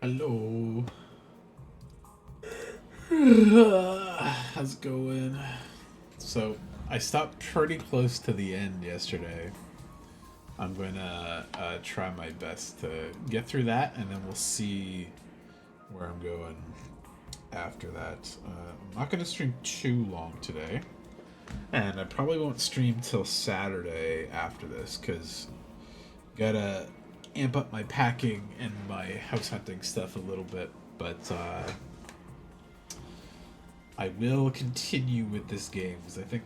Hello. How's it going? So, I stopped pretty close to the end yesterday. I'm going to try my best to get through that, and then we'll see where I'm going after that. I'm not going to stream too long today, and I probably won't stream till Saturday after this, because gotta amp up my packing and my house hunting stuff a little bit. But I will continue with this game because I think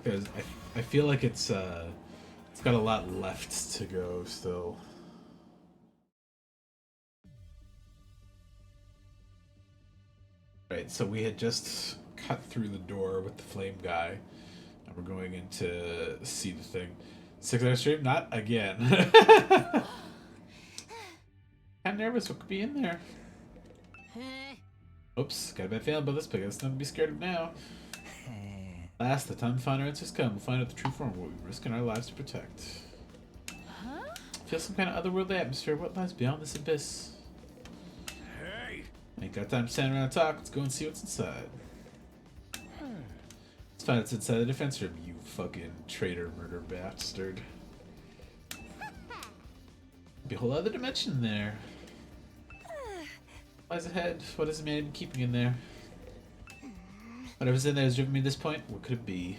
I feel like it's got a lot left to go still. Right, so we had just cut through the door with the flame guy, and we're going in to see the thing. 6 hour stream, not again. I'm nervous. What could be in there? Oops, got a bad feeling about this, but there's nothing to be scared of now. Last, the time to find our answers come. We'll find out the true form of what we're risking our lives to protect. Feel some kind of otherworldly atmosphere. What lies beyond this abyss? Hey! Ain't got time to stand around and talk. Let's go and see what's inside. Let's find what's inside the defense room, you fucking traitor murder bastard. Be a whole other dimension there. Lies ahead. What is the man keeping in there? Whatever's in there has driven me to this point. What could it be?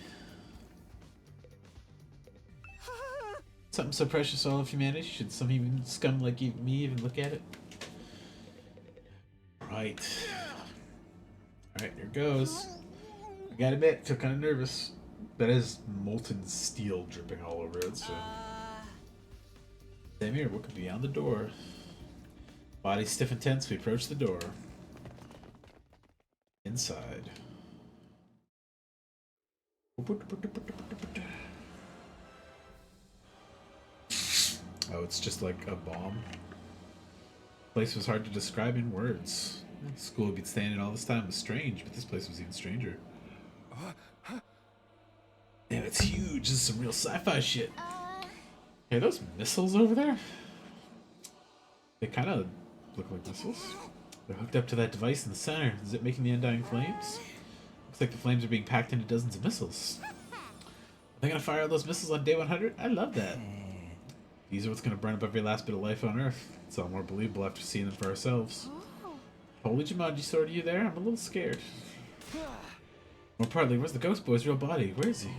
Something so precious to all of humanity. Should some even scum like me even look at it? Right. Alright, here goes. I gotta admit, feel kind of nervous. That is molten steel dripping all over it, so... Same here, what could be beyond the door? Body stiff and tense, we approach the door. Inside. Oh, it's just like a bomb. The place was hard to describe in words. The school we'd been staying in all this time was strange, but this place was even stranger. Damn, it's huge. This is some real sci-fi shit. Hey, are those missiles over there? They kind of look like missiles. They're hooked up to that device in the center. Is it making the undying flames? Looks like the flames are being packed into dozens of missiles. Are they gonna fire all those missiles on day 100? I love that. These are what's gonna burn up every last bit of life on Earth. It's all more believable after seeing them for ourselves. Holy Jumanji sword, are you there? I'm a little scared. More partly, where's the ghost boy's real body? Where is he?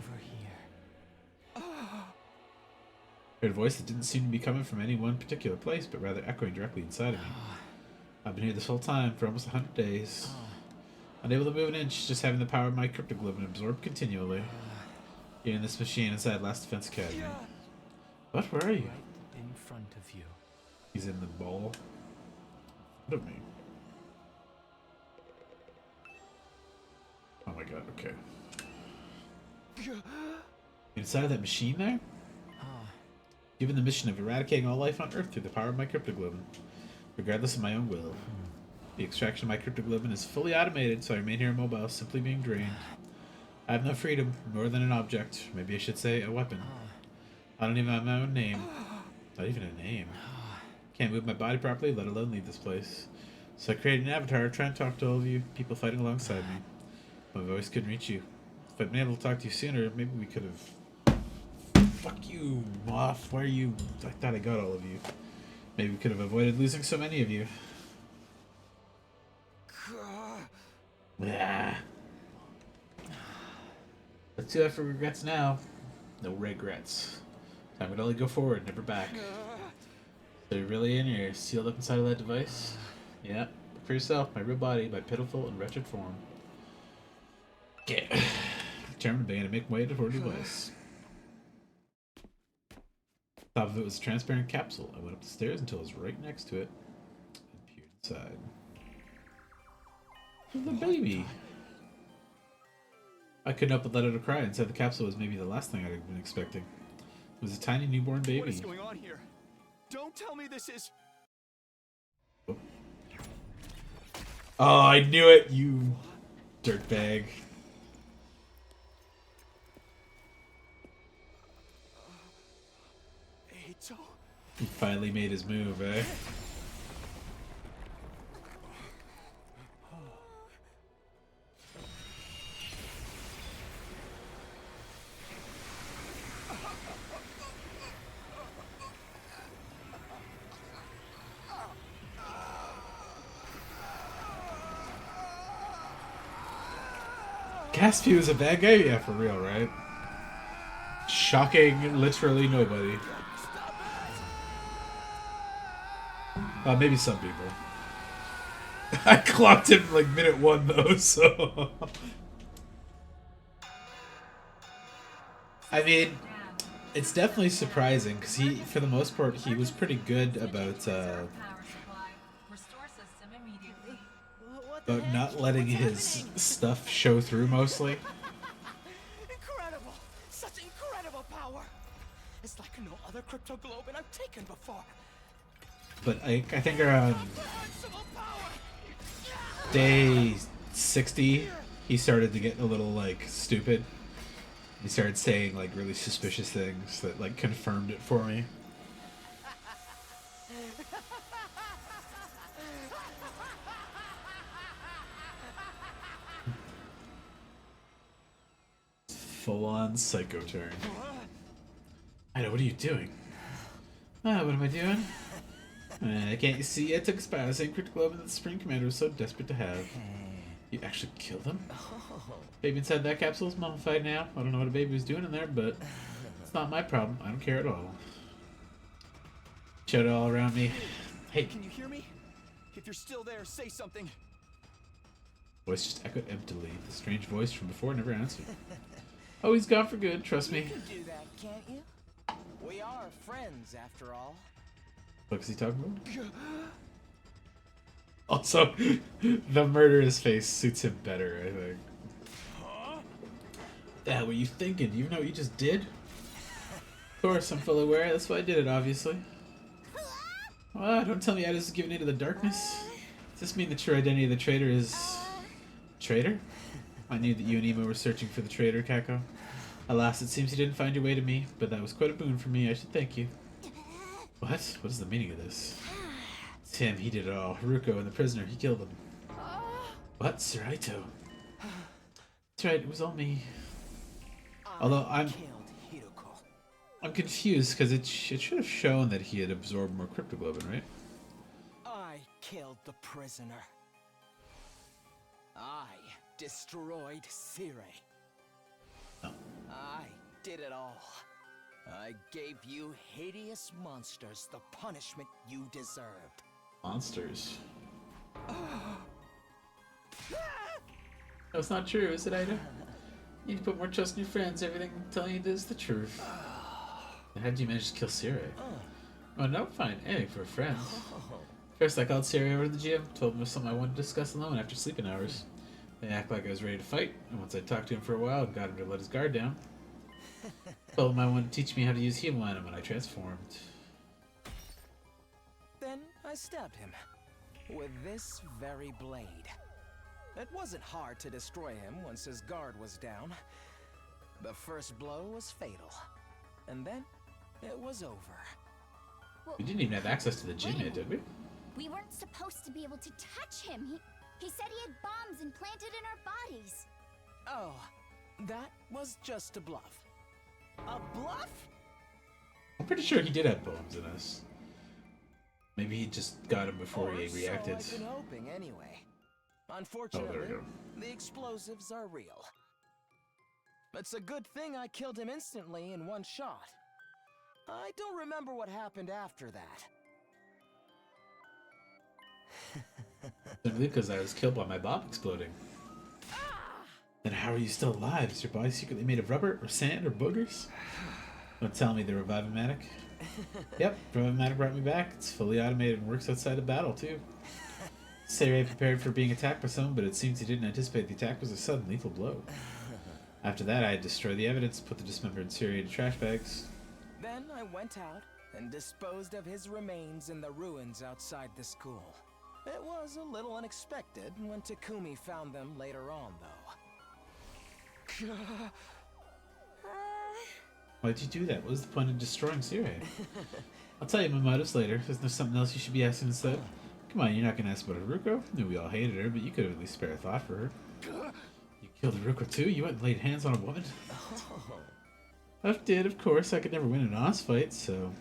Heard a voice that didn't seem to be coming from any one particular place, but rather echoing directly inside of me. I've been here this whole time for almost 100 days. Unable to move an inch, just having the power of my cryptoglobin absorbed continually. Getting this machine inside Last Defense Academy. What? Where are you? Right in front of you. He's in the ball. In front of me. Oh my god, okay. Inside of that machine there? Given the mission of eradicating all life on Earth through the power of my cryptoglobin, regardless of my own will. The extraction of my cryptoglobin is fully automated, so I remain here immobile, simply being drained. I have no freedom, more than an object, maybe I should say a weapon. I don't even have my own name. Not even a name. Can't move my body properly, let alone leave this place. So I created an avatar, trying to talk to all of you, people fighting alongside me. My voice couldn't reach you. If I'd been able to talk to you sooner, maybe we could have... Fuck you, moth. Why are you... I thought I got all of you. Maybe we could have avoided losing so many of you. Yeah. Let's do that for regrets now. No regrets. Time would only go forward, never back. So you're really in here, sealed up inside of that device? Yeah. Look for yourself, my real body, my pitiful and wretched form. Okay. Determined to begin to make way toward the device. Top of it was a transparent capsule. I went up the stairs until I was right next to it and peered inside. The baby. I couldn't help but let out a cry. Inside the capsule was maybe the last thing I'd have been expecting. It was a tiny newborn baby. What is going on here? Don't tell me this is... Oh, I knew it, you dirtbag. Eito. He finally made his move, eh? Gaspy was a bad guy? Yeah, for real, right? Shocking literally nobody. Maybe some people. I clocked him like minute 1 though, so... I mean, it's definitely surprising, because he, for the most part, he was pretty good about not letting his stuff show through, mostly. Incredible! Such incredible power! It's like no other crypto globe I've taken before. But I think around Invincible power! day 60, he started to get a little, like, stupid. He started saying, like, really suspicious things that, like, confirmed it for me. Full-on psycho turn. I know, what are you doing? Ah, what am I doing? Can't you see? I took a spy on the same crypto globe that the Supreme Commander was so desperate to have. You actually killed him? Baby inside that capsule is mummified now. I don't know what a baby was doing in there, but it's not my problem. I don't care at all. Showed it all around me. Hey. Can you hear me? If you're still there, say something. Voice just echoed emptily. The strange voice from before never answered. Oh, he's gone for good, trust me. You can do that, can't you? We are friends, after all. What is he talking about? Also, the murderous face suits him better, I think. What the hell were you thinking? Do you know what you just did? Of course, I'm fully aware. That's why I did it, obviously. Don't tell me I was given into the darkness. Does this mean the true identity of the traitor is... Traitor? I knew that you and Emo were searching for the traitor, Kako. Alas, it seems you didn't find your way to me, but that was quite a boon for me. I should thank you. What? What is the meaning of this? It's him. He did it all. Haruko and the prisoner. He killed them. What? Seraito? That's right. It was all me. Although I'm confused because it should have shown that he had absorbed more cryptoglobin, right? I killed the prisoner. I destroyed Sire. No. I did it all. I gave you hideous monsters the punishment you deserved. Monsters. No, it's not true, is it, Ida? You need to put more trust in your friends. Everything I'm telling you is the truth. And how did you manage to kill Siri? Oh, no, fine. Anything for a friend. First, I called Siri over to the gym, told him it was something I wanted to discuss alone after sleeping hours. They act like I was ready to fight, and once I talked to him for a while and got him to let his guard down, told him I wanted to teach me how to use heal on him when I transformed. Then I stabbed him with this very blade. It wasn't hard to destroy him once his guard was down. The first blow was fatal, and then it was over. We didn't even have access to the gym yet, did we? We weren't supposed to be able to touch him. He said he had bombs implanted in our bodies. Oh, that was just a bluff. A bluff? I'm pretty sure he did have bombs in us. Maybe he just got him before he reacted. So I've been hoping anyway. Oh, Unfortunately, there we go. the explosives are real. It's a good thing I killed him instantly in one shot. I don't remember what happened after that. Simply because I was killed by my bomb exploding. Then how are you still alive? Is your body secretly made of rubber or sand or boogers? Don't tell me the Revive-O-Matic. Yep, Revive-O-Matic brought me back. It's fully automated and works outside of battle too. Seirai prepared for being attacked by someone, but it seems he didn't anticipate the attack was a sudden lethal blow. After that, I had destroyed the evidence, put the dismembered Seirai into trash bags. Then I went out and disposed of his remains in the ruins outside the school. It was a little unexpected when Takumi found them later on, though. Why'd you do that? What was the point of destroying Seirai? I'll tell you my motives later. Isn't there something else you should be asking instead? Come on, you're not gonna ask about Haruko? I knew we all hated her, but you could have at least spared a thought for her. You killed Haruko too? You went and laid hands on a woman? I did, of course. I could never win an honest fight, so...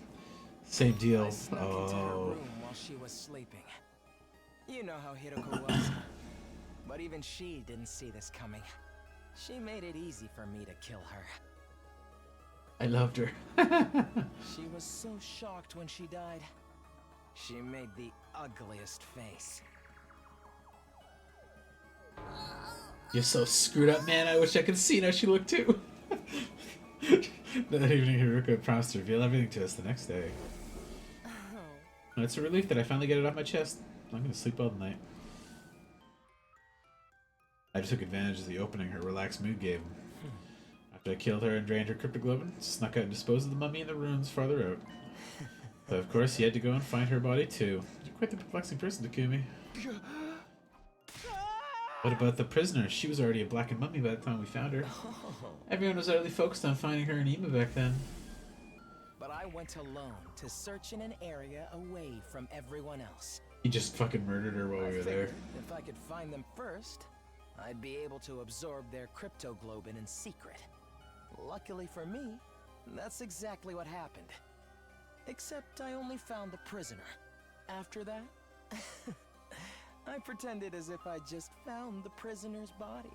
Same deal. I snuck into her room while she was sleeping. You know how Hiroko was. But even she didn't see this coming. She made it easy for me to kill her. I loved her. She was so shocked when she died. She made the ugliest face. You're so screwed up, man. I wish I could see how she looked too. That evening, Haruka promised to reveal everything to us the next day. Oh, it's a relief that I finally get it off my chest. I'm gonna sleep all night. I took advantage of the opening her relaxed mood gave him. After I killed her and drained her cryptoglobin, snuck out and disposed of the mummy in the ruins farther out. But of course, he had to go and find her body too. You're quite the perplexing person, Takumi. What about the prisoner? She was already a blackened mummy by the time we found her. Everyone was utterly focused on finding her and Ima back then. But I went alone to search in an area away from everyone else. He just fucking murdered her while we were there. If I could find them first, I'd be able to absorb their cryptoglobin in secret. Luckily for me, that's exactly what happened. Except I only found the prisoner. After that, I pretended as if I just found the prisoner's body.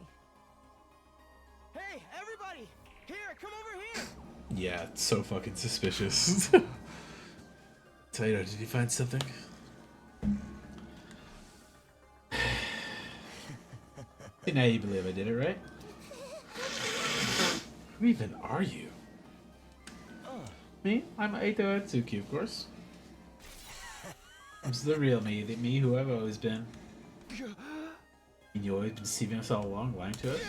Hey, everybody! Here, come over here! Yeah, it's so fucking suspicious. Taito, did you find something? Now you believe I did it, right? Who even are you? Me? I'm Aito Atsuki, of course. This is the real me, the me who I've always been. And you always been deceiving us all along, lying to us?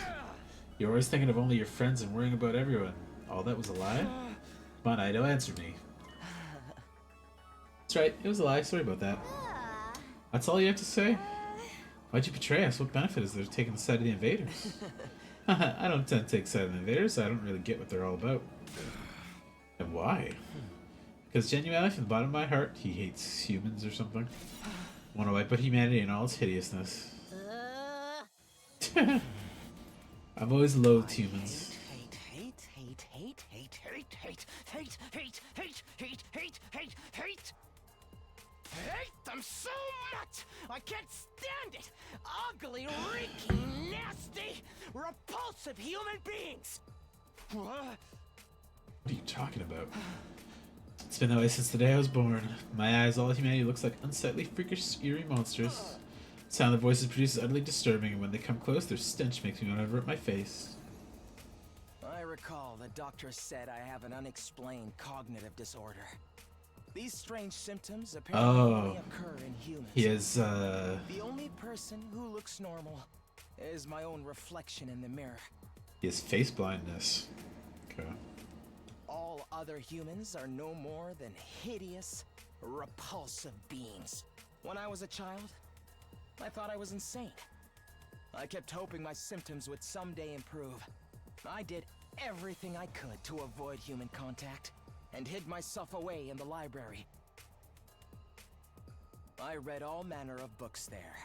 You're always thinking of only your friends and worrying about everyone. All that was a lie? Come on, Aito, answer me. That's right, it was a lie, sorry about that. That's all you have to say? Why'd you betray us? What benefit is there to taking the side of the invaders? I don't tend to take side of the invaders, so I don't really get what they're all about. And why? Because genuinely, from the bottom of my heart, he hates humans or something. Want to wipe out humanity and all its hideousness. I've always loathed humans. Hate them so much! I can't stand it! Ugly, reeking, nasty, repulsive human beings! What are you talking about? It's been that way since the day I was born. My eyes, all humanity looks like unsightly, freakish, eerie monsters. The sound of their voices produces utterly disturbing, and when they come close, their stench makes me want to avert my face. I recall the doctor said I have an unexplained cognitive disorder. These strange symptoms apparently only occur in humans. He is, The only person who looks normal is my own reflection in the mirror. he has face blindness. Okay. All other humans are no more than hideous, repulsive beings. When I was a child, I thought I was insane. I kept hoping my symptoms would someday improve. I did everything I could to avoid human contact, and hid myself away in the library. I read all manner of books there,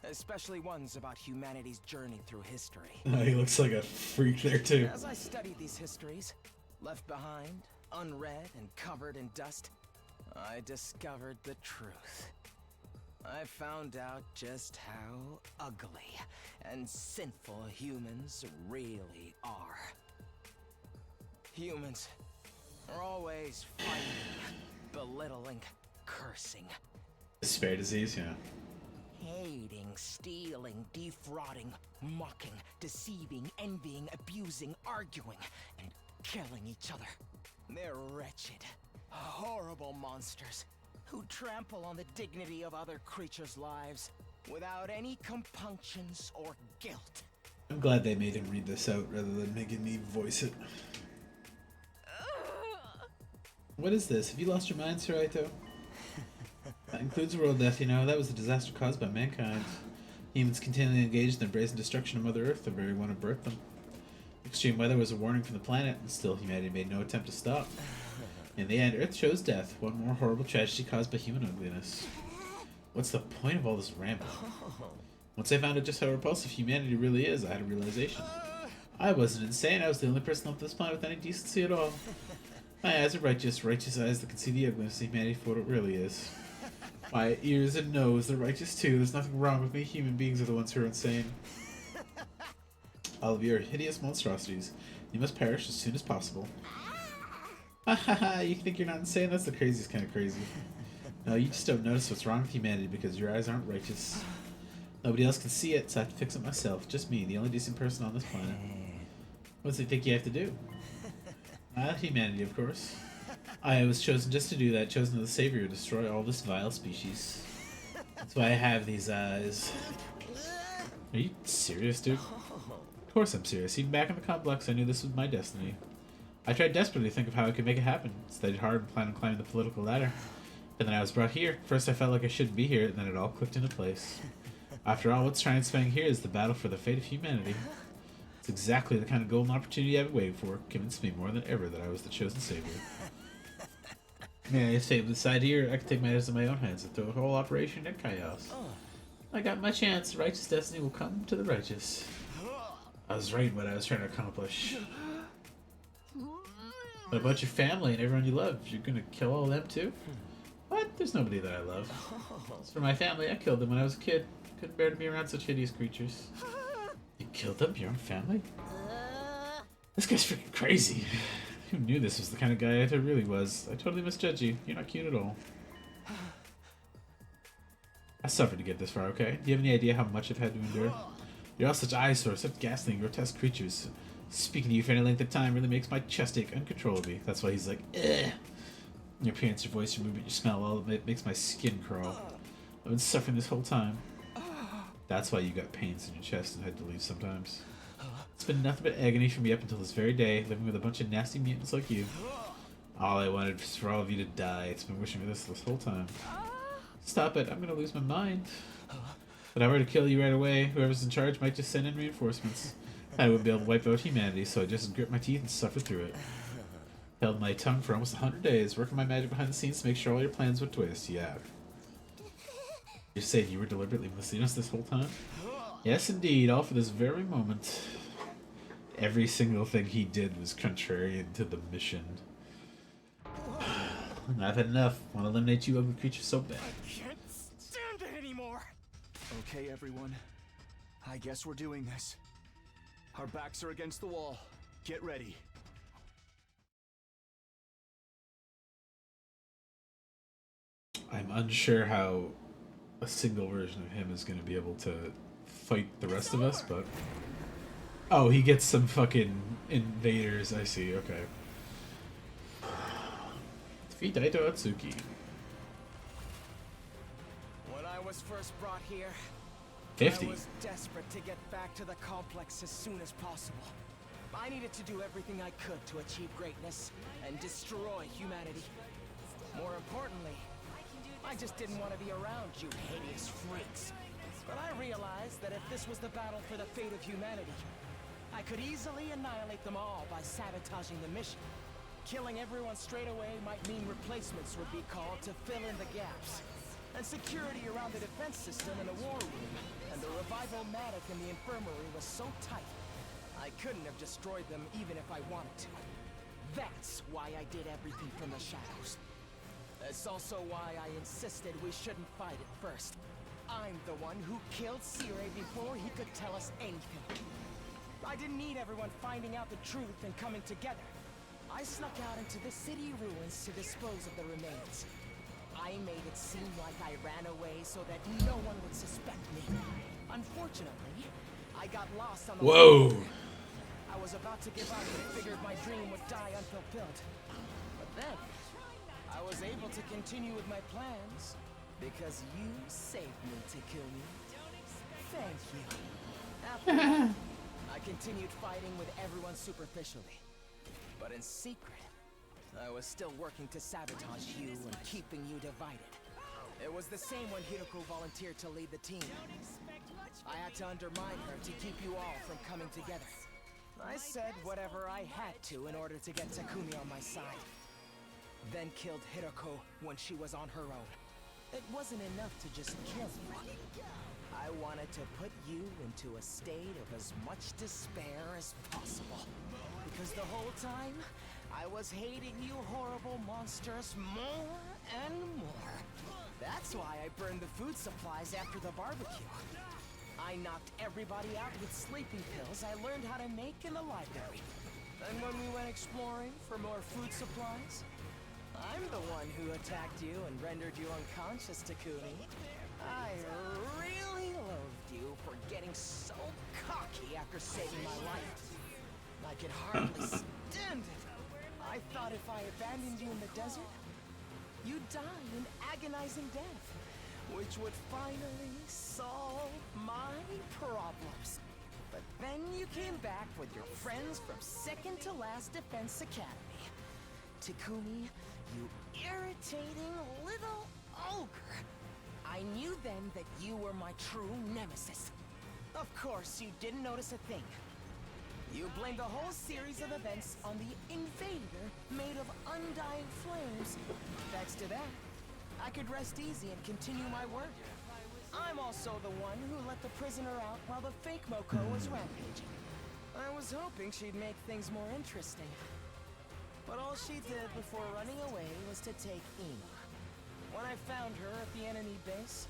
especially ones about humanity's journey through history. He looks like a freak there too. As I studied these histories, left behind, unread, and covered in dust, I discovered the truth. I found out just how ugly and sinful humans really are. Humans are always fighting, belittling, cursing. Despair disease, yeah. Hating, stealing, defrauding, mocking, deceiving, envying, abusing, arguing, and killing each other. They're wretched, horrible monsters who trample on the dignity of other creatures' lives without any compunctions or guilt. I'm glad they made him read this out rather than making me voice it. What is this? Have you lost your mind, Sir Aito? That includes world death, you know. That was a disaster caused by mankind. Humans continually engaged in the brazen destruction of Mother Earth, the very one who birthed them. Extreme weather was a warning from the planet, and still humanity made no attempt to stop. In the end, Earth chose death, one more horrible tragedy caused by human ugliness. What's the point of all this rambling? Once I found out just how repulsive humanity really is, I had a realization. I wasn't insane, I was the only person on this planet with any decency at all. My eyes are righteous, righteous eyes that can see the ugliness of humanity for what it really is. My ears and nose, they're righteous too. There's nothing wrong with me. Human beings are the ones who are insane. All of you are hideous monstrosities. You must perish as soon as possible. Ha ha ha, you think you're not insane? That's the craziest kind of crazy. No, you just don't notice what's wrong with humanity because your eyes aren't righteous. Nobody else can see it, so I have to fix it myself. Just me, the only decent person on this planet. What does he think you have to do? Humanity, of course. I was chosen just to do that, chosen as the savior to destroy all this vile species. That's why I have these eyes. Are you serious, dude? Of course I'm serious. Even back in the complex, I knew this was my destiny. I tried desperately to think of how I could make it happen. Studied hard and planned on climbing the political ladder. But then I was brought here. First I felt like I shouldn't be here, and then it all clicked into place. After all, what's transpiring here is the battle for the fate of humanity. It's exactly the kind of golden opportunity I've been waiting for. Convinced me more than ever that I was the chosen savior. Yeah, I stayed beside here. I could take matters in my own hands and throw the whole operation into chaos. I got my chance. Righteous destiny will come to the righteous. I was right in what I was trying to accomplish. What about your family and everyone you love? You're gonna kill all of them too? What? There's nobody that I love. As for my family, I killed them when I was a kid. Couldn't bear to be around such hideous creatures. You killed them? Your own family? This guy's freaking crazy. Who knew this was the kind of guy I really was? I totally misjudged you. You're not cute at all. I suffered to get this far, okay? Do you have any idea how much I've had to endure? You're all such eyesores, such ghastly, grotesque creatures. Speaking to you for any length of time really makes my chest ache uncontrollably. That's why he's like, ugh. Your appearance, your voice, your movement, your smell, all of it makes my skin crawl. I've been suffering this whole time. That's why you got pains in your chest and had to leave sometimes. It's been nothing but agony for me up until this very day, living with a bunch of nasty mutants like you. All I wanted was for all of you to die. It's been wishing for this whole time. Stop it, I'm gonna lose my mind. If I were to kill you right away, whoever's in charge might just send in reinforcements. I wouldn't be able to wipe out humanity, so I just grit my teeth and suffer through it. Held my tongue for almost 100 days, working my magic behind the scenes to make sure all your plans would twist. Yeah. You're saying you were deliberately misleading us this whole time? Yes, indeed, all for this very moment. Every single thing he did was contrary to the mission. I've had enough. I want to eliminate you ugly creatures so bad. I can't stand it anymore. Okay, everyone. I guess we're doing this. Our backs are against the wall. Get ready. I'm unsure how a single version of him is going to be able to fight the rest of us, but... Oh, he gets some fucking invaders, I see, okay. Defeat Daito Atsuki. When I was first brought here, 50. I was desperate to get back to the complex as soon as possible. I needed to do everything I could to achieve greatness and destroy humanity. More importantly, I just didn't want to be around you hideous freaks. But I realized that if this was the battle for the fate of humanity, I could easily annihilate them all by sabotaging the mission. Killing everyone straight away might mean replacements would be called to fill in the gaps. And security around the defense system in the war room and the revival-matic in the infirmary was so tight, I couldn't have destroyed them even if I wanted to. That's why I did everything from the shadows. That's also why I insisted we shouldn't fight at first. I'm the one who killed Sire before he could tell us anything. I didn't need everyone finding out the truth and coming together. I snuck out into the city ruins to dispose of the remains. I made it seem like I ran away so that no one would suspect me. Unfortunately, I got lost on the Whoa! I was about to give up and figured my dream would die unfulfilled. But then, I was able to continue with my plans because you saved me, Takumi. Thank you. After that, I continued fighting with everyone superficially. But in secret, I was still working to sabotage you and keeping you divided. It was the same when Hiroko volunteered to lead the team. I had to undermine her to keep you all from coming together. I said whatever I had to in order to get Takumi on my side. Then killed Hiroko when she was on her own. It wasn't enough to just kill you. I wanted to put you into a state of as much despair as possible. Because the whole time, I was hating you horrible monsters more and more. That's why I burned the food supplies after the barbecue. I I knocked everybody out with sleeping pills I learned how to make in the library. And when we went exploring for more food supplies, I'm the one who attacked you and rendered you unconscious, Takumi. I really loathed you for getting so cocky after saving my life. I could hardly stand it. I thought if I abandoned you in the desert, you'd die an agonizing death, which would finally solve my problems. But then you came back with your friends from second to last Defense Academy. Takumi, you irritating little ogre. I knew then that you were my true nemesis. Of course, you didn't notice a thing. You blamed the whole series of events on the invader made of undying flames. Thanks to that, I could rest easy and continue my work. I'm also the one who let the prisoner out while the fake Moko was rampaging. I was hoping she'd make things more interesting. But all she did before running away was to take Ina. When I found her at the enemy base,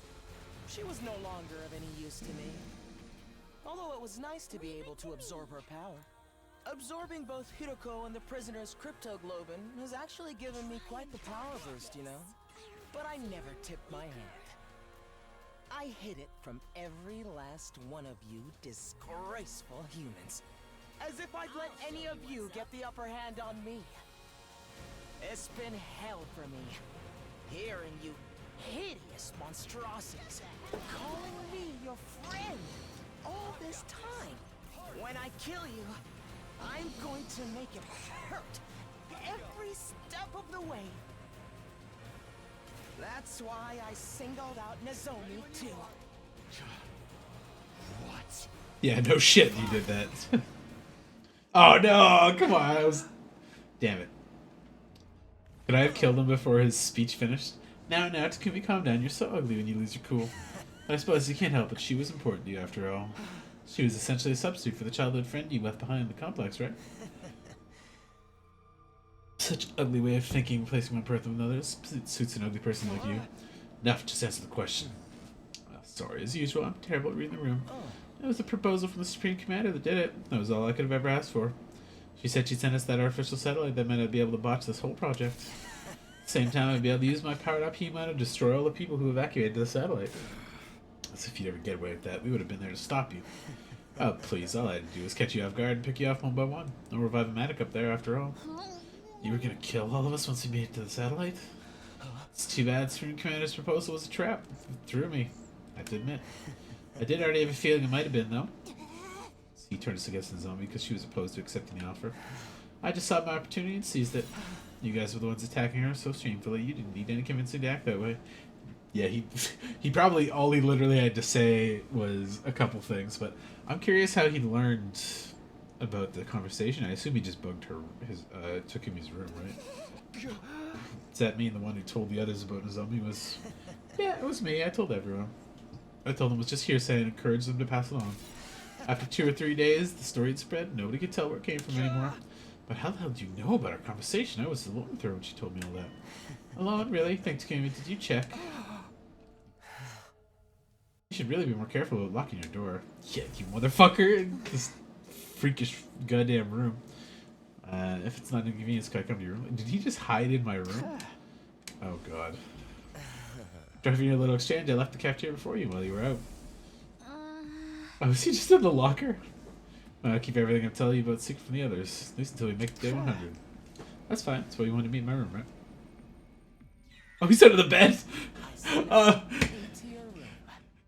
she was no longer of any use to me. Although it was nice to be able to absorb her power. Absorbing both Hiroko and the prisoner's cryptoglobin has actually given me quite the power boost, you know? But I never tipped my hand. I hid it from every last one of you disgraceful humans. As if I'd let any of you get the upper hand on me. It's been hell for me. Hearing you hideous monstrosities calling me your friend all this time. When I kill you, I'm going to make it hurt every step of the way. That's why I singled out Nozomi too. What? Yeah, no shit you did that. Oh no, come on. Damn it. Could I have killed him before his speech finished? Now, Takumi, calm down. You're so ugly when you lose your cool. But I suppose you can't help it. She was important to you after all. She was essentially a substitute for the childhood friend you left behind in the complex, right? Such an ugly way of thinking, replacing one person with another. It suits an ugly person like you. Enough, just answer the question. Sorry, as usual, I'm terrible at reading the room. It was the proposal from the Supreme Commander that did it. That was all I could have ever asked for. She said she'd send us that artificial satellite that meant I'd be able to botch this whole project. At the same time, I'd be able to use my powered-up He-Man to destroy all the people who evacuated the satellite. As if you'd ever get away with that. We would have been there to stop you. Oh, please, all I had to do was catch you off guard and pick you off one by one. No Revive-O-Matic up there, after all. You were gonna kill all of us once we made it to the satellite? It's too bad Supreme Commander's proposal was a trap. It threw me. I have to admit. I did already have a feeling it might have been, though. He turned us against Nozomi because she was opposed to accepting the offer. I just saw my opportunity and seized it. You guys were the ones attacking her so shamefully. You didn't need any convincing to act that way. Yeah, he probably, all he literally had to say was a couple things, but I'm curious how he learned about the conversation. I assume he just bugged her, took him his room, right? Does that mean the one who told the others about Nozomi was... Yeah, it was me. I told everyone. I told them it was just hearsay and encouraged them to pass it on. After 2 or 3 days, the story had spread. Nobody could tell where it came from anymore. But how the hell did you know about our conversation? I was alone with her when she told me all that. Alone? Really? Thanks, Takumi. Did you check? You should really be more careful about locking your door. Yeah, you motherfucker! This freakish goddamn room. If it's not an inconvenience, can I come to your room? Did he just hide in my room? Oh god. Driving your little exchange, I left the cafeteria before you while you were out. Oh, is he just in the locker? Keep everything I'm telling you about secret from the others. At least until we make day 100. That's fine. That's why you wanted to meet in my room, right? Oh, he's under the bed!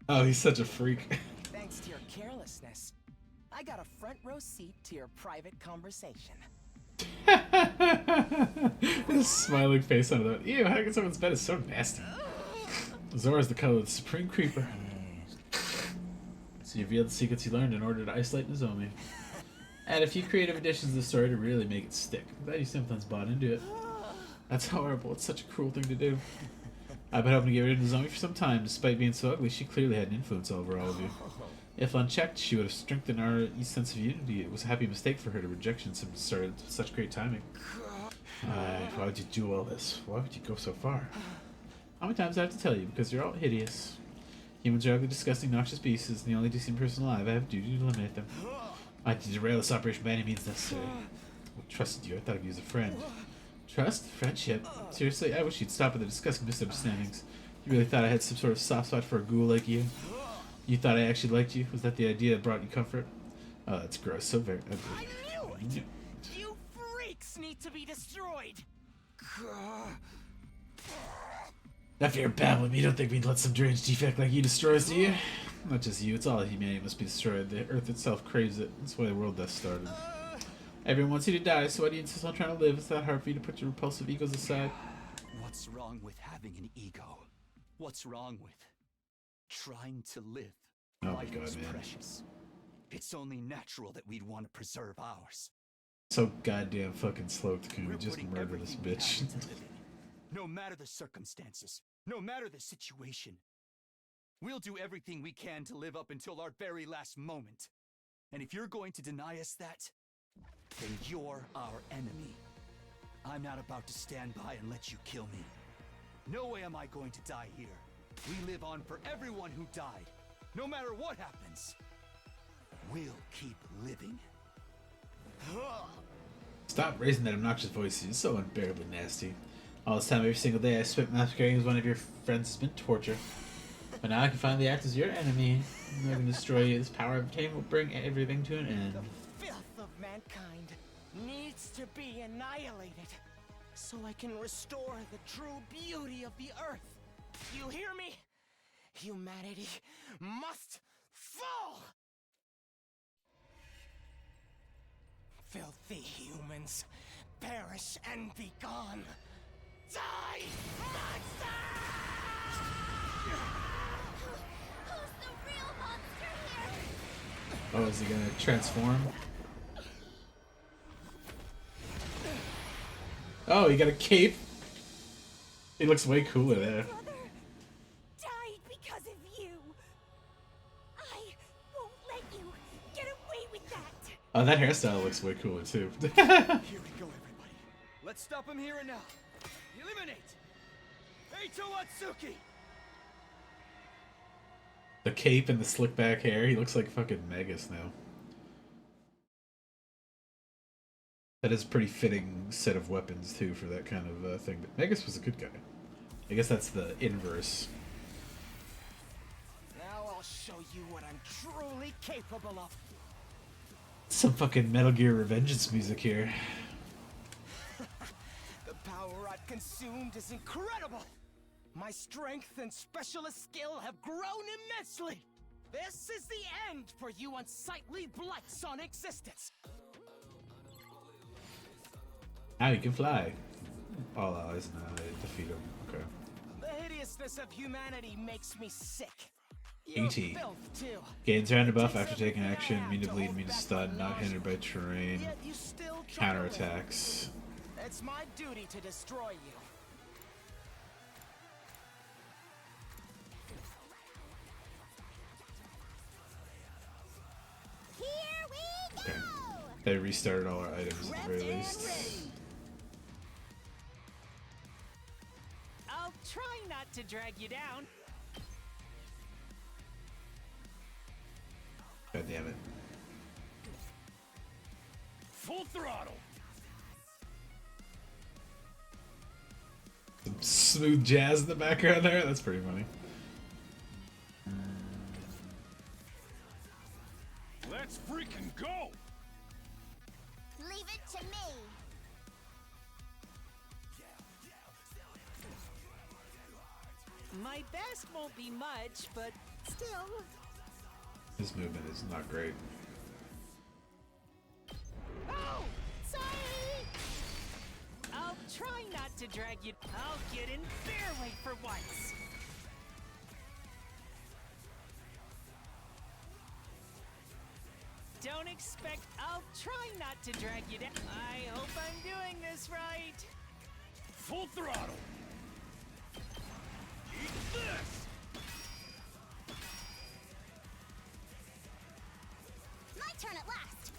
Oh, he's such a freak. Thanks to your carelessness, I got a front row seat to your private conversation. His smiling face under that. Ew, how can someone's bed is so nasty? Zora's the color of the Supreme Creeper. So you revealed the secrets you learned in order to isolate Nozomi. Add a few creative additions to the story to really make it stick. I'm glad you sometimes bought into it. That's horrible. It's such a cruel thing to do. I've been hoping to get rid of Nozomi for some time. Despite being so ugly, she clearly had an influence over all of you. If unchecked, she would have strengthened our sense of unity. It was a happy mistake for her to rejection since started such great timing. Why would you do all this? Why would you go so far? How many times do I have to tell you? Because you're all hideous. Humans are ugly, disgusting, noxious beasts, and the only decent person alive. I have a duty to eliminate them. I have to derail this operation by any means necessary. I trusted you. I thought of you as a friend. Trust? Friendship? Seriously? I wish you'd stop with the disgusting misunderstandings. You really thought I had some sort of soft spot for a ghoul like you? You thought I actually liked you? Was that the idea that brought you comfort? Oh, that's gross. So very ugly. I knew it! You freaks need to be destroyed! After you're babbling me, you don't think we'd let some deranged defect like you destroy us, do you? Not just you, it's all humanity must be destroyed. The Earth itself craves it. That's why the world death started. Everyone wants you to die, so why do you insist on trying to live? It's that hard for you to put your repulsive egos aside. What's wrong with having an ego? What's wrong with trying to live? Oh my Life God, is man. precious. It's only natural that we'd want to preserve ours. So goddamn fucking slow to We're just putting murder this everything we have bitch. into living. No matter the circumstances, no matter the situation, we'll do everything we can to live up until our very last moment. And if you're going to deny us that, then you're our enemy. I'm not about to stand by and let you kill me. No way am I going to die here. We live on for everyone who died. No matter what happens, we'll keep living. Stop raising that obnoxious voice. It's so unbearably nasty. All this time, every single day, I spent masquerading as one of your friends has been torture. But now I can finally act as your enemy. I'm not going to destroy you. This power of obtained will bring everything to an end. The filth of mankind needs to be annihilated so I can restore the true beauty of the earth. You hear me? Humanity must fall! Filthy humans, perish and be gone! Die, monster! Who's the real monster here? Oh, is he going to transform? Oh, he got a cape. He looks way cooler there. Brother died because of you. I won't let you get away with that. Oh, that hairstyle looks way cooler too. Here we go, everybody. Let's stop him here and now. Eliminate! Eito Atsuki! The cape and the slick back hair. He looks like fucking Magus now. That is a pretty fitting set of weapons too for that kind of thing. But Magus was a good guy. I guess that's the inverse. Now I'll show you what I'm truly capable of. Some fucking Metal Gear Revengeance music here. The power I've consumed is incredible. My strength and specialist skill have grown immensely. This is the end for you unsightly blights on existence. Now you can fly. All allies now defeat him. Okay. The hideousness of humanity makes me sick. You 80. filth too. Gains random buff after taking action. Immune to bleed, immune to stun, not hindered by terrain. Yet you still try to live. Counterattacks. It's my duty to destroy you. Here we go. Okay. They restarted all our items at the very Ready least. and ready. I'll try not to drag you down. God damn it. Full throttle. Some smooth jazz in the background there. That's pretty funny. Let's freaking go. Leave it to me. My best won't be much, but still. His movement is not great. Oh! Sorry! I'll try not to drag you. I'll get in their way for once. Don't expect. I'll try not to drag you down. I hope I'm doing this right. Full throttle. Eat this. My turn at last.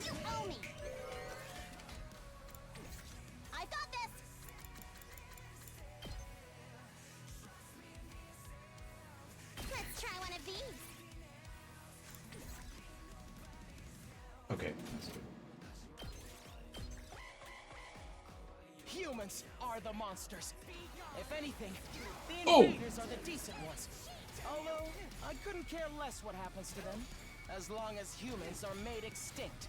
You owe me. humans are the monsters. If anything, the Oh. invaders are the decent ones. Although, I couldn't care less what happens to them, as long as humans are made extinct.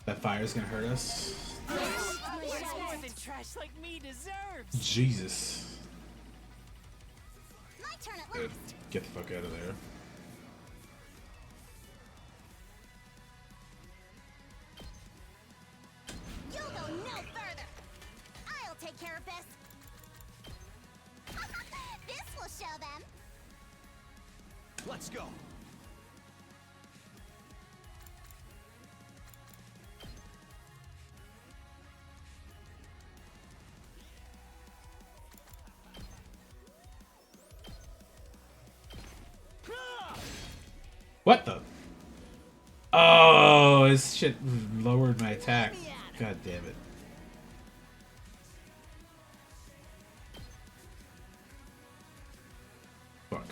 That fire's gonna hurt us. What's more than trash like me deserves? Jesus. My turn at Good. last. Get the fuck out of there. You'll go no further. I'll take care of this. This will show them. Let's go. What the? Oh, this shit lowered my attack. God damn it. Fuck.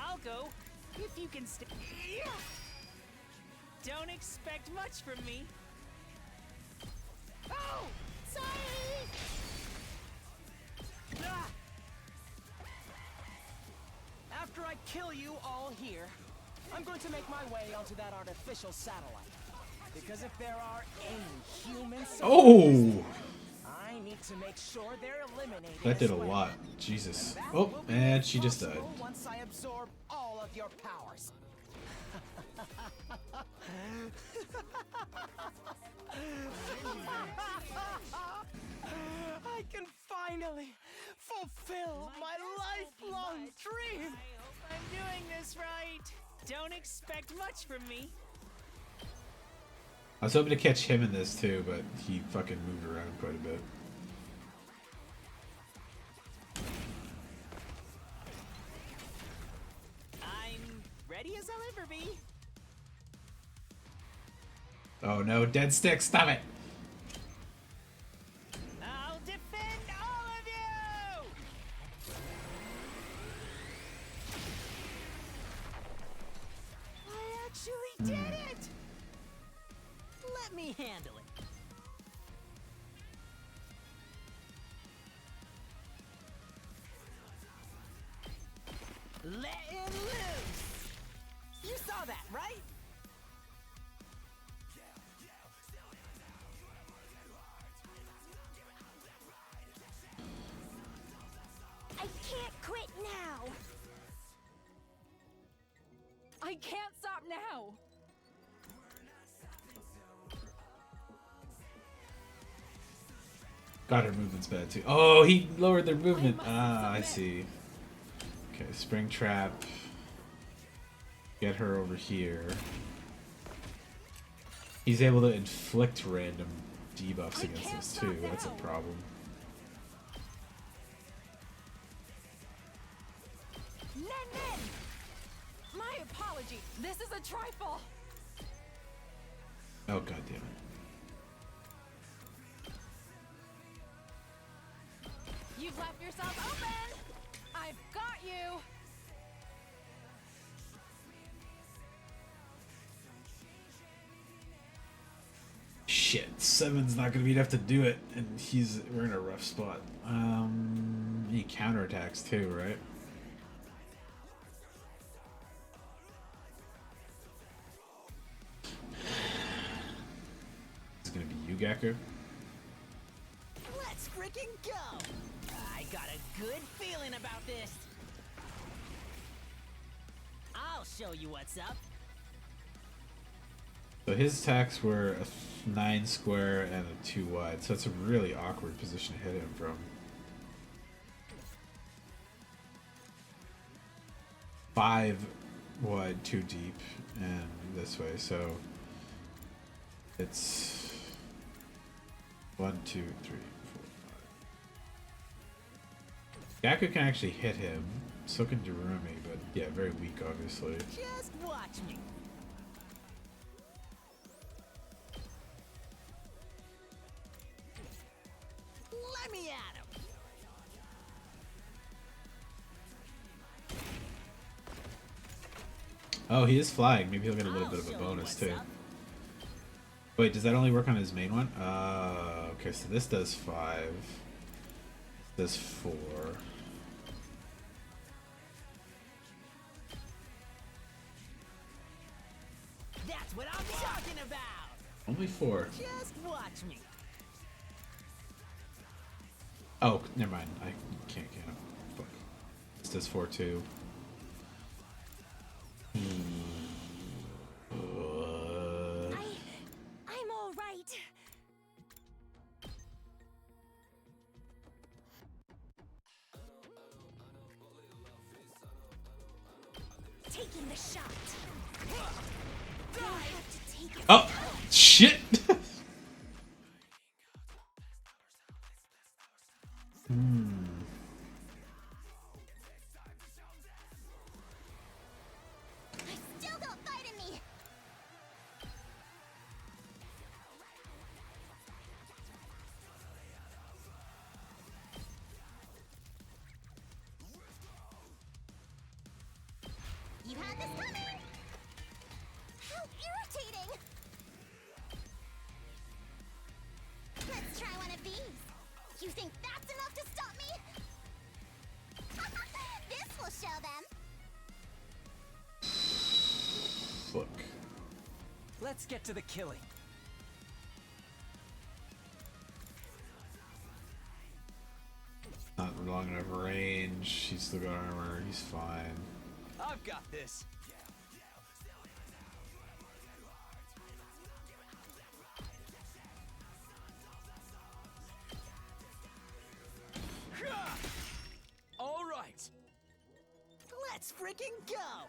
I'll go if you can stay. Don't expect much from me. Oh, sorry. Ah! After I kill you all here, I'm going to make my way onto that artificial satellite. Because if there are any humans, Oh! I need to make sure they're eliminated. That did as a well. lot. Jesus. That Oh, will be and she just died. possible once I absorb all of your powers. I can finally fulfill my lifelong dream. I hope I'm doing this right. Don't expect much from me. I was hoping to catch him in this too, but he fucking moved around quite a bit. I'm ready as I'll ever be. Oh no, dead stick, stop it! I'll defend all of you! I actually did it! Let me handle it. Letting loose! You saw that, right? I can't quit now. I can't stop now. God, her movement's bad too. Oh, he lowered their movement. Ah, I see. Okay, spring trap. Get her over here. He's able to inflict random debuffs against us too. That's a problem. Nen Nen! My apology. This is a trifle. Oh, god damn it. You've left yourself open. I've got you. Shit, 7's not gonna be enough to do it, and we're in a rough spot. He counterattacks too, right? It's gonna be you, Gaku. Let's freaking go! I got a good feeling about this. I'll show you what's up. So his attacks were a 9 square and a 2 wide, so it's a really awkward position to hit him from. 5 wide, 2 deep, and this way, so it's 1, 2, 3, 4, 5. Gaku can actually hit him, so can Darumi, but yeah, very weak, obviously. Just watch me. Let me at him. Oh, he is flying. Maybe he'll get a little bit of a bonus too. Wait, does that only work on his main one? Okay, so this does 5. This does 4. That's what I'm talking about. Only 4. Just watch me. Oh, never mind. I can't count. Fuck. This does 4 too. I'm all right. Taking the shot. I have to take it. Oh, shit! I still got fight in me. You had this coming. How irritating. Let's try one of these. You think that's enough to stop me? This will show them. Fuck. Let's get to the killing. Not long enough range. He's still got armor. He's fine. I've got this. All right. Let's freaking go.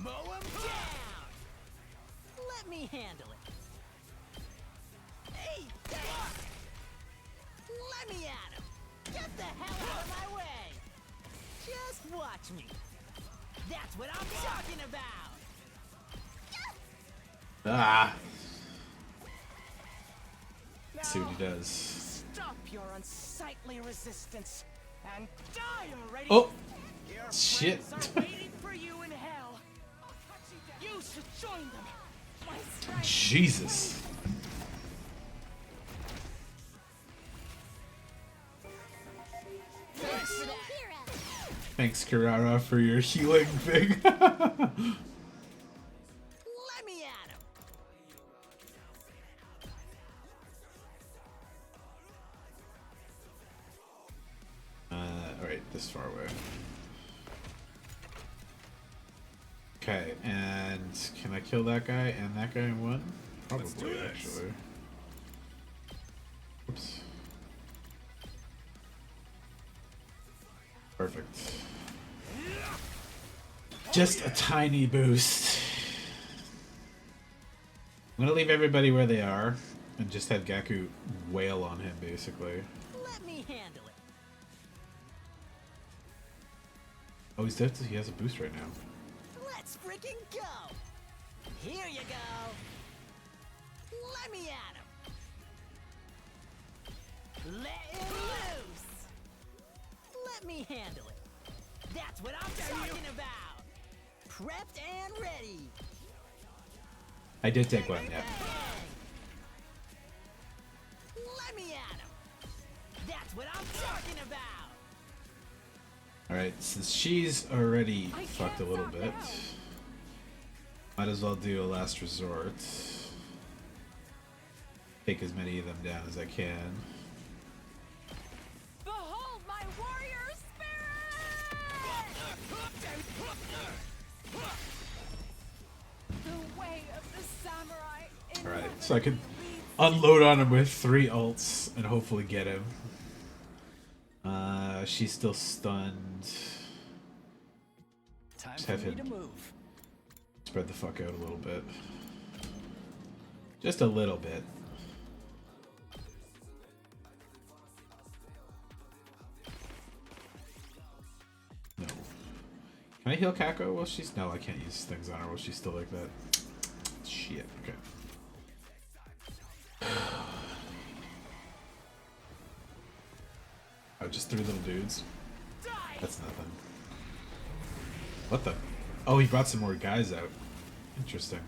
Mow him down. Let me handle it. Hey, let me at him. Get the hell out of my way. Just watch me. That's what I'm talking about. Ah! See what he Now, does. stop your unsightly resistance and die already. Oh! Your Shit. friends are waiting for you in hell. You should join them. My strength. Jesus. Thanks, Kirara, for your healing thing. Let me at him. Alright, this far away. Okay, and can I kill that guy and that guy in one? Probably, actually. Oops. Perfect. Just a tiny boost. I'm gonna leave everybody where they are and just have Gaku wail on him, basically. Let me handle it. Oh, he's dead. He has a boost right now. Let's freaking go. Here you go. Let me at him. Let him loose. Let me handle it. That's what I'm talking about. Prepped and ready. I did take one, yeah. Let me at him. That's what I'm talking about. Alright, since she's already fucked a little bit, might as well do a last resort. Take as many of them down as I can. Behold my warrior spirit! The way of the samurai. Alright, so I can unload on him with 3 ults and hopefully get him. She's still stunned. Time Just for have me him to move. spread the fuck out a little bit. Just a little bit. No. Can I heal Kako while she's... No, I can't use things on her while she's still like that. Shit, okay. Oh, just 3 little dudes. Die That's nothing. What the? Oh, he brought some more guys out. Interesting.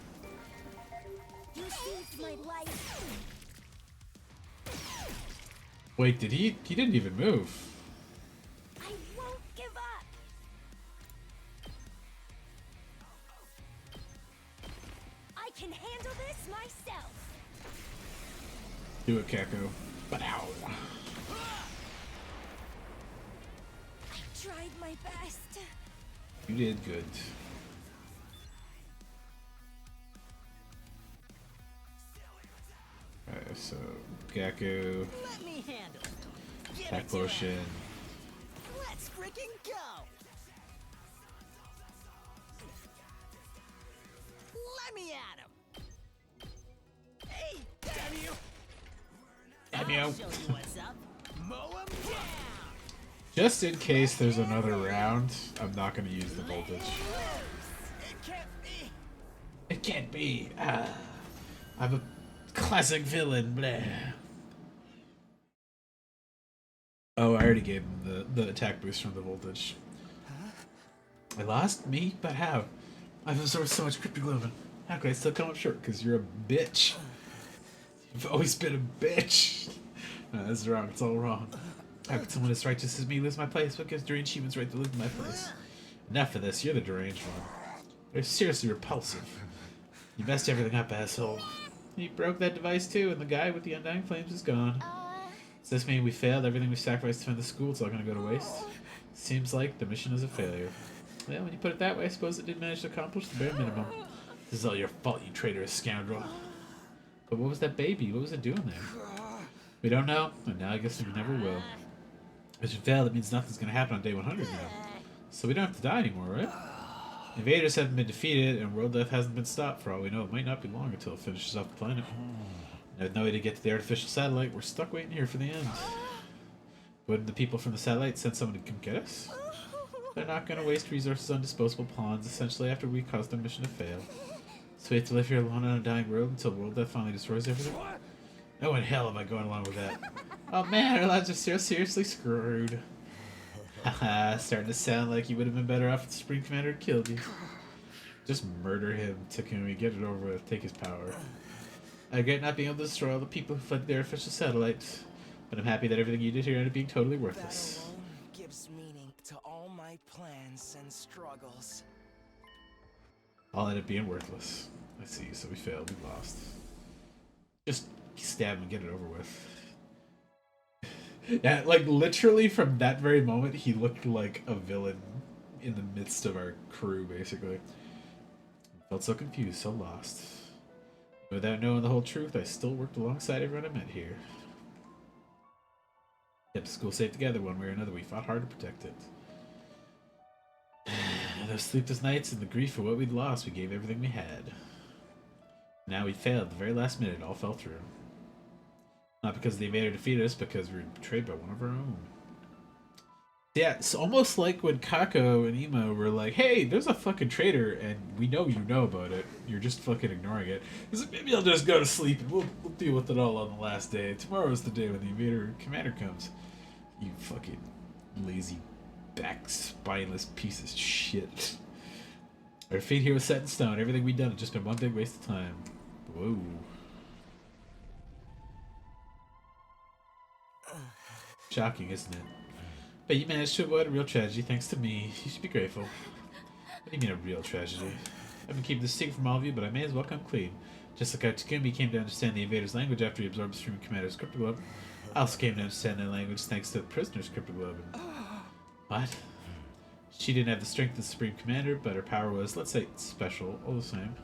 You saved my life. Wait, did he? He didn't even move. I won't give up. I can handle this myself. Do it, Kako. But ow. I tried my best. You did good. Alright, so Gaku, Let me handle it. Give attack it to him. potion. Let's freaking go. Let me at him. Hey, damn you. Damn you. I'll show you what's up. Mow him down. Just in case there's another round, I'm not going to use the voltage. It can't be. It can't be. I'm a classic villain. Blah. Oh, I already gave him the attack boost from the voltage. I lost? Me? But how? I've absorbed so much cryptoglobin. How could I still come up short? Because you're a bitch. You've always been a bitch. No, that's wrong. It's all wrong. How could someone as righteous as me lose my place? What gives deranged humans right to live in my place? Enough of this. You're the deranged one. They're seriously repulsive. You messed everything up, asshole. You broke that device too, and the guy with the undying flames is gone. Does this mean we failed? Everything we sacrificed to defend the school, it's all gonna go to waste? Seems like the mission is a failure. Well, when you put it that way, I suppose it did manage to accomplish the bare minimum. This is all your fault, you traitorous scoundrel. But what was that baby? What was it doing there? We don't know, and now I guess we never will. If you fail, that means nothing's gonna happen on day 100 now. So we don't have to die anymore, right? Invaders haven't been defeated, and world death hasn't been stopped. For all we know, it might not be long until it finishes off the planet. There's no way to get to the artificial satellite. We're stuck waiting here for the end. Wouldn't the people from the satellite send someone to come get us? They're not going to waste resources on disposable pawns, essentially after we caused their mission to fail. So we have to live here alone on a dying world until world death finally destroys everything? No in hell am I going along with that. Oh man, our lives are so seriously screwed. Haha, starting to sound like you would have been better off if the Supreme Commander had killed you. Just murder him, Takumi, get it over with, take his power. I regret not being able to destroy all the people who fled the artificial satellites, but I'm happy that everything you did here ended up being totally That worthless. alone gives meaning to all my plans and struggles. All ended up being worthless. I see, so we failed, we lost. Just stab him and get it over with. Yeah, like literally from that very moment, he looked like a villain in the midst of our crew, basically. I felt so confused, so lost. Without knowing the whole truth, I still worked alongside everyone I met here. Kept the school safe together one way or another. We fought hard to protect it. Those sleepless nights and the grief of what we'd lost, we gave everything we had. Now we failed. The very last minute, it all fell through. Not because the invader defeated us, because we were betrayed by one of our own. Yeah, it's almost like when Kako and Imo were like, hey, there's a fucking traitor, and we know you know about it. You're just fucking ignoring it. It's like, maybe I'll just go to sleep, and we'll deal with it all on the last day. Tomorrow's the day when the invader commander comes. You fucking lazy, back, spineless piece of shit. Our fate here was set in stone. Everything we'd done had just been one big waste of time. Whoa. Shocking, isn't it? But you managed to avoid a real tragedy thanks to me. You should be grateful. What do you mean a real tragedy? I've been keeping this secret from all of you, but I may as well come clean. Just like how Takumi came to understand the invader's language after he absorbed the Supreme Commander's cryptoglobin, I also came to understand their language thanks to the prisoner's cryptoglobin. What? She didn't have the strength of the Supreme Commander, but her power was, let's say, special, all the same.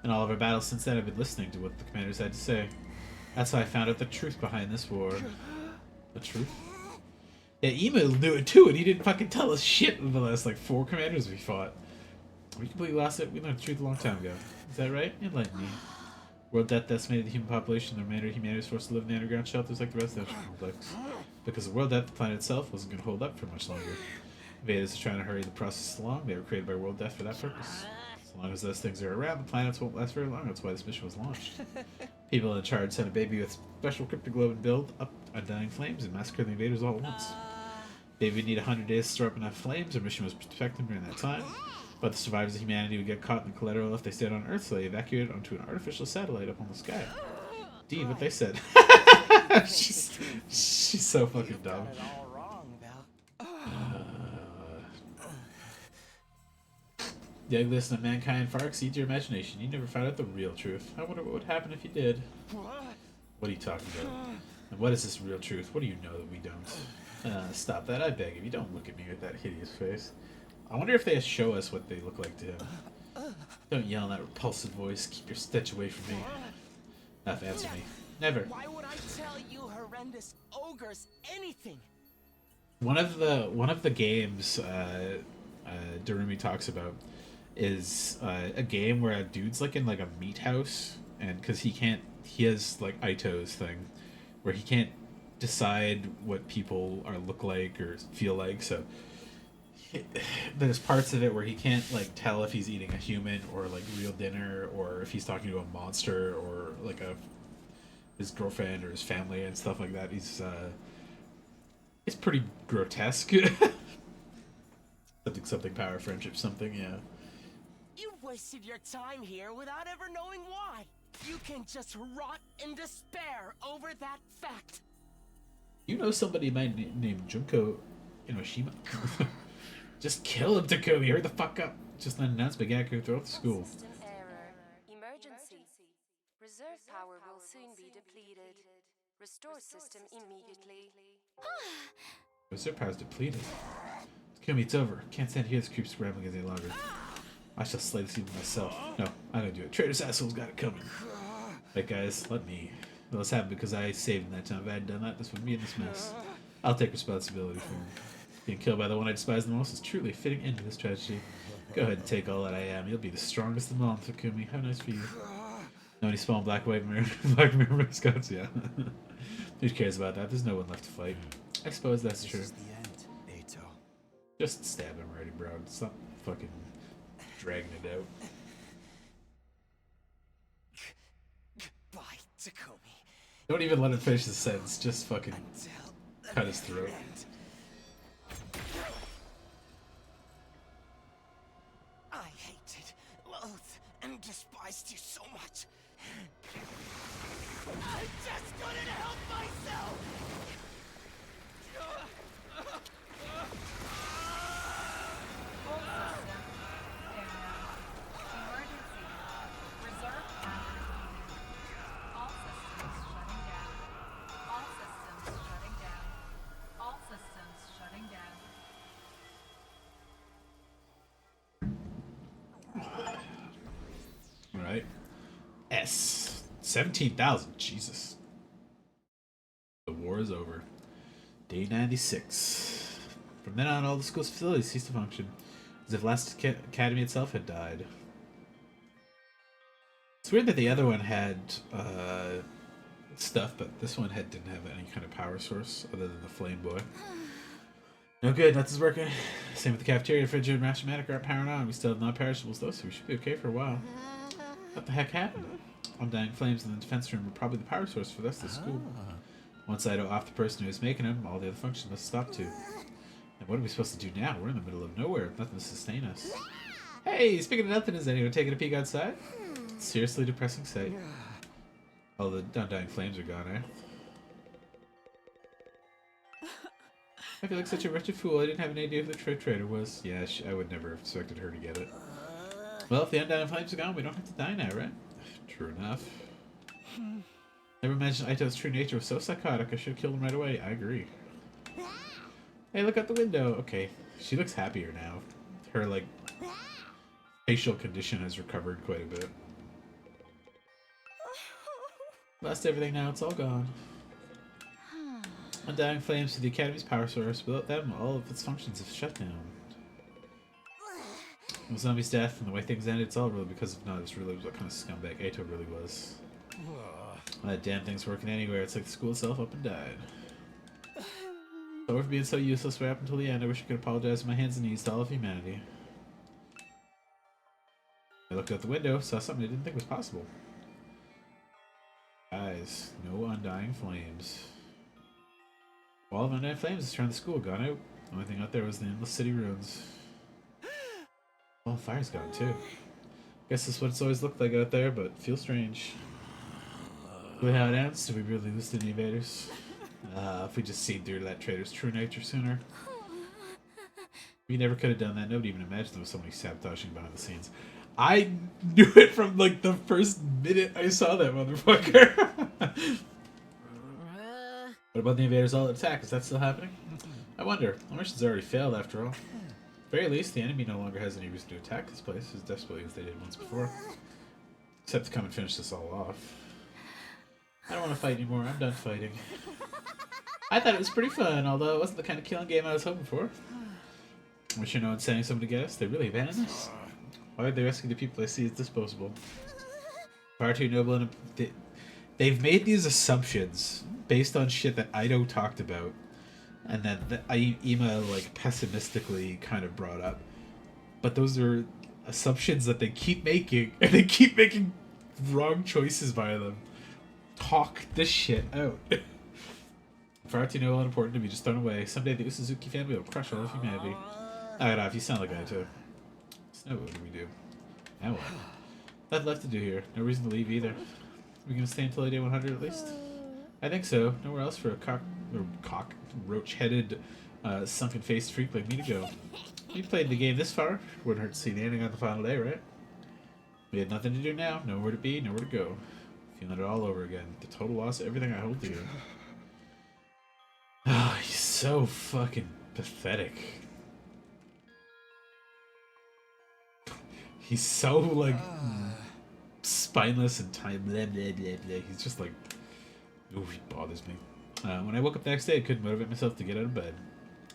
In all of our battles since then, I've been listening to what the commanders had to say. That's how I found out the truth behind this war. The truth? Yeah, Emo knew it too, and he didn't fucking tell us shit in the last, like, 4 commanders we fought. We completely lost it. We learned the truth a long time ago. Is that right? Enlighten me. World death decimated the human population. The remainder of humanity was forced to live in the underground shelters like the residential complex. Because of world death, the planet itself wasn't going to hold up for much longer. Invaders are trying to hurry the process along. They were created by world death for that purpose. As long as those things are around, the planets won't last very long. That's why this mission was launched. People in charge sent a baby with special cryptoglobin build up undying flames and massacred the invaders all at once. They would need 100 days to store up enough flames. Their mission was to protect them during that time. But the survivors of humanity would get caught in the collateral if they stayed on Earth, so they evacuated onto an artificial satellite up on the sky. D, what they said. she's so fucking dumb. Got it all wrong, Val. The ugliness of mankind far exceeds your imagination. You never found out the real truth. I wonder what would happen if you did. What are you talking about? And what is this real truth? What do you know that we don't? Stop that, I beg of you. Don't look at me with that hideous face. I wonder if they show us what they look like to him. Don't yell in that repulsive voice. Keep your stitch away from me. Enough, answer me. Never. Why would I tell you horrendous ogres anything? One of the games Darumi talks about is a game where a dude's like in like a meat house, and because he has like Ito's thing where he can't decide what people look like or feel like, so there's parts of it where he can't like tell if he's eating a human or like real dinner, or if he's talking to a monster or like his girlfriend or his family and stuff like that. It's pretty grotesque. something power, friendship, something, yeah. You wasted your time here without ever knowing why. You can just rot in despair over that fact. You know somebody named Junko Inoshima? Just kill him, Takumi. Hurry the fuck up. Just an announcement echoed throughout the school. System error. Emergency. Reserve power will soon be depleted. Restore system immediately. Reserve power's depleted. Takumi, it's over. Can't stand here. This creep's scrambling any longer. I shall slay this even myself. No, I'm gonna do it. Traitor's asshole's got it coming. Right, guys, let me. Well, this happened because I saved him that time. If I hadn't done that, this would be in this mess. I'll take responsibility for him. Being killed by the one I despise the most is truly a fitting end to this tragedy. Go ahead and take all that I am. You'll be the strongest of them all, Takumi. How nice for you. No, any small black mirror mascots, yeah. Who cares about that? There's no one left to fight. I suppose that's true. This is the end, Eito. Just stab him already, bro. Stop fucking dragging it out. Goodbye, Takumi. Don't even let him finish the sentence. Just fucking Until cut his throat. end. I hated, loathed, and despised you so much. I just couldn't help myself! Alright. S. 17,000. Jesus. The war is over. Day 96. From then on, all the school's facilities ceased to function, as if Last Academy itself had died. It's weird that the other one had stuff, but this one didn't have any kind of power source other than the Flame Boy. No good, nothing's working. Same with the cafeteria, refrigerator, and Mathematic aren't powering on. We still have non-perishables though, so we should be okay for a while. What the heck happened? Undying flames in the defense room were probably the power source for the rest of the school. Once Ito off the person who was making them, all the other functions must stop too. And what are we supposed to do now? We're in the middle of nowhere, nothing to sustain us. Hey, speaking of nothing, is anyone taking a peek outside? Seriously depressing sight. All the undying flames are gone, eh? I feel like such a wretched fool. I didn't have an idea who the traitor was. Yeah, I would never have expected her to get it. Well, if the undying flames are gone, we don't have to die now, right? True enough. Never imagined Ito's true nature was so psychotic. I should have killed him right away. I agree. Hey, look out the window. Okay, she looks happier now. Her, like, facial condition has recovered quite a bit. Lost everything now. It's all gone. Undying flames to the Academy's power source. Without them, all of its functions have shut down. With Zombie's death and the way things ended, it's all really because of this really what kind of scumbag Ito really was. That damn thing's working anywhere. It's like the school itself up and died. Sorry for being so useless right up until the end. I wish I could apologize with my hands and knees to all of humanity. I looked out the window, saw something I didn't think was possible. Guys, no undying flames. Wall of undying flames has turned the school, gone out. The only thing out there was the endless city ruins. Well, the fire's gone too. Guess that's what it's always looked like out there, but feels strange. The way how it ends, did we really lose to the invaders? If we just seen through that traitor's true nature sooner. We never could have done that. Nobody even imagined there was somebody sabotaging behind the scenes. I knew it from like the first minute I saw that motherfucker. What about the invaders all attack? Is that still happening? I wonder. The mission's already failed after all. At the very least, the enemy no longer has any reason to attack this place as desperately as they did once before. Except to come and finish this all off. I don't want to fight anymore. I'm done fighting. I thought it was pretty fun, although it wasn't the kind of killing game I was hoping for. Wish no one's sending someone to get us. They really abandoned us. Why would they rescue the people they see as disposable? Far too noble and they've made these assumptions based on shit that Ido talked about, and then Ima like pessimistically kind of brought up. But those are assumptions that they keep making, and they keep making wrong choices by them. Talk this shit out. Far too noble and important to be just thrown away. Someday the Usuzuki family will crush all of humanity. Knock it off, you sound like I too. So what do we do? Now what? Nothing left to do here. No reason to leave either. We gonna stay until day 100 at least? I think so. Nowhere else for a roach-headed, sunken-faced freak like me to go. We played the game this far. Wouldn't hurt to see the ending on the final day, right? We had nothing to do now. Nowhere to be, nowhere to go. Feeling it all over again. The total loss of everything I hold dear. Oh, he's so fucking pathetic. He's so, like, spineless and time blah, blah, blah, blah. He's just like, ooh, he bothers me. When I woke up the next day, I couldn't motivate myself to get out of bed.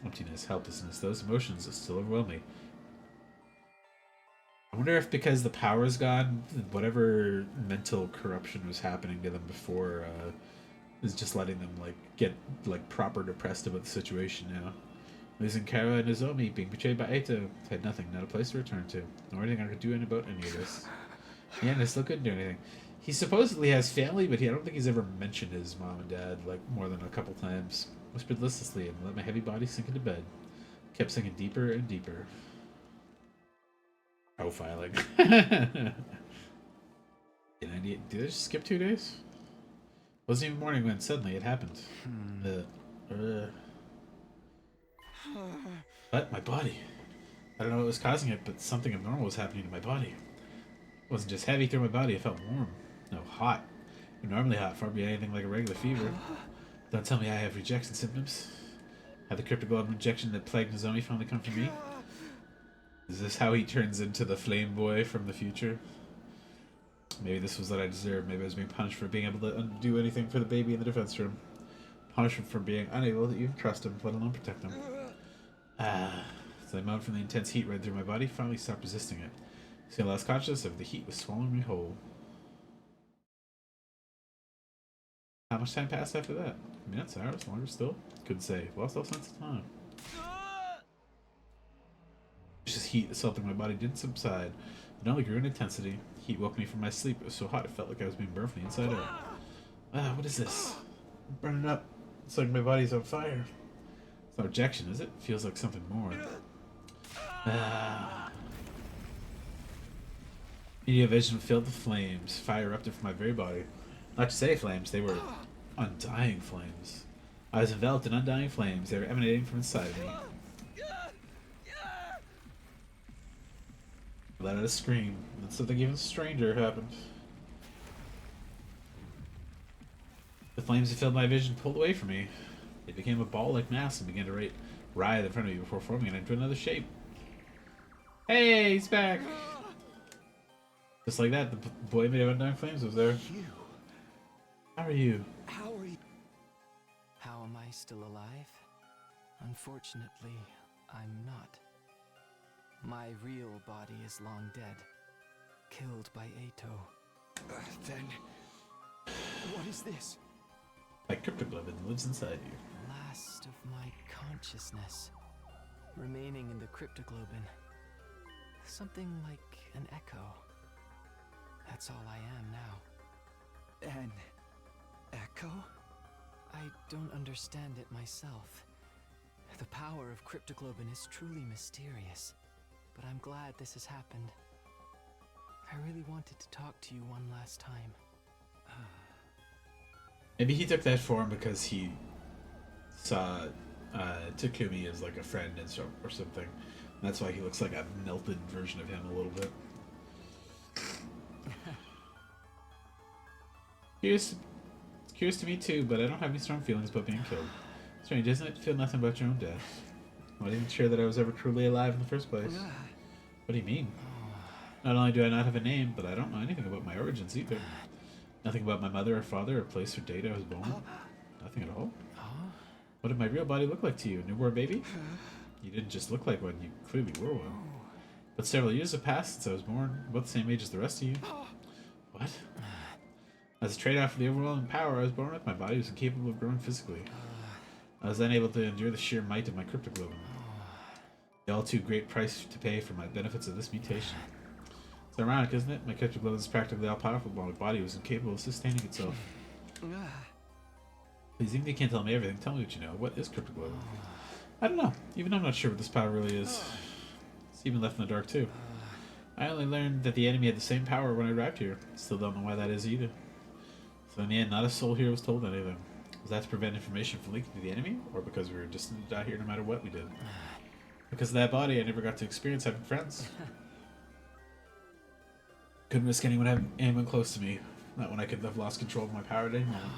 Emptiness, helplessness, those emotions still overwhelm me. I wonder if because the power's gone, whatever mental corruption was happening to them before is just letting them, like, get, like, proper depressed about the situation now. Losing Kara and Nozomi, being betrayed by Eito, had nothing, not a place to return to, nor anything I could do about any of this. Yeah, and I still couldn't do anything. He supposedly has family, but I don't think he's ever mentioned his mom and dad, like, more than a couple times. Whispered listlessly and let my heavy body sink into bed. Kept sinking deeper and deeper. Profiling. Did I just skip 2 days? Wasn't even morning when suddenly it happened. But my body. I don't know what was causing it, but something abnormal was happening to my body. It wasn't just heavy through my body, it felt warm. No, hot. Normally hot, far beyond anything like a regular fever. Don't tell me I have rejection symptoms. Had the cryptoglobin rejection that plagued Nozomi finally come for me? Is this how he turns into the flame boy from the future? Maybe this was what I deserved. Maybe I was being punished for being able to do anything for the baby in the defense room. Punishment for being unable to even trust him, let alone protect him. As I moaned from the intense heat right through my body, finally stopped resisting it. Soon I lost consciousness of the heat was swallowing me whole. How much time passed after that? Minutes, hours, longer still? Couldn't say. Lost all sense of time. Just heat assaulting my body didn't subside. It only grew in intensity. Heat woke me from my sleep. It was so hot it felt like I was being burned from the inside out. What is this? I'm burning up. It's like my body's on fire. It's not rejection, is it? Feels like something more. Media vision filled with flames. Fire erupted from my very body. Not to say flames, they were undying flames. I was enveloped in undying flames. They were emanating from inside of me. I let out a scream, and something even stranger happened. The flames that filled my vision pulled away from me. They became a ball-like mass and began to writhe in front of me before forming it into another shape. Hey, he's back! Just like that, the boy made of undying flames was there. How are you? How are you? How am I still alive? Unfortunately, I'm not. My real body is long dead, killed by Eito. Then, what is this? My cryptoglobin lives inside you. Last of my consciousness, remaining in the cryptoglobin. Something like an echo. That's all I am now. An echo? I don't understand it myself. The power of Cryptoglobin is truly mysterious, but I'm glad this has happened. I really wanted to talk to you one last time. Maybe he took that form because he saw Takumi as like a friend and so, or something. And that's why he looks like a melted version of him a little bit. It's curious to me too, but I don't have any strong feelings about being killed. Strange, isn't it? Feel nothing about your own death. I'm not even sure that I was ever truly alive in the first place. What do you mean? Not only do I not have a name, but I don't know anything about my origins either. Nothing about my mother or father or place or date I was born. Nothing at all. What did my real body look like to you? A newborn baby? You didn't just look like one, you clearly were one. But several years have passed since I was born, about the same age as the rest of you. What? As a trade-off for the overwhelming power I was born with, my body was incapable of growing physically. I was unable to endure the sheer might of my cryptoglobin. The all too great price to pay for my benefits of this mutation. It's ironic, isn't it? My cryptoglobin is practically all-powerful, while my body was incapable of sustaining itself. Please, even if you can't tell me everything, tell me what you know. What is cryptoglobin? I don't know. Even I'm not sure what this power really is. It's even left in the dark, too. I only learned that the enemy had the same power when I arrived here. Still don't know why that is either. So in the end, not a soul here was told anything. Was that to prevent information from leaking to the enemy? Or because we were destined to die here no matter what we did? Because of that body, I never got to experience having friends. Couldn't risk anyone close to me. Not when I could have lost control of my power at any moment.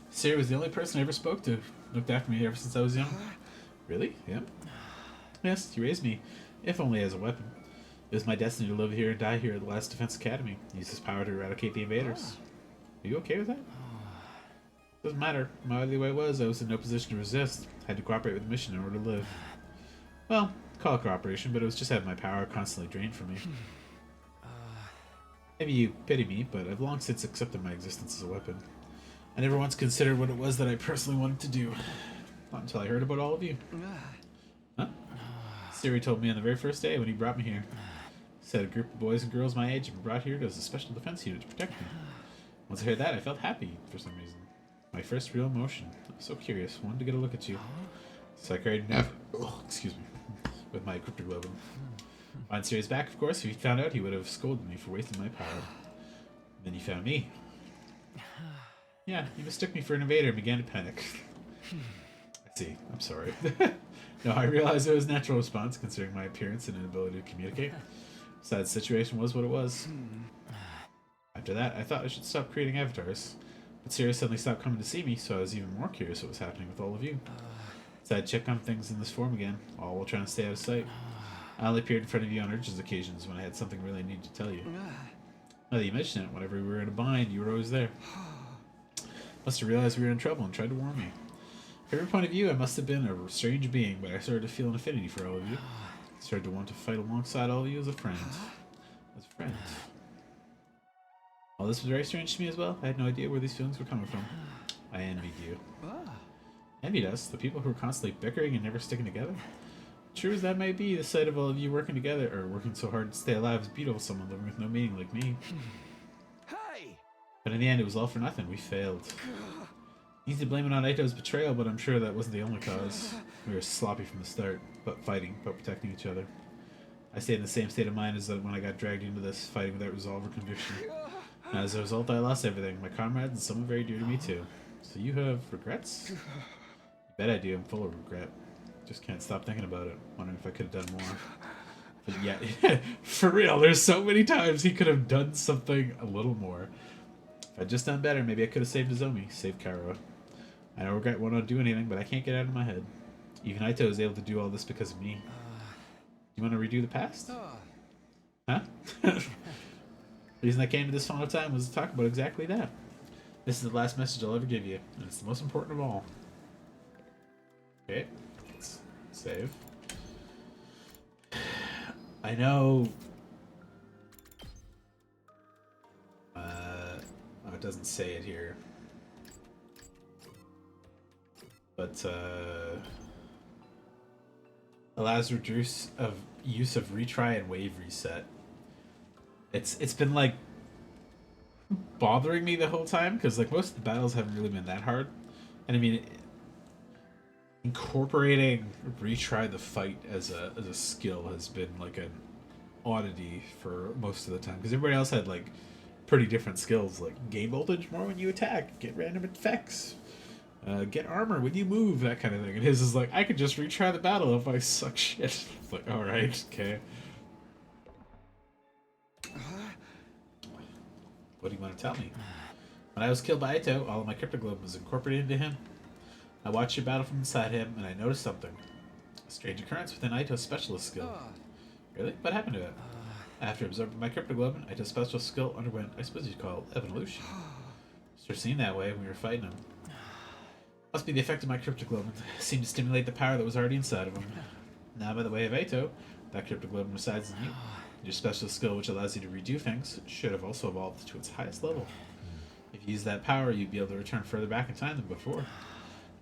Siri was the only person I ever spoke to. Looked after me ever since I was young. Really? Yeah. Yes, he raised me, if only as a weapon. It was my destiny to live here and die here at the last Defense Academy. Use his power to eradicate the invaders. Are you okay with that? Doesn't matter. My only way was I was in no position to resist. I had to cooperate with the mission in order to live. Well, call it cooperation, but it was just having my power constantly drained from me. Maybe you pity me, but I've long since accepted my existence as a weapon. I never once considered what it was that I personally wanted to do. Not until I heard about all of you. Huh? Siri told me on the very first day when he brought me here. He said a group of boys and girls my age had been brought here as a special defense unit to protect me. Once I heard that, I felt happy for some reason. My first real emotion. I was so curious. Wanted to get a look at you. So I carried excuse me, with my cryptoglobin. On Siri's back, of course. If he found out, he would have scolded me for wasting my power. Then he found me. Yeah, he mistook me for an invader and began to panic. I see. I'm sorry. No, I realized it was a natural response considering my appearance and inability to communicate. Besides, the situation was what it was. After that, I thought I should stop creating avatars. But Siri suddenly stopped coming to see me, so I was even more curious what was happening with all of you. So I'd check on things in this form again, all while trying to stay out of sight. I only appeared in front of you on urgent occasions when I had something really I needed to tell you. Now that you mention it, whenever we were in a bind, you were always there. Must have realized we were in trouble and tried to warn me. From every point of view, I must have been a strange being, but I started to feel an affinity for all of you. I started to want to fight alongside all of you as a friend. As a friend. All this was very strange to me as well. I had no idea where these feelings were coming from. I envied you. Envied us, the people who were constantly bickering and never sticking together. True as that may be, the sight of all of you working together, or working so hard to stay alive, is beautiful. Someone living with no meaning like me. Hey! But in the end, it was all for nothing. We failed. Easy to blame it on Aito's betrayal, but I'm sure that wasn't the only cause. We were sloppy from the start, but fighting, but protecting each other. I stayed in the same state of mind as when I got dragged into this, fighting without resolve or conviction. And as a result, I lost everything. My comrades and someone very dear to me too. So you have regrets? You bet I do. I'm full of regret. Just can't stop thinking about it. Wondering if I could have done more. But yeah, for real, there's so many times he could have done something a little more. If I'd just done better, maybe I could have saved Nozomi, saved Kara. I don't regret won't do anything, but I can't get it out of my head. Even Aito is able to do all this because of me. You want to redo the past? Huh? The reason I came to this final time was to talk about exactly that. This is the last message I'll ever give you, and it's the most important of all. Okay, let's save. I know... oh, it doesn't say it here. But, allows use of retry and wave reset. It's been like bothering me the whole time because like most of the battles haven't really been that hard, and I mean incorporating retry the fight as a skill has been like an oddity for most of the time, because everybody else had like pretty different skills, like gain voltage more when you attack, get random effects, get armor when you move, that kind of thing. And his is like, I could just retry the battle if I suck shit. It's like, all right, okay. What do you want to tell me? When I was killed by Ito, all of my cryptoglobe was incorporated into him. I watched your battle from inside him, and I noticed something. A strange occurrence within Ito's specialist skill. Really? What happened to it? After absorbing my cryptoglobin, Ito's special skill underwent, I suppose you'd call it, evolution. Sure seemed that way when we were fighting him. Must be the effect of my cryptoglobin. Seemed to stimulate the power that was already inside of him. Now, by the way of Ito, that cryptoglobin resides in you. Your special skill, which allows you to redo things, should have also evolved to its highest level. If you use that power, you'd be able to return further back in time than before.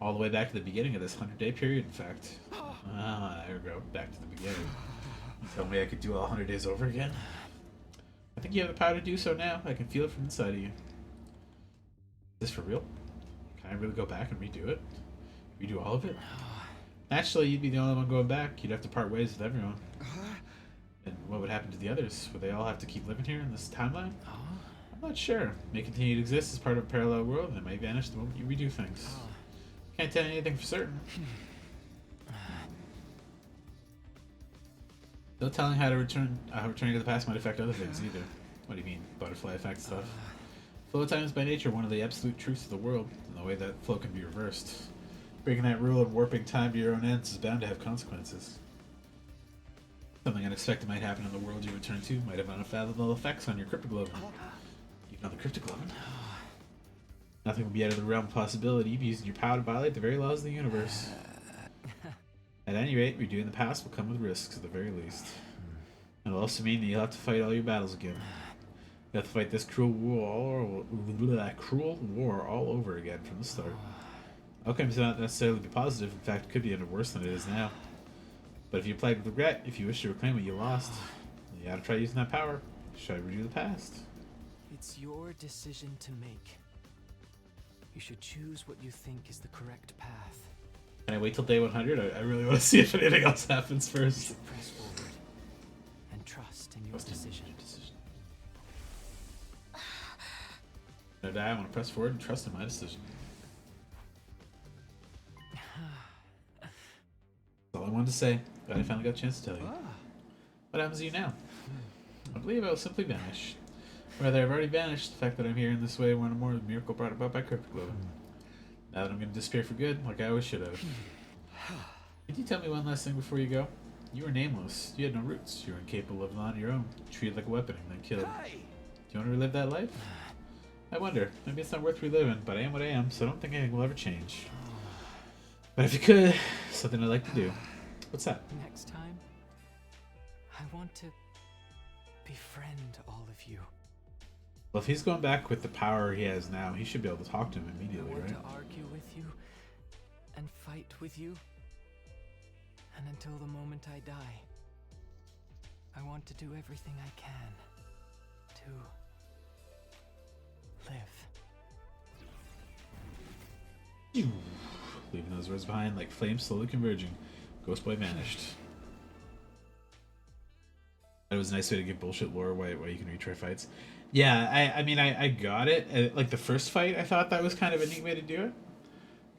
All the way back to the beginning of this 100-day period, in fact. Ah, there we go. Back to the beginning. You tell me I could do all 100 days over again? I think you have the power to do so now. I can feel it from inside of you. Is this for real? Can I really go back and redo it? Redo all of it? Naturally, you'd be the only one going back. You'd have to part ways with everyone. And what would happen to the others? Would they all have to keep living here in this timeline? I'm not sure. May continue to exist as part of a parallel world, and it may vanish the moment you redo things. Can't tell anything for certain. No telling how returning to the past might affect other things either. What do you mean, butterfly effect stuff? Flow time is by nature one of the absolute truths of the world, and the way that flow can be reversed. Breaking that rule and warping time to your own ends is bound to have consequences. Something unexpected might happen in the world you return to, might have unfathomable effects on your cryptoglobin. Even on the cryptoglobin. Nothing will be out of the realm of possibility. You'll be using your power to violate the very laws of the universe. At any rate, redoing the past will come with risks at the very least. It'll also mean that you'll have to fight all your battles again. You'll have to fight this cruel war all over again from the start. Outcomes may not necessarily be positive, in fact it could be even worse than it is now. But if you're plagued with regret, if you wish to reclaim what you lost, you gotta try using that power. Try to redo the past. It's your decision to make. You should choose what you think is the correct path. Can I wait till day 100? I really want to see if anything else happens first. You should press forward and trust in your decision. No doubt, I want to press forward and trust in my decision. That's all I wanted to say. Glad I finally got a chance to tell you. What happens to you now? I believe I will simply vanish. Rather, I've already vanished. The fact that I'm here in this way one more miracle brought about by cryptoglobin. Now that I'm going to disappear for good, like I always should have. Could you tell me one last thing before you go? You were nameless. You had no roots. You were incapable of living on your own. Treated like a weapon and then killed. Do you want to relive that life? I wonder. Maybe it's not worth reliving, but I am what I am, so I don't think anything will ever change. But if you could, something I'd like to do. What's that? Next time, I want to befriend all of you. Well, if he's going back with the power he has now, he should be able to talk to him immediately, I want right? to argue with you and fight with you. And until the moment I die, I want to do everything I can to live. Leaving those words behind like flames slowly converging. Ghost Boy vanished. That was a nice way to give bullshit lore why you can retry fights. Yeah, I mean, I got it. Like, the first fight, I thought that was kind of a neat way to do it.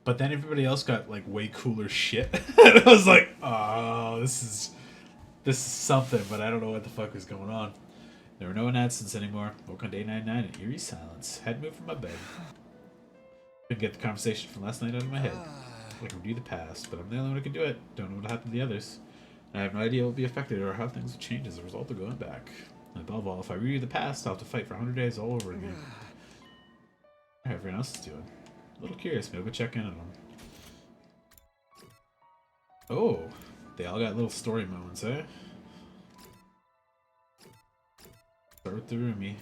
But then everybody else got, like, way cooler shit. And I was like, oh, this is something, but I don't know what the fuck is going on. There were no announcements anymore. Woke on day 99 in eerie silence. Had moved from my bed. Couldn't get the conversation from last night out of my head. I can review the past, but I'm the only one who can do it. Don't know what happened to the others. And I have no idea what will be affected or how things will change as a result of going back. And above all, if I review the past, I'll have to fight for 100 days all over again. How everyone else is doing. A little curious, maybe I'll go check in on them. Oh, they all got little story moments, eh? Start with the roomie.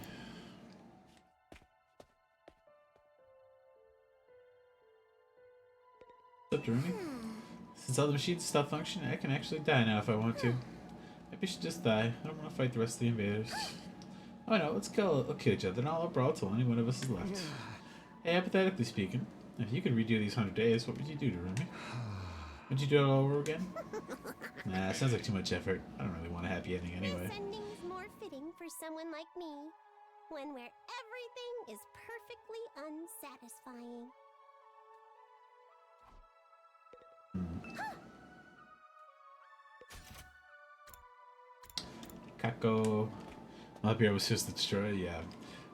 What's up, roomie? Since all the machines stop functioning, I can actually die now if I want to. Maybe I should just die. I don't want to fight the rest of the invaders. Oh no, let's kill each other and I'll brawl till any one of us is left. Hey, hypothetically speaking, if you could redo these 100 days, what would you do to Rumi? Would you do it all over again? Nah, sounds like too much effort. I don't really want a happy ending anyway. This ending's more fitting for someone like me. One where everything is perfectly unsatisfying. Kako. Up here was just the destroyer, yeah.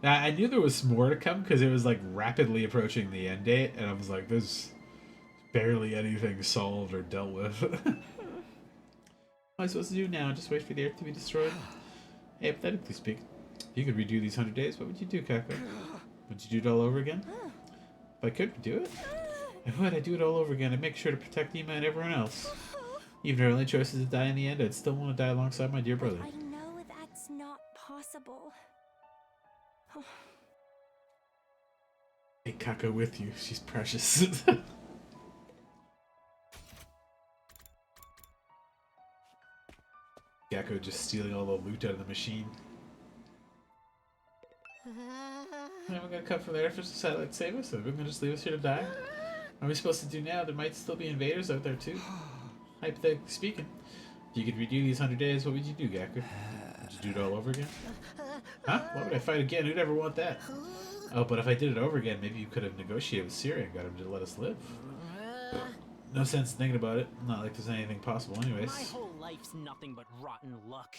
Now, I knew there was more to come because it was like rapidly approaching the end date, and I was like, there's barely anything solved or dealt with. What am I supposed to do now? Just wait for the Earth to be destroyed? Hey, hypothetically speaking, if you could redo these 100 days, what would you do, Kako? Would you do it all over again? If I could do it? If would, I'd do it all over again and make sure to protect Ema and everyone else. Even if our only choice is to die in the end, I'd still want to die alongside my dear brother. I know that's not possible. Take Kako with you. She's precious. Gecko just stealing all the loot out of the machine. We're gonna come from there for the satellite to save us, so we're gonna just leave us here to die? What are we supposed to do now? There might still be invaders out there too. Hypothetically speaking, if you could redo these 100 days, what would you do, Gakku? Would you do it all over again? Huh? Why would I fight again? Who'd ever want that? Oh, but if I did it over again, maybe you could have negotiated with Syria and got him to let us live. No sense thinking about it. Not like there's anything possible anyways. My whole life's nothing but rotten luck.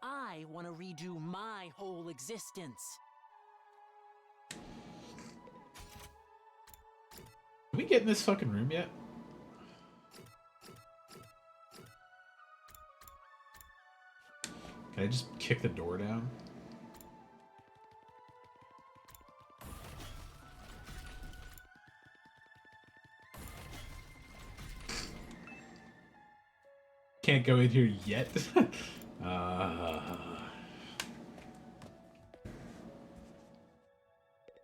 I want to redo my whole existence. Can we get in this fucking room yet? Can I just kick the door down? Can't go in here yet. Do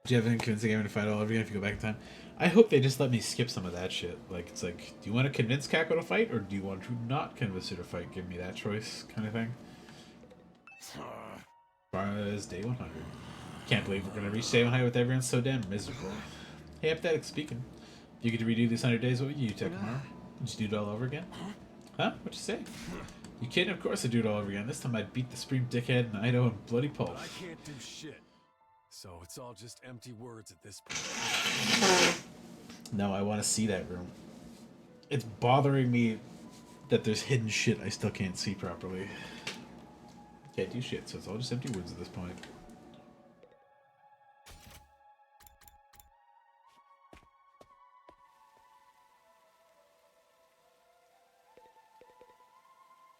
you have any convincing everyone to fight all over again if you go back in time? I hope they just let me skip some of that shit. Like, it's like, do you want to convince Kako to fight, or do you want to not convince her to fight? Give me that choice, kind of thing. As day 100. Can't believe we're gonna reach day 100 with everyone so damn miserable. Hey, hypothetically speaking, if you could redo these 100 days, what would you do, Tekamaru? Would you do it all over again? Huh? What'd you say? You kidding? Of course I'd do it all over again. This time I'd beat the Supreme Dickhead, Naito, and Bloody Pulse. But I can't do shit. So it's all just empty words at this point. No, I want to see that room. It's bothering me that there's hidden shit I still can't see properly. Can't do shit, so it's all just empty words at this point.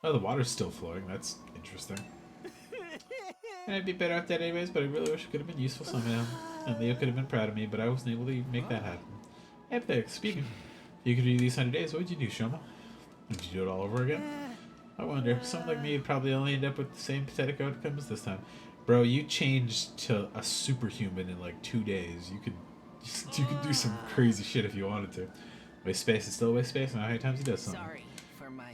Oh, the water's still flowing. That's interesting. I'd be better off dead anyways, but I really wish it could have been useful somehow. And Leo could have been proud of me, but I wasn't able to make that happen. Epic. Speaking, if you could do these 100 days, what would you do, Shoma? Would you do it all over again? I wonder. Someone like me would probably only end up with the same pathetic outcome as this time. Bro, you changed to a superhuman in like 2 days. You could do some crazy shit if you wanted to. Waste space is still waste space, and how many times he does something. Sorry for my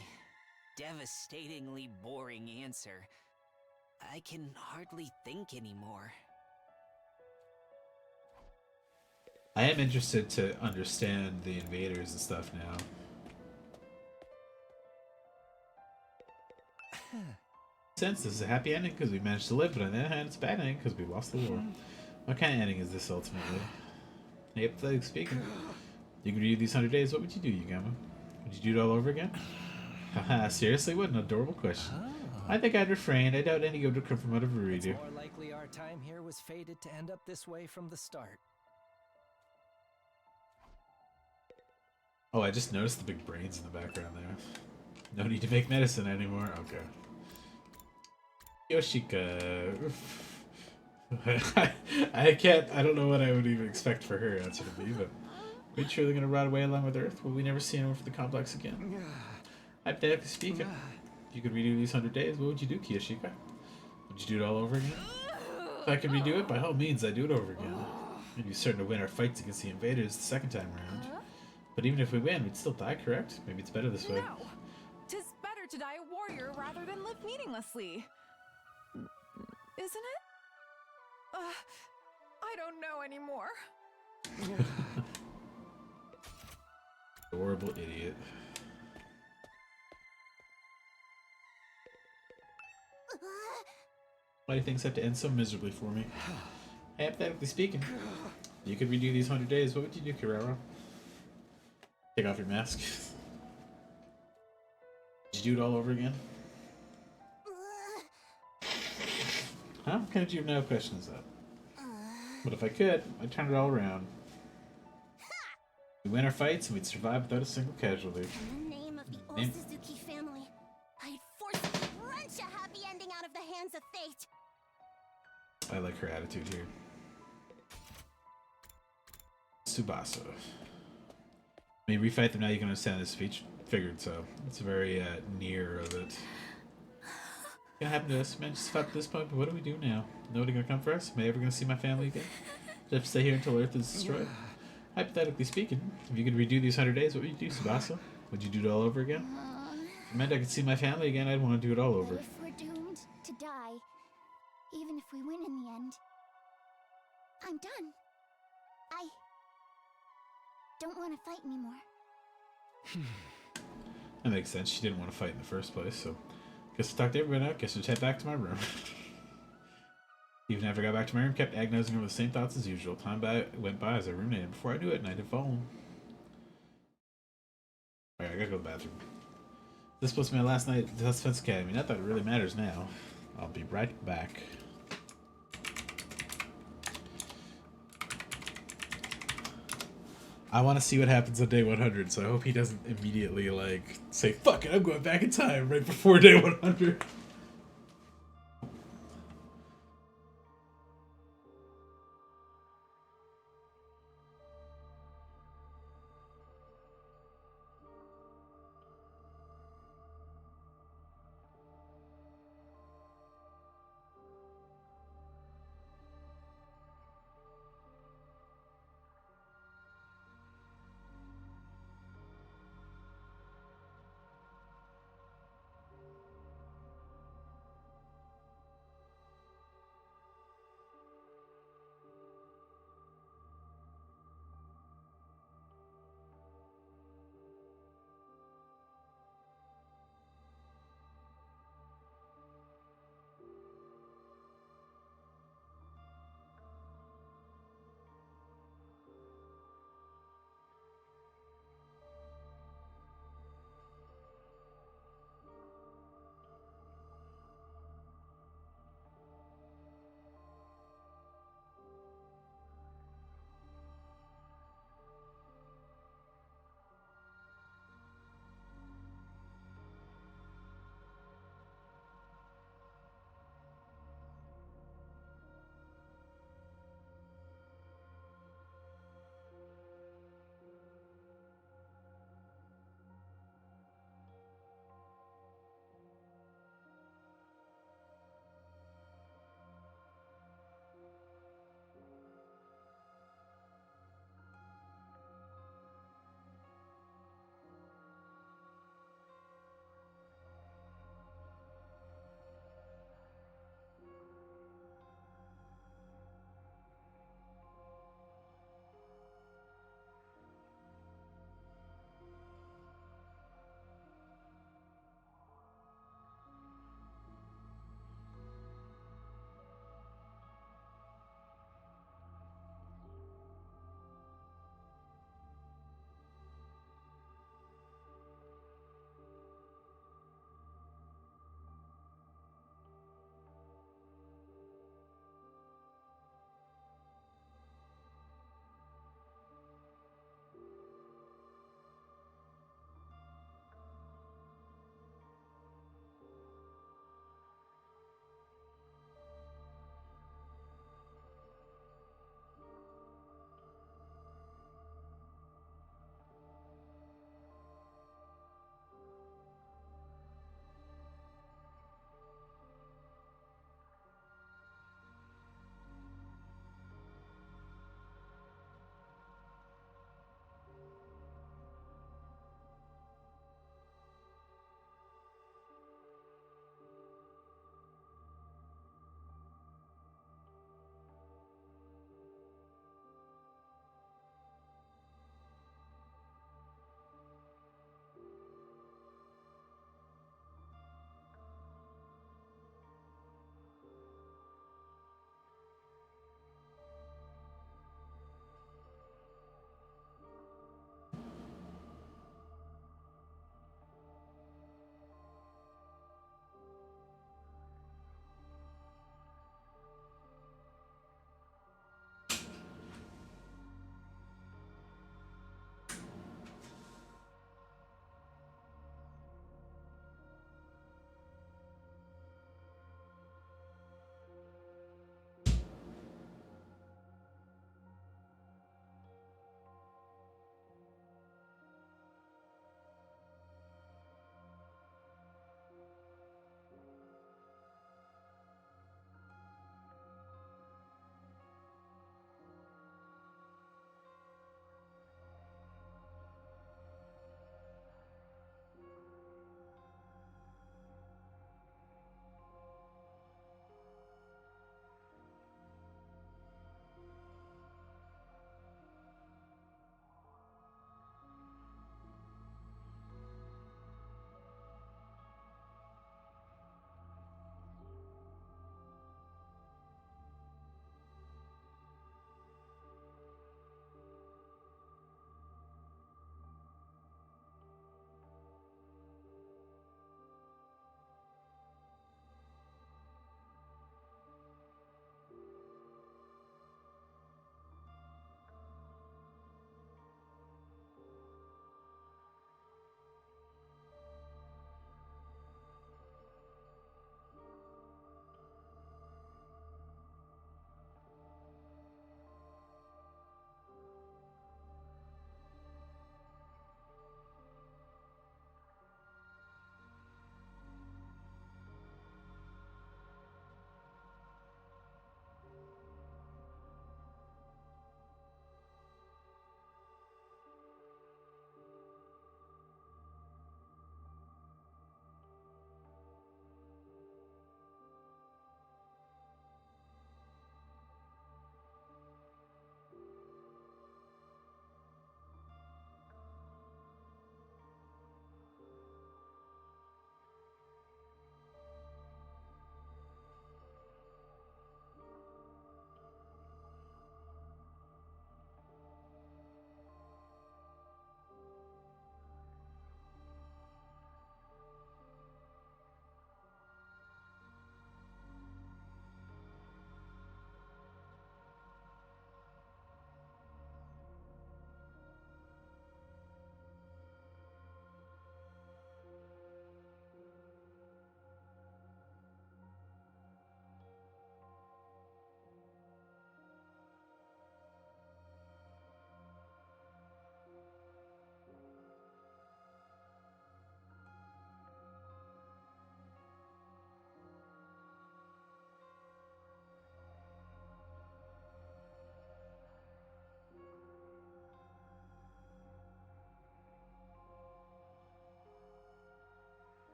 devastatingly boring answer. I can hardly think anymore. I am interested to understand the invaders and stuff now. Since this is a happy ending because we managed to live, but on the other hand, it's a bad ending because we lost the war. What kind of ending is this ultimately? Hypothetically speaking, you could redo these 100 days. What would you do, Yugama? Would you do it all over again? Haha, seriously, what an adorable question. I think I'd refrain. I doubt any good would come from out of a It's redo. more likely our time here was fated to end up this way from the start. Oh, I just noticed the big brains in the background there. No need to make medicine anymore. Okay. Yoshika. I don't know what I would even expect for her answer to be, but are we truly going to rot away along with Earth? Will we never see anyone from the complex again? Hypothetically speaking, if you could redo these 100 days, what would you do, Kiyoshika? Would you do it all over again? If I could redo it, by all means, I'd do it over again. We'd be certain to win our fights against the invaders the second time around. But even if we win, we'd still die, correct? Maybe it's better this way. No! 'Tis better to die a warrior rather than live meaninglessly. Isn't it? I don't know anymore. Adorable idiot. Why do things have to end so miserably for me? Hypothetically speaking, you could redo these 100 days. What would you do, Carrero? Take off your mask. Did you do it all over again? Huh? What kind of juvenile question is that? But if I could, I'd turn it all around. We'd win our fights and we'd survive without a single casualty. In the name of the old Suzuki family, I'd forcibly wrench a happy ending out of the hands of fate. I like her attitude here. Tsubasa. When you refight them now, you can understand this speech. Figured so. It's very near of it. Gonna happen to us, man. Just fought to this point, but what do we do now? Nobody gonna come for us? Am I ever gonna see my family again? Do I have to stay here until Earth is destroyed? Hypothetically speaking, if you could redo these 100 days, what would you do, Tsubasa? Would you do it all over again? If it meant I could see my family again, I'd want to do it all over. If we're doomed to die, even if we win in the end, I'm done. I don't want to fight anymore. That makes sense. She didn't want to fight in the first place, so guess I'll talk to everybody now. Guess I'll head back to my room. Even after I got back to my room, kept agonizing over the same thoughts as usual. Time went by as I ruminated. Before I knew it, night had fallen. Alright, I gotta go to the bathroom. This is supposed to be my last night at the Defense Academy. Not that it really matters now. I'll be right back. I want to see what happens on day 100, so I hope he doesn't immediately, like, say, fuck it, I'm going back in time right before day 100.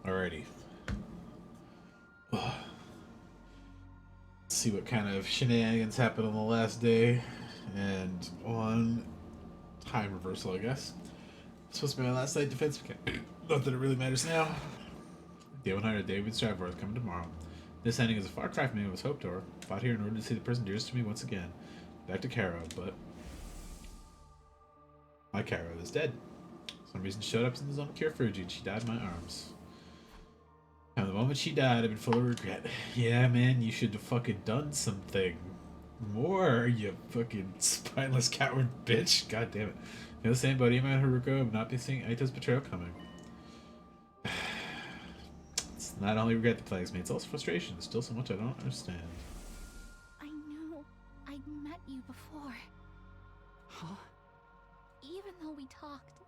Alrighty. Let's see what kind of shenanigans happened on the last day. And on time reversal, I guess. It's supposed to be my last night defense mechanic. Not that it really matters now. Day 100, David Stravor is coming tomorrow. This ending is a far cry from me was hoped for. Fought here in order to see the person dearest to me once again. Back to Caro, but my Caro is dead. For some reason she showed up in the zone of Cure Fuji and she died in my arms. And the moment she died, I've been full of regret. Yeah, man, you should have fucking done something more, you fucking spineless coward bitch. God damn it. Feel the same about Ima and Haruko of not be seeing Aito's betrayal coming. It's not only regret that plagues me, it's also frustration. There's still so much I don't understand. I know I'd met you before. Huh? Even though we talked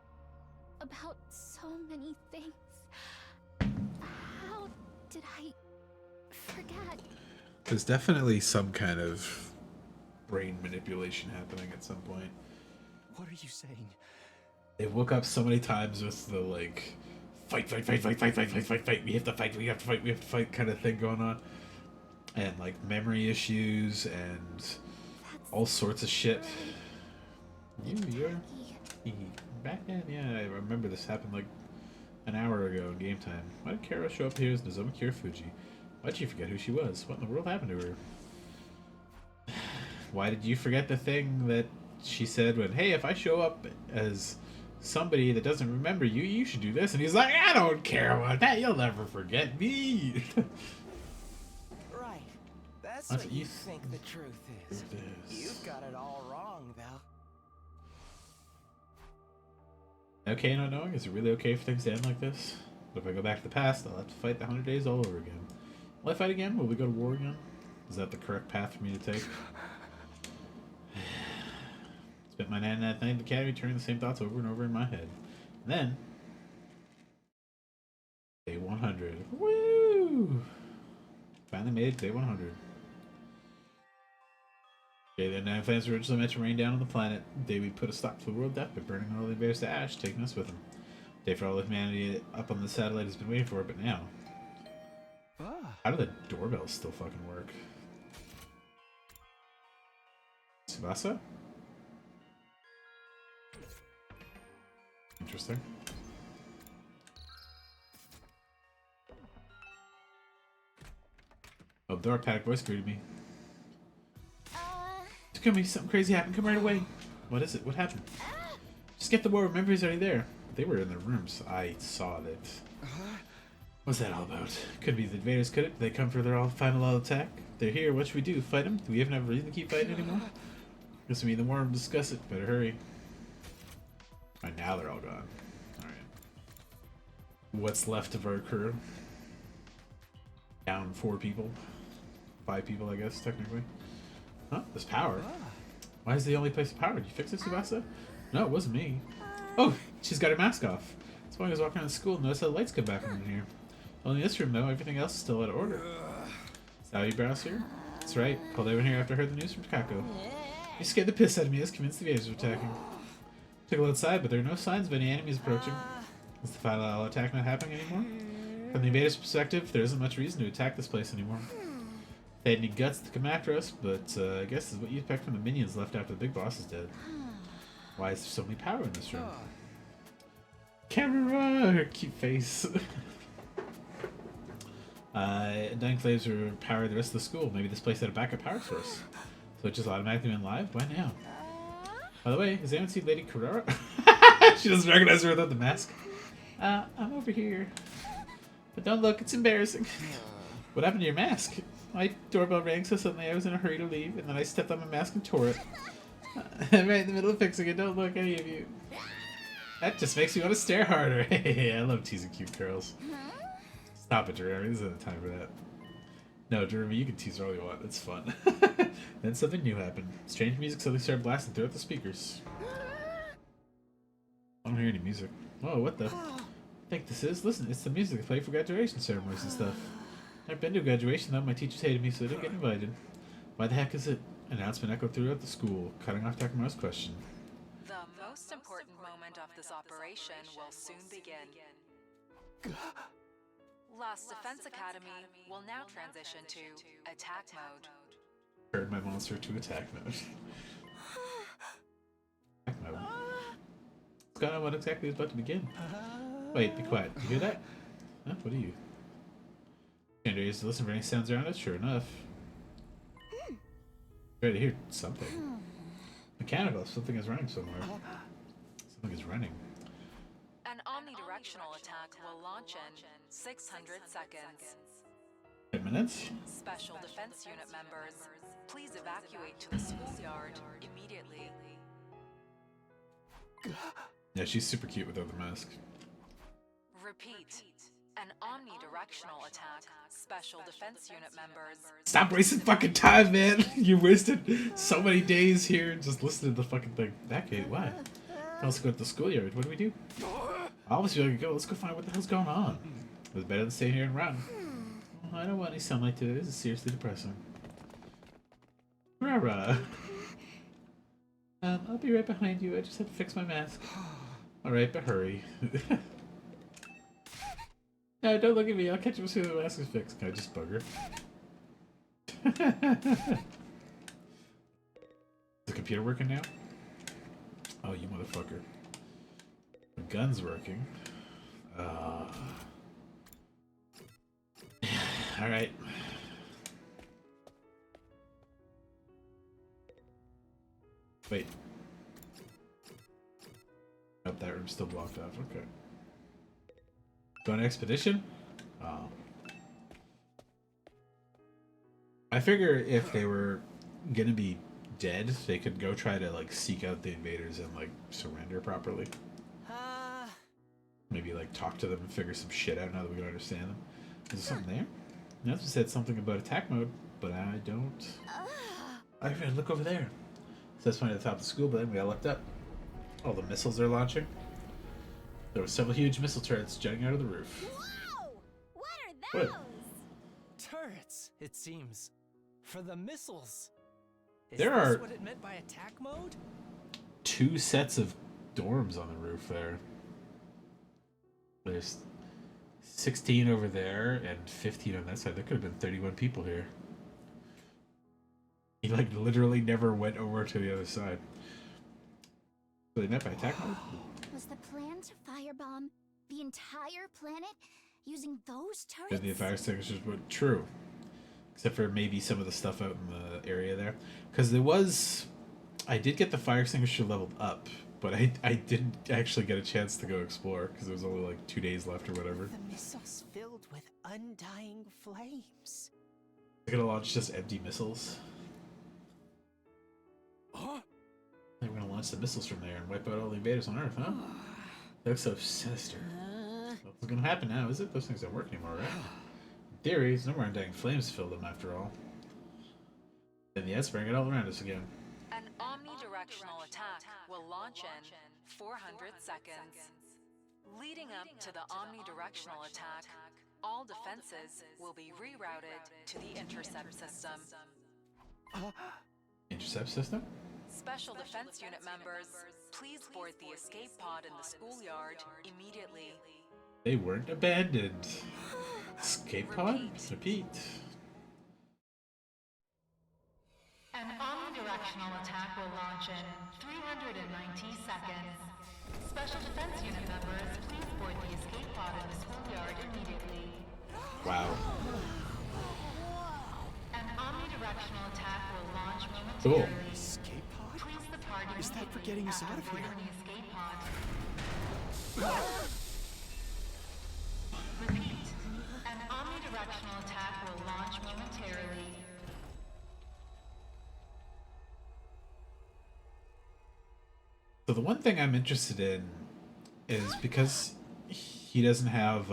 about so many things, how did I forget? There's definitely some kind of brain manipulation happening at some point. What are you saying? They woke up so many times with the like fight, we have to fight kind of thing going on. And like memory issues and all sorts of shit. You're back in, yeah, I remember this happened like an hour ago in game time. Why did Caro show up here as Nozomi Kirifuji? Why'd she forget who she was? What in the world happened to her? Why did you forget the thing that she said when, hey, if I show up as somebody that doesn't remember you, you should do this? And he's like, I don't care about that. You'll never forget me. Right. That's That's what what you you think the truth is. You've got it all wrong, though. Okay, not knowing? Is it really okay for things to end like this? But if I go back to the past, I'll have to fight the 100 days all over again. Will I fight again? Will we go to war again? Is that the correct path for me to take? Spent my 99th night in the academy turning the same thoughts over and over in my head. And then, day 100. Woo! Finally made it to day 100. Day that nine plans were originally meant to rain down on the planet. Day we put a stop to the world death by burning all the invaders to ash, taking us with them. Day for all of humanity up on the satellite has been waiting for it, but now. How do the doorbells still fucking work? Tsubasa? Interesting. Oh, the panic voice greeted me. It's gonna be something crazy happened. Come right away. What is it? What happened? Just get the war. Remember, he's already there. They were in their rooms. I saw that. What's that all about? Could be the invaders, could it? They come for their final attack? They're here. What should we do? Fight them? Do we even have a reason to keep fighting anymore? Guess we need the more to discuss it. Better hurry. Alright, now they're all gone. Alright. What's left of our crew? Down 4 people. 5 people, I guess, technically. Huh? There's power. Why is the only place of power? Did you fix it, Tsubasa? No, it wasn't me. Oh, she's got her mask off. That's why I was walking around the school and noticed how the lights come back on in here. Only this room, though, everything else is still out of order. Is that how you browse here? That's right. Called everyone here after I heard the news from Kako. You scared the piss out of me. I was convinced the invaders were attacking. Took a look outside, but there are no signs of any enemies approaching. Is the final attack not happening anymore? From the invaders' perspective, there isn't much reason to attack this place anymore. They had any guts to come after us, but I guess this is what you expect from the minions left after the big boss is dead. Why is there so much power in this room? Camera! Her cute face. Dying flames will power the rest of the school. Maybe this place had a backup power source. So it just automatically went live? Why now? By the way, has anyone seen Lady Carrara? She doesn't recognize her without the mask. I'm over here. But don't look, it's embarrassing. What happened to your mask? My doorbell rang, so suddenly I was in a hurry to leave, and then I stepped on my mask and tore it. I'm right in the middle of fixing it, don't look, any of you. That just makes me want to stare harder. Hey, I love teasing cute girls. Stop it, Jeremy, this isn't the time for that. No, Jeremy, you can tease her all you want, it's fun. Then something new happened. Strange music suddenly started blasting throughout the speakers. I don't hear any music. Whoa, what the? I think this is? Listen, it's the music they play for graduation ceremonies and stuff. I've been to a graduation though, my teachers hated me so I didn't get invited. Why the heck is it? An announcement echoed throughout the school, cutting off Takamaru's question. The most important moment of this operation will soon begin. Last Defense Academy will now transition to attack mode. Turn my monster to attack mode. Attack mode. What's going on? What exactly is about to begin? Wait, be quiet. You hear that? Huh? What are you? Andrea is to listen for any sounds around us? Sure enough. Ready to hear something. Mechanical. Something is running somewhere. Something is running. An omnidirectional attack will launch in 600 seconds. 10 minutes? Special Defense Unit members, please evacuate to the schoolyard immediately. Yeah, she's super cute without the mask. Repeat. An omnidirectional attack. Special Defense Unit members. Stop wasting fucking time, man! You wasted so many days here just listening to the fucking thing. Evacuate? Why? Let's go to the schoolyard. What do we do? Obviously, I can go. Let's go find what the hell's going on. It's better than staying here and run. Oh, I don't want any sunlight today. This is seriously depressing. Rara. I'll be right behind you. I just have to fix my mask. Alright, but hurry. No, don't look at me. I'll catch you as soon as the mask is fixed. Can I just bug her? Is the computer working now? Oh, you motherfucker. The gun's working. Alright. Wait. Oh, that room's still blocked off. Okay. Go on expedition? Oh. I figure if they were gonna be dead, they could go try to like seek out the invaders and like surrender properly. Maybe like talk to them and figure some shit out now that we can understand them. Is there something there? Nelson said something about attack mode, but I don't. I gotta look over there. So that's fine at the top of the school, but then we got looked up. All the missiles they're launching. There were several huge missile turrets jutting out of the roof. Whoa! What are those? What? Turrets, it seems. For the missiles. Is There this are what it meant by attack mode? 2 sets of dorms on the roof there. There's 16 over there and 15 on that side. There could have been 31 people here. He like literally never went over to the other side. So they met by attack mode? Was the plan to firebomb the entire planet using those turrets? And the fire extinguishers were true. Except for maybe some of the stuff out in the area there. Because there was... I did get the fire extinguisher leveled up, but I didn't actually get a chance to go explore because there was only like 2 days left or whatever. The missiles filled with undying flames. They're gonna launch just empty missiles. Huh? They were gonna launch the missiles from there and wipe out all the invaders on Earth, huh? That looks so sinister. What's gonna happen now, is it? Those things don't work anymore, right? In theory, there's no more undying flames to fill them after all. And yeah, bring it all around us again. An omnidirectional attack will launch in 400 seconds. Leading up to the omnidirectional attack, all defenses will be rerouted to the intercept system. Intercept system? Special Defense Unit members, please board the escape pod in the schoolyard immediately. They weren't abandoned. Escape pod? Repeat. An omnidirectional attack will launch in 390 seconds. Special Defense Unit members, please board the escape pod in the schoolyard immediately. Wow. An omnidirectional attack will launch Cool. momentarily. Escape pod? Please the party Is that for getting us out of here? The escape pod. Repeat. An omnidirectional attack will launch momentarily. So the one thing I'm interested in is because he doesn't have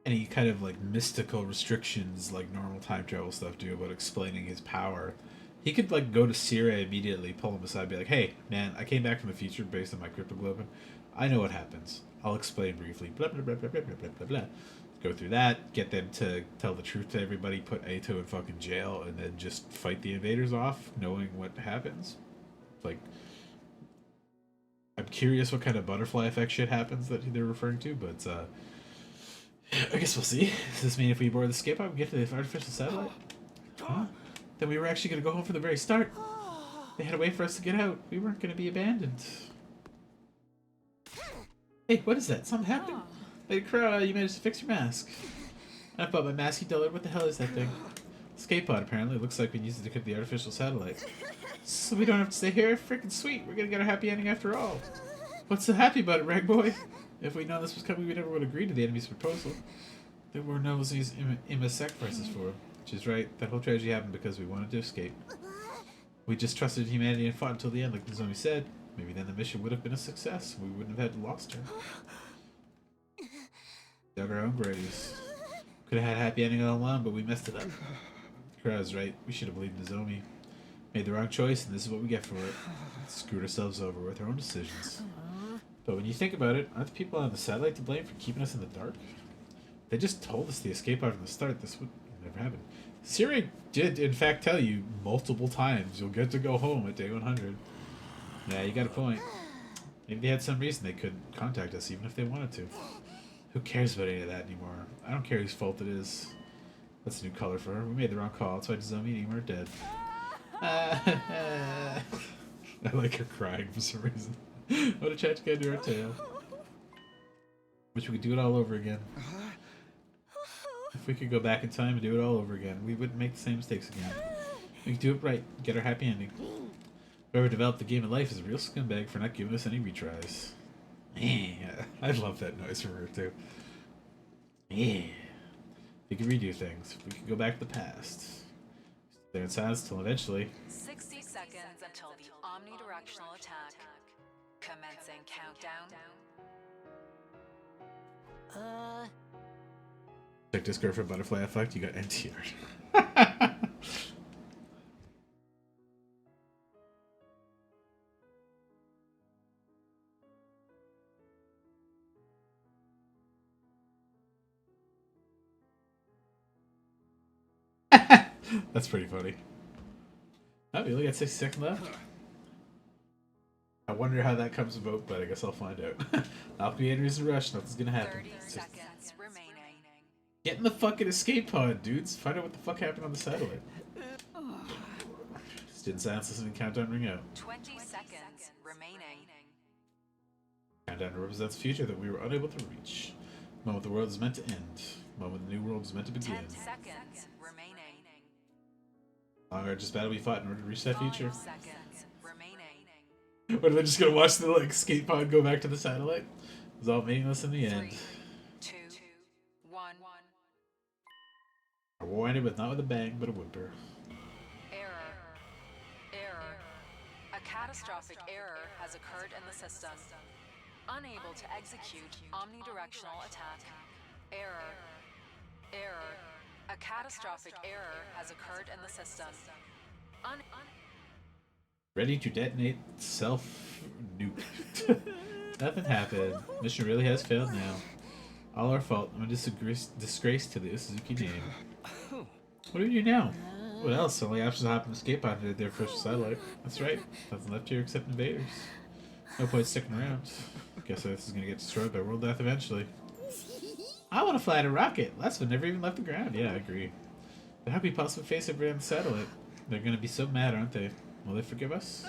any kind of like mystical restrictions like normal time travel stuff do about explaining his power. He could like go to Sierra immediately, pull him aside, be like, "Hey, man, I came back from the future based on my cryptoglobin. I know what happens. I'll explain briefly. Blah blah blah blah blah blah blah blah." Go through that, get them to tell the truth to everybody, put Ato in fucking jail, and then just fight the invaders off, knowing what happens. Like, I'm curious what kind of butterfly effect shit happens that they're referring to, but I guess we'll see. Does this mean if we board the escape pod, we get to the artificial satellite? Huh? Then we were actually going to go home from the very start. They had a way for us to get out. We weren't going to be abandoned. Hey, what is that? Something happened? Lady Crow, you managed to fix your mask. I bought my mask, you dullard. What the hell is that thing? Escape pod, apparently. It looks like we used it to get the artificial satellite. So we don't have to stay here? Freaking sweet. We're gonna get a happy ending after all. What's so happy about it, Rag Boy? If we'd known this was coming, we never would agree to the enemy's proposal. There were no these Imma's sacrifices for him. Which is right. That whole tragedy happened because we wanted to escape. We just trusted humanity and fought until the end, like Nozomi said. Maybe then the mission would have been a success. We wouldn't have had lost her. Dug our own graves. Could have had a happy ending all along, but we messed it up. Crow's right. We should have believed Nozomi. Made the wrong choice, and this is what we get for it. Screwed ourselves over with our own decisions. But when you think about it, aren't the people on the satellite to blame for keeping us in the dark? They just told us the escape pod from the start. This would never happen. Siri did, in fact, tell you multiple times you'll get to go home at day 100. Yeah, you got a point. Maybe they had some reason they couldn't contact us even if they wanted to. Who cares about any of that anymore? I don't care whose fault it is. That's a new color for her. We made the wrong call. That's why Nozomi and Ima are dead. I like her crying for some reason. What a chat to do our tale. Wish we could do it all over again. If we could go back in time and do it all over again, we wouldn't make the same mistakes again. We could do it right, get our happy ending. Whoever developed the game of life is a real scumbag for not giving us any retries. Yeah, I love that noise from her too. Yeah. We could redo things. We could go back to the past. Stay there in silence till eventually. 60 seconds until the omnidirectional attack. Commencing countdown. Check Discord for butterfly effect. You got NTR. That's pretty funny. Oh, we only got 60 seconds left. I wonder how that comes about, but I guess I'll find out. Alchemy enters a rush. Nothing's gonna happen. 30 seconds remaining. Get in the fucking escape pod, dudes. Find out what the fuck happened on the satellite. Just didn't silence listening countdown ring out. 20 seconds remaining. Countdown represents the future that we were unable to reach. Moment the world is meant to end. Moment the new world is meant to begin. 10 seconds remaining. Long arduous battle we fought in order to reach that 5 future. seconds remaining. What, are they just gonna watch the like escape pod go back to the satellite? It was all meaningless in the end. 3, 2, 1. Our war ended with not with a bang, but a whimper. Error. Error. A catastrophic error has occurred in the system. Unable to execute omnidirectional attack. Error. Error. A catastrophic error has occurred in the system. Ready to detonate self-nuke. Nothing happened. Mission really has failed now. All our fault. I'm a disgrace to the Suzuki name. What do we do now? What else? Only options hop and escape pod to their first satellite. That's right. Nothing left here except invaders. No point sticking around. Guess this is gonna get destroyed by world death eventually. I want to fly in a rocket. Last one never even left the ground. Yeah, I agree. But how could we possibly face everybody on the satellite? They're gonna be so mad, aren't they? Will they forgive us?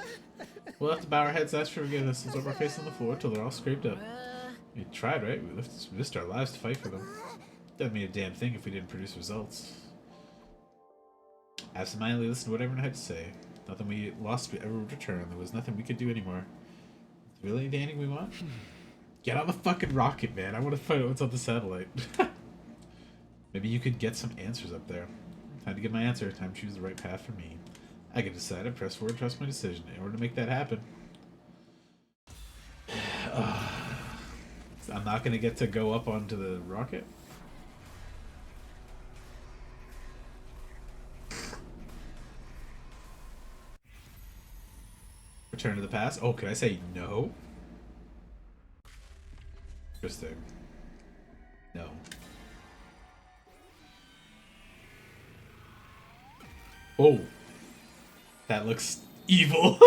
We'll have to bow our heads, ask for forgiveness, and rub our face on the floor till they're all scraped up. We tried, right? We risked our lives to fight for them. Doesn't mean a damn thing if we didn't produce results. Absentmindedly listen to what everyone had to say. Nothing we lost ever would return. There was nothing we could do anymore. Really the ending we want? Get on the fucking rocket, man. I want to find out what's on the satellite. Maybe you could get some answers up there. Time to get my answer. Time to choose the right path for me. I can decide and press forward and trust my decision. In order to make that happen, I'm not going to get to go up onto the rocket. Return to the past? Oh, can I say no? Interesting. No. Oh. That looks evil.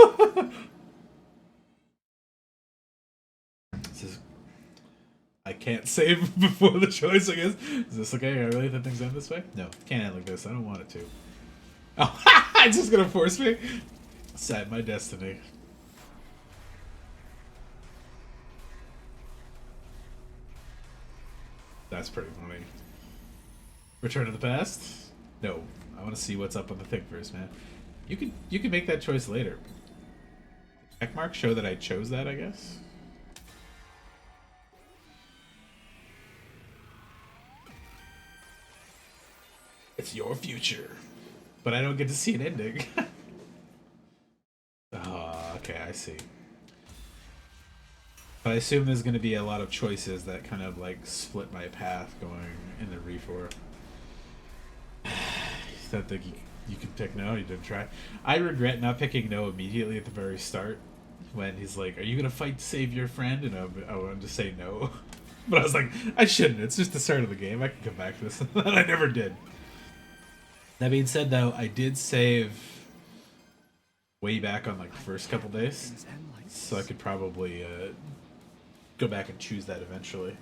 This is... I can't save before the choice, I guess. Is this okay? I really think things end this way? No, can't end like this. I don't want it to. Oh, it's just gonna force me? Sad my destiny. That's pretty funny. Return to the past? No. I want to see what's up on the thing first, man. You can make that choice later. Check mark show that I chose that, I guess. It's your future. But I don't get to see an ending. Oh, okay, I see. But I assume there's going to be a lot of choices that kind of like split my path going into ReFor. You don't think you can pick no? You didn't try? I regret not picking no immediately at the very start when he's like, are you going to fight to save your friend? And I wanted to say no. But I was like, I shouldn't. It's just the start of the game. I can come back to this. And I never did. That being said, though, I did save way back on like the first couple days. So I could probably go back and choose that eventually.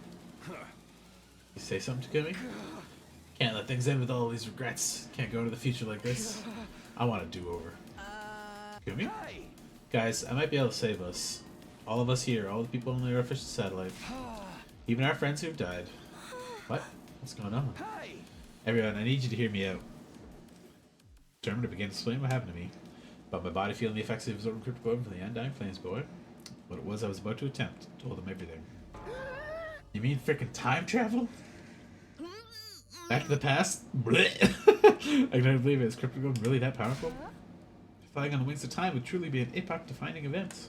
You say something to me? Can't let things end with all these regrets. Can't go into the future like this. I want a do-over. Kumi? Guys, I might be able to save us. All of us here, all the people on the artificial satellite. Even our friends who've died. What? What's going on? Everyone, I need you to hear me out. Determined to begin explaining what happened to me. About my body feeling the effects of absorbing cryptic globe from the Undying Flames boy. What it was I was about to attempt. Told him everything. You mean frickin' time travel? Back to the past? Blech. I can never believe it. Is cryptic globe really that powerful? Flying on the wings of time would truly be an epoch-defining event.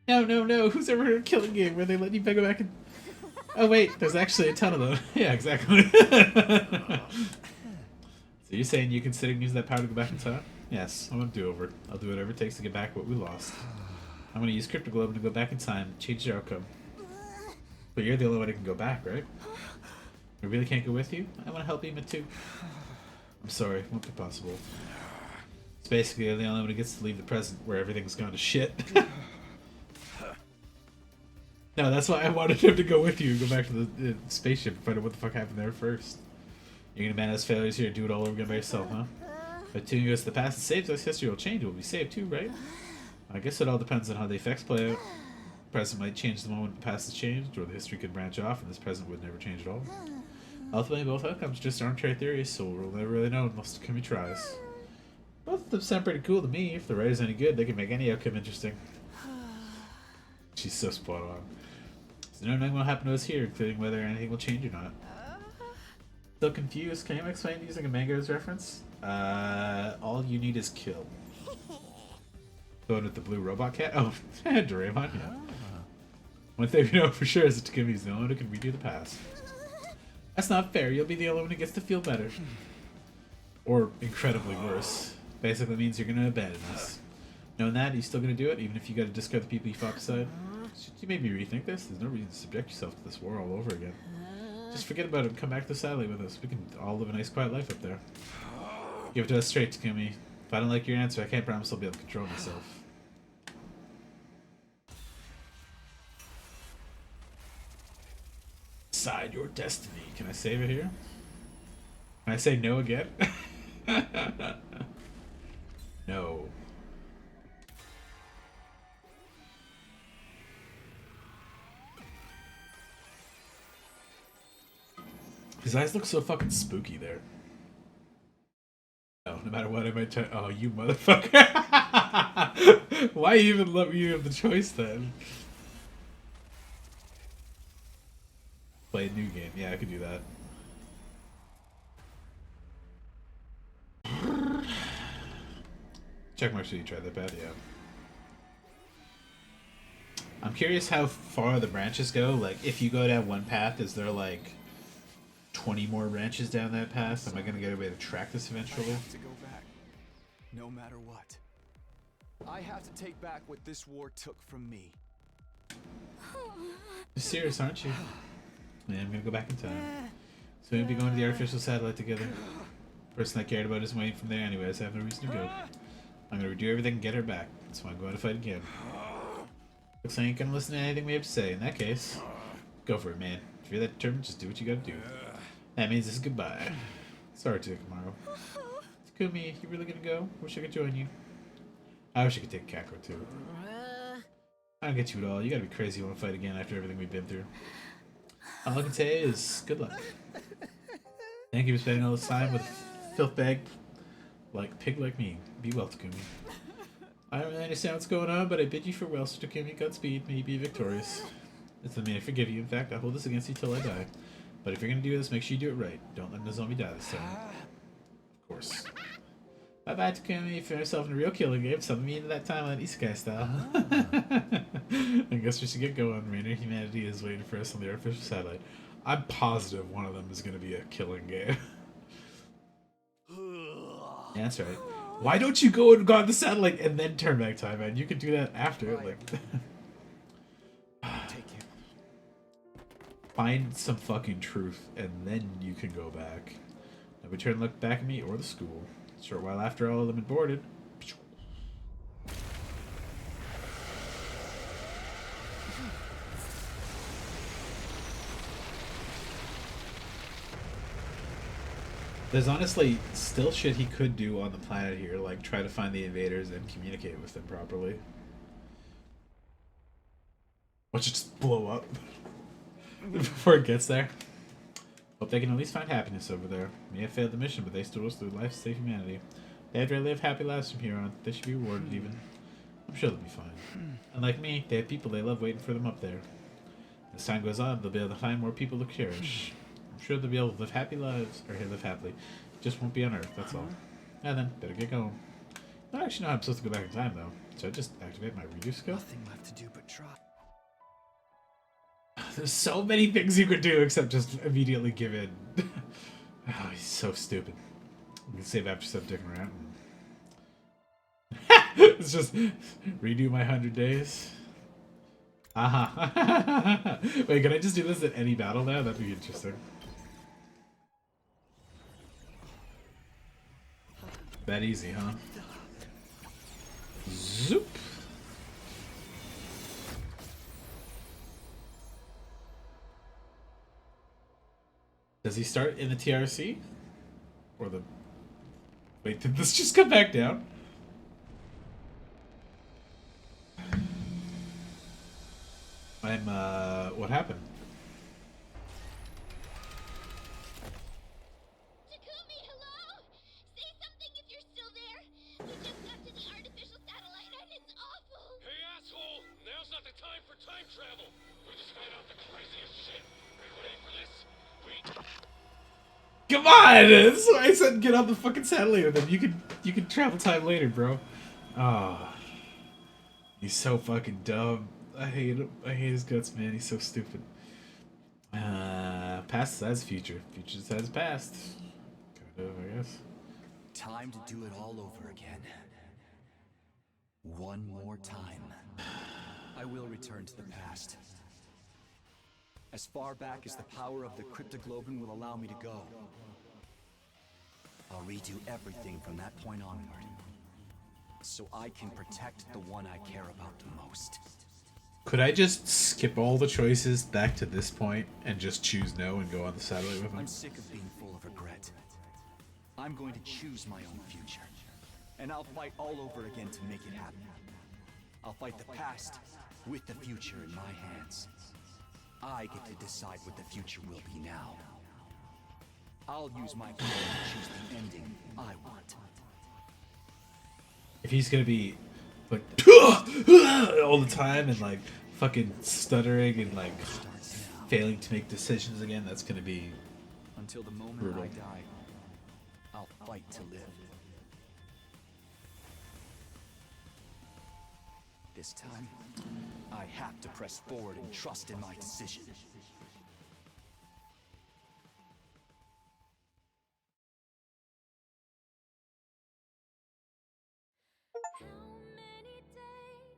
No. Who's ever heard of Killing Game where they let you go back and... Oh wait, there's actually a ton of them. Yeah, exactly. So you're saying you're considering using that power to go back in time? Yes, I'm gonna do over. I'll do whatever it takes to get back what we lost. I'm gonna use Cryptic Globe to go back in time, change your outcome. But you're the only one who can go back, right? I really can't go with you? I wanna help Ema too. I'm sorry, it won't be possible. It's basically the only one who gets to leave the present where everything's gone to shit. No, that's why I wanted him to go with you and go back to the spaceship and find out what the fuck happened there first. You're gonna manage failures here and do it all over again by yourself, huh? If Toon goes to the past and saves us, history will change. We'll be saved too, right? I guess it all depends on how the effects play out. The present might change the moment the past has changed, or the history could branch off and this present would never change at all. Ultimately, both outcomes are just arbitrary theories, so we'll never really know unless Kumi tries. Both of them sound pretty cool to me. If the writer's any good, they can make any outcome interesting. She's so spot on. So no knowing what will happen to us here, including whether anything will change or not. Still confused? Can you explain using a mango's reference? All you need is kill. Going with the blue robot cat? Oh, Doraemon, yeah. One thing we know for sure is that Takumi's the only one who can redo the past. That's not fair. You'll be the only one who gets to feel better. Or incredibly worse. Basically means you're gonna abandon us. Knowing that, you still gonna do it, even if you gotta discard the people you fought beside? Should you maybe rethink this? There's no reason to subject yourself to this war all over again. Just forget about it and come back to the satellite with us. We can all live a nice quiet life up there. Give it to us straight, Takumi. If I don't like your answer, I can't promise I'll be able to control myself. Decide your destiny. Can I save it here? Can I say no again? No. His eyes look so fucking spooky there. No matter what I might try. Oh, you motherfucker. Why even let me have the choice then? Play a new game. Yeah, I could do that. Check mark, should you try that path? Yeah. I'm curious how far the branches go. Like, if you go down one path, is there like 20 more branches down that path? Am I gonna get a way to track this eventually? I have to go back, no matter what. I have to take back what this war took from me. You're serious, aren't you? Yeah, I'm gonna go back in time. So we'll be going to the artificial satellite together. Person I cared about isn't waiting from there anyways. I have no reason to go. I'm gonna redo everything and get her back. That's why I'm going to fight again. Looks like I ain't gonna listen to anything we have to say. In that case, Go for it, man. If you're that determined, just do what you gotta do. That means it's goodbye. Sorry, Takamaru. Takumi, you really gonna go? Wish I could join you. I wish I could take Kakro too. I don't get you at all. You gotta be crazy you want to fight again after everything we've been through. All I can say is good luck. Thank you for spending all this time with a filth bag pig like me. Be well, Takumi. I don't really understand what's going on, but I bid you farewell, Sir Takumi. Godspeed. May you be victorious. This doesn't mean I forgive you. In fact, I hold this against you till I die. But if you're gonna do this, make sure you do it right. Don't let the zombie die this time. Of course. Bye-bye, Takumi. Found yourself in a real killing game. Summon me into that timeline, Isekai style. I guess we should get going. Rainer Humanity is waiting for us on the artificial satellite. I'm positive one of them is going to be a killing game. Yeah, that's right. Why don't you go and go on the satellite and then turn back time, man? You could do that after. Find some fucking truth, and then you can go back. Now we turn and look back at me or the school. A short while after all of them had boarded. There's honestly still shit he could do on the planet here, like try to find the invaders and communicate with them properly. Watch it just blow up before it gets there. Hope they can at least find happiness over there. May have failed the mission, but they still us through life to save humanity. They had to live happy lives from here on. They should be rewarded even. I'm sure they'll be fine. Unlike me, they have people they love waiting for them up there. As time goes on, they'll be able to find more people to cherish. I'm sure they'll be able to live happy lives, or live happily. Just won't be on Earth, that's all. And then, better get going. I don't actually know how I'm supposed to go back in time, though. So I just activate my redo skill? Nothing left to do but try. There's so many things you could do except just immediately give in. Oh, he's so stupid. We can save after some dicking around. It's just redo my 100 days. Aha. Wait, can I just do this at any battle now? That'd be interesting. That easy, huh? Zoop. Does he start in the TRC? Or the... Wait, did this just come back down? What happened? Takumi, hello? Say something if you're still there. We just got to the artificial satellite and it's awful. Hey, asshole! Now's not the time for time travel. We just found out the craziest shit. Are you ready for this? Come on! That's why I said get on the fucking satellite with him. You can travel time later, bro. Ah, he's so fucking dumb. I hate him. I hate his guts, man. He's so stupid. Past decides future. Future decides past. Kind of, I guess. Time to do it all over again. One more time. I will return to the past. As far back as the power of the Cryptoglobin will allow me to go. I'll redo everything from that point onward. So I can protect the one I care about the most. Could I just skip all the choices back to this point and just choose no and go on the satellite with him? I'm sick of being full of regret. I'm going to choose my own future. And I'll fight all over again to make it happen. I'll fight the past with the future in my hands. I get to decide what the future will be now. I'll use my power to choose the ending I want. If he's gonna be like all the time and like fucking stuttering and like failing to make decisions again, that's gonna be until the moment brutal. I die, I'll fight to live. This time, I have to press forward and trust in my decision.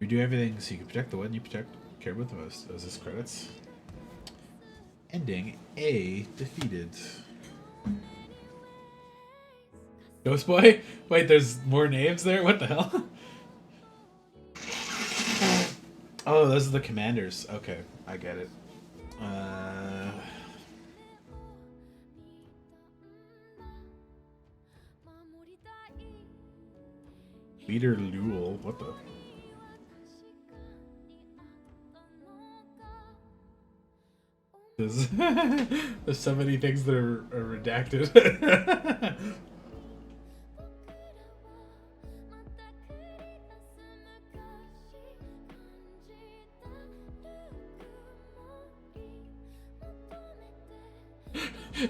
You do everything so you can protect the one you care about the most. Those is credits. Ending A defeated. Ghost Boy? Wait, there's more names there? What the hell? Oh, those are the commanders. Okay, I get it. Leader Lule, what the? There's so many things that are redacted.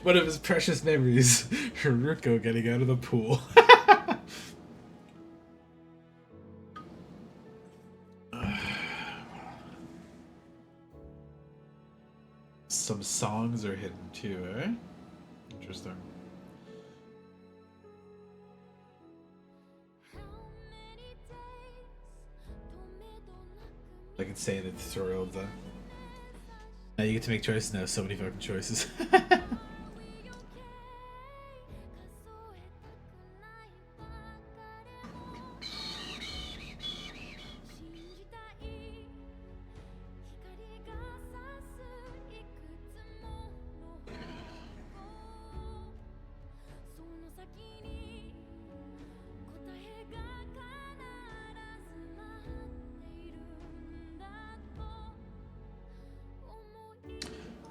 One of his precious memories, Haruko getting out of the pool. Some songs are hidden too, eh? Interesting. I can say that the tutorial done. Now you get to make choices now, so many fucking choices.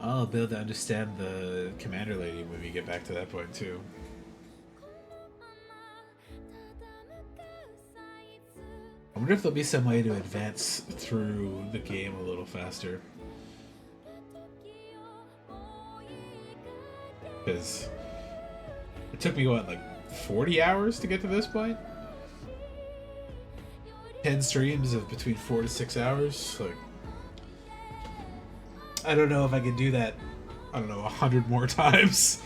I'll be able to understand the Commander Lady when we get back to that point too. I wonder if there'll be some way to advance through the game a little faster. Because it took me, what, like 40 hours to get to this point? 10 streams of between 4 to 6 hours? Like, I don't know if I can do that, I don't know, 100 more times.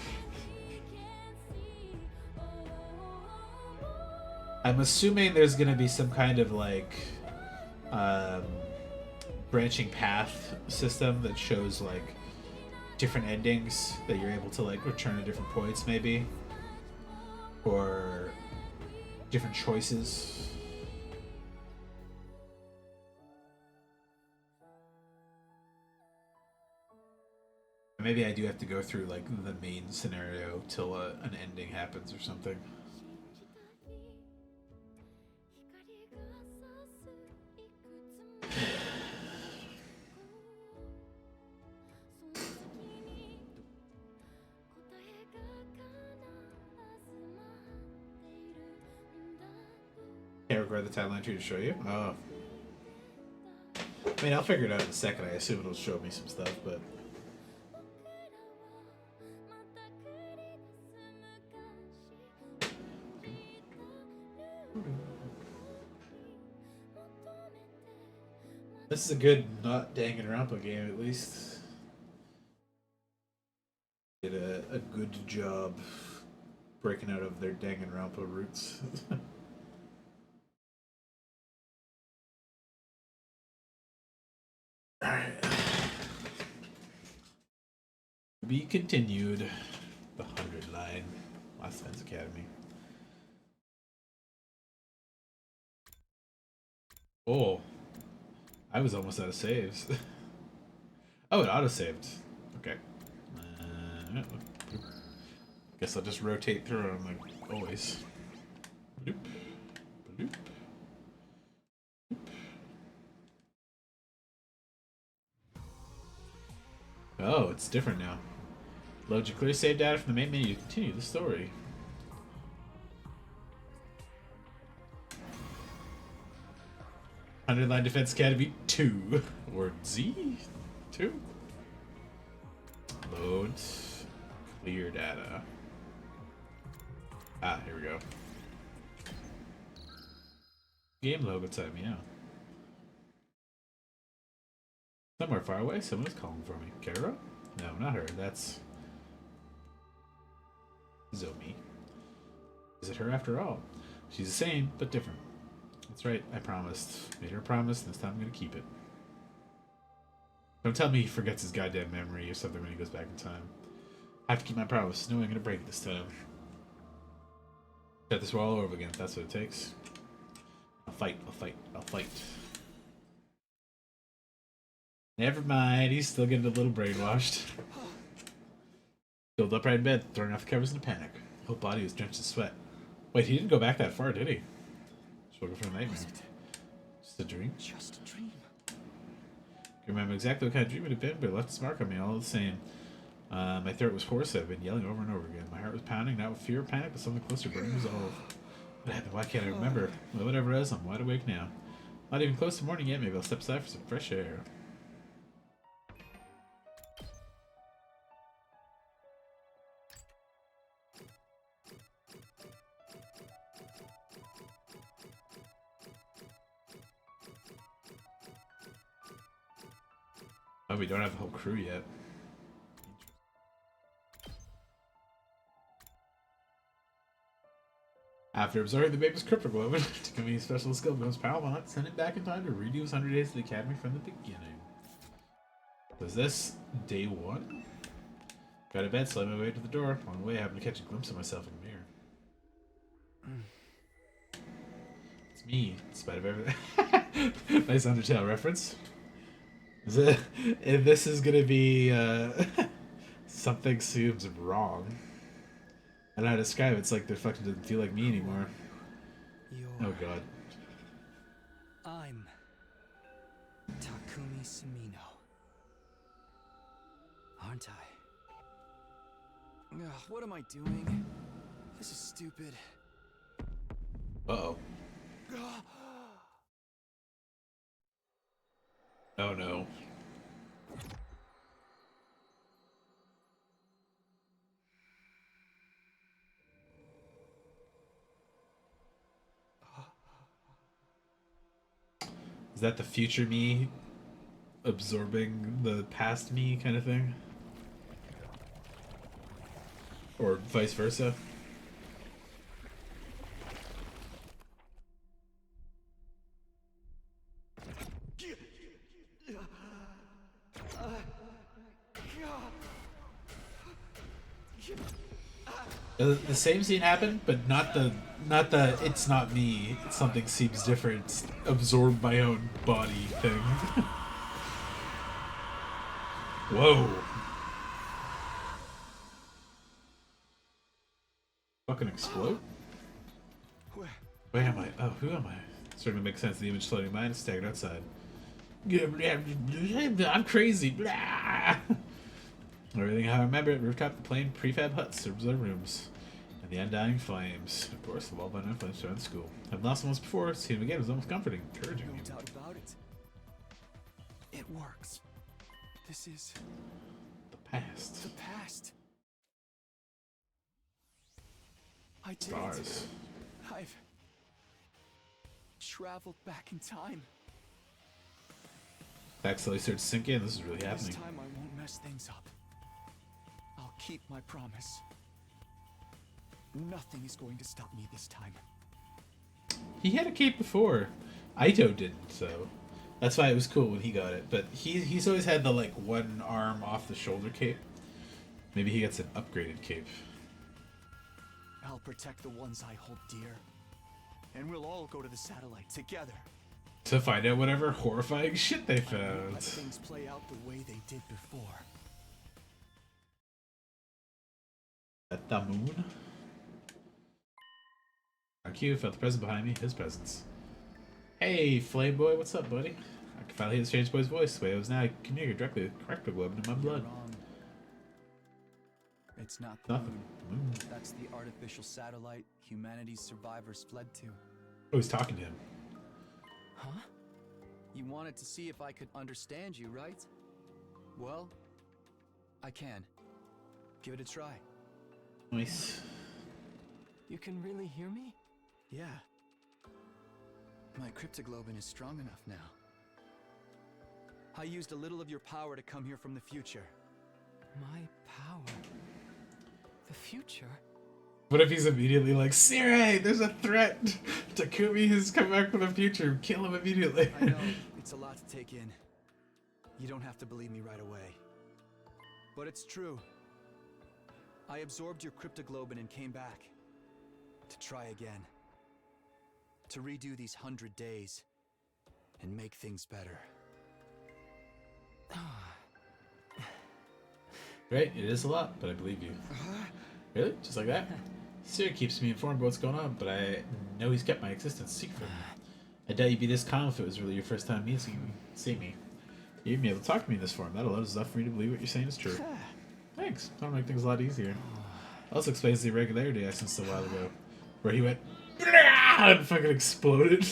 I'm assuming there's gonna be some kind of like branching path system that shows like different endings that you're able to like return at different points maybe, or different choices. Maybe I do have to go through like the main scenario till an ending happens or something. Can't record the timeline tree to show you? Oh. I mean, I'll figure it out in a second. I assume it'll show me some stuff, but... This is a good not Danganronpa game, at least. Did a good job breaking out of their Danganronpa roots. Alright. To be continued. The 100 line. Last Defense Academy. Oh. I was almost out of saves. Oh, it auto-saved. Okay. Guess I'll just rotate through them like always. Bloop. Bloop. Bloop. Oh, it's different now. Load your clear save data from the main menu to continue the story. Underline Defense Academy 2 or Z 2. Load clear data. Ah, here we go. Game logo time, yeah. Somewhere far away, someone is calling for me. Kara? No, not her. That's Zomi. Is it her after all? She's the same, but different. That's right, I promised. Made her a promise, and this time I'm gonna keep it. Don't tell me he forgets his goddamn memory or something when he goes back in time. I have to keep my promise. No, I'm gonna break it this time. Set this war all over again if that's what it takes. I'll fight, I'll fight, I'll fight. Never mind, he's still getting a little brainwashed. Filled upright in bed, throwing off the covers in a panic. His whole body was drenched in sweat. Wait, he didn't go back that far, did he? Just woke up from a nightmare. Just a dream? Just a dream. I remember exactly what kind of dream it had been, but it left its mark on me all the same. My throat was hoarse. I've been yelling over and over again. My heart was pounding, not with fear or panic, but something closer, burning resolve. What happened? Why can't I remember? Well, whatever it is, I'm wide awake now. Not even close to morning yet. Maybe I'll step aside for some fresh air. Oh, we don't have the whole crew yet. After absorbing the baby's cryptoglobin, Takumi's special skill becomes paramount, send him back in time to redo his 100 days at the academy from the beginning. Was this day 1? Got to bed, slid my way to the door. On the way, I happened to catch a glimpse of myself in the mirror. It's me, in spite of everything. Nice Undertale reference. If this is gonna be something seems wrong. I don't know how to describe it. It's like the fucking doesn't feel like me anymore. Oh god. I'm Takumi Sumino. Aren't I? Ugh, what am I doing? This is stupid. Uh-oh. Oh no. Is that the future me absorbing the past me kind of thing? Or vice versa? The same scene happened, but not the it's not me, something seems different, absorb my own body thing. Whoa. Fucking explode? Where am I? Oh, who am I? Starting to make sense of the image floating in mind, staggered outside. I'm crazy. Everything how I remember it, rooftop, the plain prefab huts, observe rooms, and the undying flames. Of course, the wall by night flames around the school. I've lost them once before, seeing them again was almost comforting, encouraging. No doubt about it. It works. This is the past. The past. I did Stars. it. I've traveled back in time. Facts slowly start to sink in. This is really happening. This time I won't mess things up. I'll keep my promise. Nothing is going to stop me this time. He had a cape before. Aito didn't, so that's why it was cool when he got it. But he's always had the like one arm off the shoulder cape. Maybe he gets an upgraded cape. I'll protect the ones I hold dear. And we'll all go to the satellite together. To find out whatever horrifying shit they I won't found. let things play out the way they did before. At the moon? On cue, felt the presence behind me, his presence. Hey, Flame Boy, what's up, buddy? I can finally hear the strange boy's voice. The way it was now, I communicate directly with Cryptoglobin in my blood. Wrong. It's not the Nothing. moon. That's the artificial satellite humanity's survivors fled to. Oh, he's talking to him. Huh? You wanted to see if I could understand you, right? Well, I can. Give it a try. Nice. You can really hear me? Yeah. My cryptoglobin is strong enough now. I used a little of your power to come here from the future. My power? The future? What if he's immediately like, Sire, there's a threat! Takumi has come back from the future. Kill him immediately. I know, it's a lot to take in. You don't have to believe me right away. But it's true. I absorbed your cryptoglobin and came back. To try again. To redo these 100 days. And make things better. Right, it is a lot, but I believe you. Really? Just like that? Sir keeps me informed of what's going on, but I know he's kept my existence secret from me. I doubt you'd be this calm if it was really your first time seeing me. You'd even be able to talk to me in this form. That alone is enough for me to believe what you're saying is true. Thanks. That'll make things a lot easier. Also explains the irregularity I sensed a while ago, where he went and fucking exploded.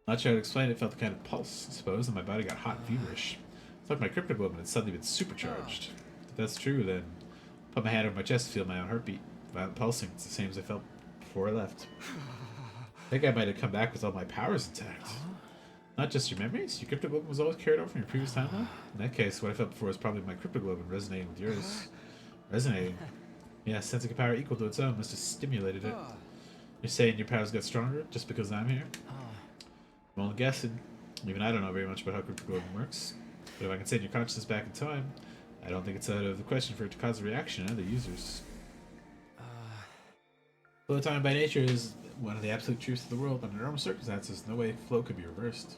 Not sure how to explain it. Felt a kind of pulse, I suppose, and my body got hot and feverish. It's like my cryptoglobin had suddenly been supercharged. If that's true, then put my hand over my chest to feel my own heartbeat. Violent pulsing. It's the same as I felt before I left. I think I might have come back with all my powers intact. Not just your memories? Your cryptoglobin was always carried over from your previous timeline? In that case, what I felt before was probably my cryptoglobin resonating with yours. Resonating? Yeah, sensing a power equal to its own must have stimulated it. You're saying your powers got stronger just because I'm here? I'm only guessing. Even I don't know very much about how cryptoglobin works. But if I can send your consciousness back in time, I don't think it's out of the question for it to cause a reaction in other users. Flow time by nature is one of the absolute truths of the world. Under normal circumstances, no way flow could be reversed.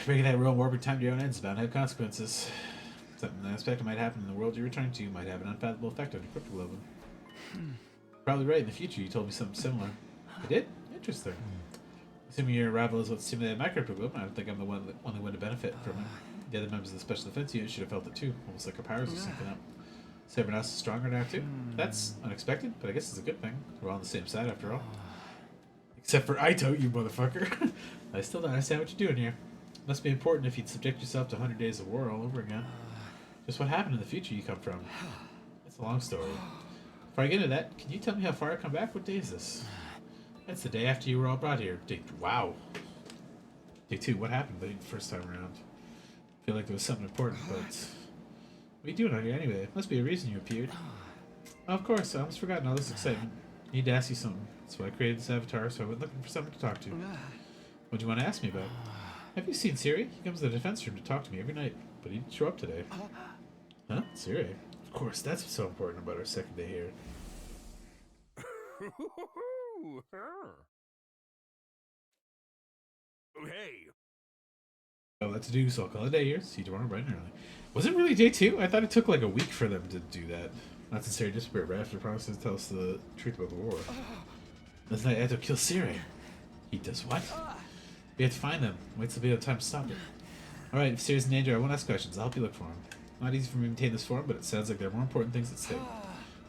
Breaking that rule, warping time to your own ends is bound to have consequences. Something unexpected might happen in the world you return to might have an unfathomable effect on your cryptoglobin. Probably right. In the future, you told me something similar. I did? Interesting. Assuming your arrival is what stimulated my cryptoglobin, I don't think I'm the only one to benefit from it. The other members of the Special Defense Unit should have felt it too, almost like our powers are syncing up. So everyone else is stronger now too? That's unexpected, but I guess it's a good thing. We're all on the same side after all. Except for Aito, you motherfucker. I still don't understand what you're doing here. Must be important if you'd subject yourself to 100 days of war all over again. Just what happened in the future you come from. It's a long story. Before I get into that, can you tell me how far I come back? What day is this? That's the day after you were all brought here. Wow. Day 2, what happened the first time around? I feel like there was something important, but... What are you doing out here anyway? Must be a reason you appeared. Oh, of course, I almost forgotten all this excitement. Need to ask you something. That's why I created this avatar, so I went looking for something to talk to. What do you want to ask me about? Have you seen Siri? He comes to the defense room to talk to me every night, but he didn't show up today. Huh? Siri? Of course, that's what's so important about our second day here. Hey. Oh, that's a do, so I'll call it a day here. See you tomorrow bright and early. Was it really day 2? I thought it took like a week for them to do that. Not sincerely disappeared right after promises to tell us the truth about the war. This night I had to kill Siri. He does what? We have to find them. Wait till we have time to stop it. Alright, if Siri's in danger, I won't ask questions. I'll help you look for him. Not easy for me to maintain this form, but it sounds like there are more important things at stake.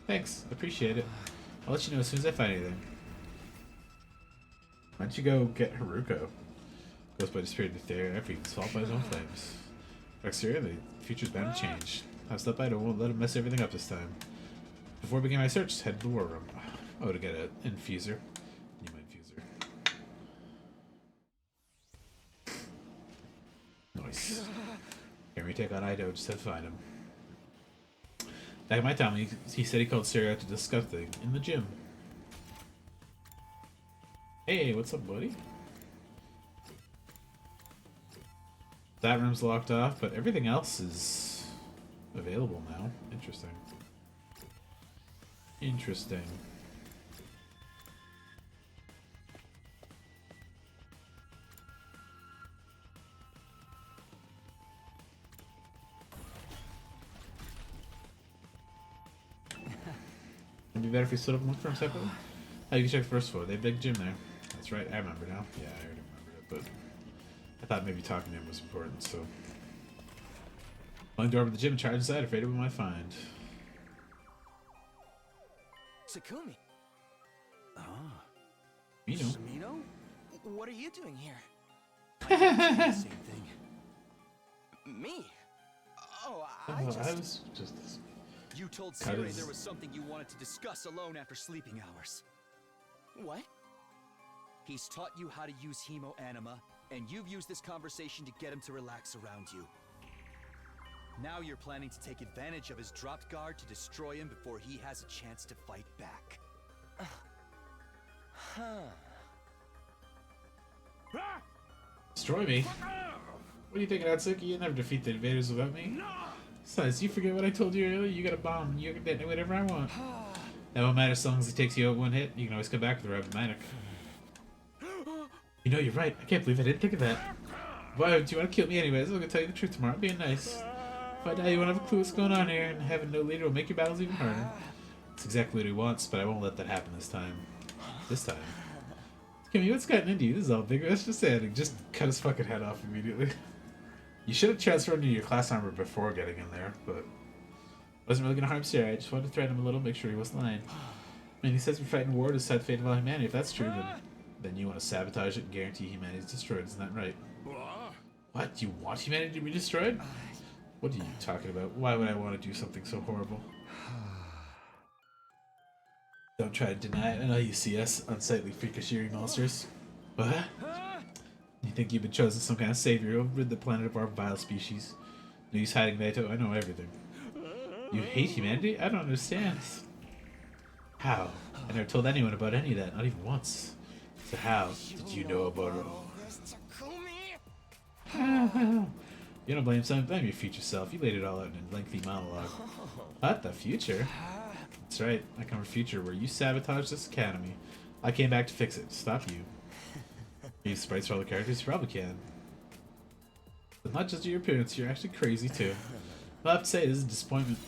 Thanks, I appreciate it. I'll let you know as soon as I find anything. Why don't you go get Haruko? Goes by disappeared into the air after he gets swallowed by his own flames. Exterior, the future's bound to change. I've slept by it, I won't let him mess everything up this time. Before I begin my search, head to the war room. Oh, to get an infuser. Need my infuser. Nice. Can we take on Ido just to find him? Back at my time, he said he called Siri out to discuss things in the gym. Hey, what's up, buddy? That room's locked off, but everything else is available now. Interesting. Interesting. It'd be better if we stood up and looked for him separately. Oh, you can check the first floor. They have a big gym there. That's right, I remember now. Yeah, I already remembered it, but I thought maybe talking to him was important, so. Going door over the gym and charge inside, afraid of what we might find. Takumi. Ah. Mino. Samino? What are you doing here? Same thing. Me? Oh, I was just... You told Siri there was something you wanted to discuss alone after sleeping hours. What? He's taught you how to use Hemo Anima, and you've used this conversation to get him to relax around you. Now you're planning to take advantage of his dropped guard to destroy him before he has a chance to fight back. Destroy me? What are you thinking, Atsuki? You'll never defeat the invaders without me. Besides, you forget what I told you earlier? You got a bomb. You can detonate whatever I want. That won't matter as long as it takes you out one hit. You can always come back with a Rabbit. You know, you're right. I can't believe I didn't think of that. Why do you want to kill me anyways? I'm gonna tell you the truth tomorrow. I'm being nice. If I die, you won't have a clue what's going on here, and having no leader will make your battles even harder. That's exactly what he wants, but I won't let that happen this time. This time. Kimmy, what's gotten into you? This is all big. That's just saying. Just cut his fucking head off immediately. You should have transferred into your class armor before getting in there, but wasn't really gonna harm Sarah. I just wanted to threaten him a little, make sure he wasn't lying. I mean, he says we're fighting war to decide the fate of all humanity. If that's true, then you want to sabotage it and guarantee humanity's destroyed. Isn't that right? What? Do you want humanity to be destroyed? What are you talking about? Why would I want to do something so horrible? Don't try to deny it. I know you see us, unsightly freakish monsters. What? You think you've been chosen some kind of savior to rid the planet of our vile species? No use hiding, Naito. I know everything. You hate humanity? I don't understand. How? I never told anyone about any of that, not even once. So how did you know about it all? You don't blame someone, blame your future self. You laid it all out in a lengthy monologue. What? The future? That's right. I come from a future where you sabotaged this academy. I came back to fix it. Stop you. Use sprites for all the characters? You probably can. But not just your appearance, you're actually crazy too. I'll have to say, this is a disappointment.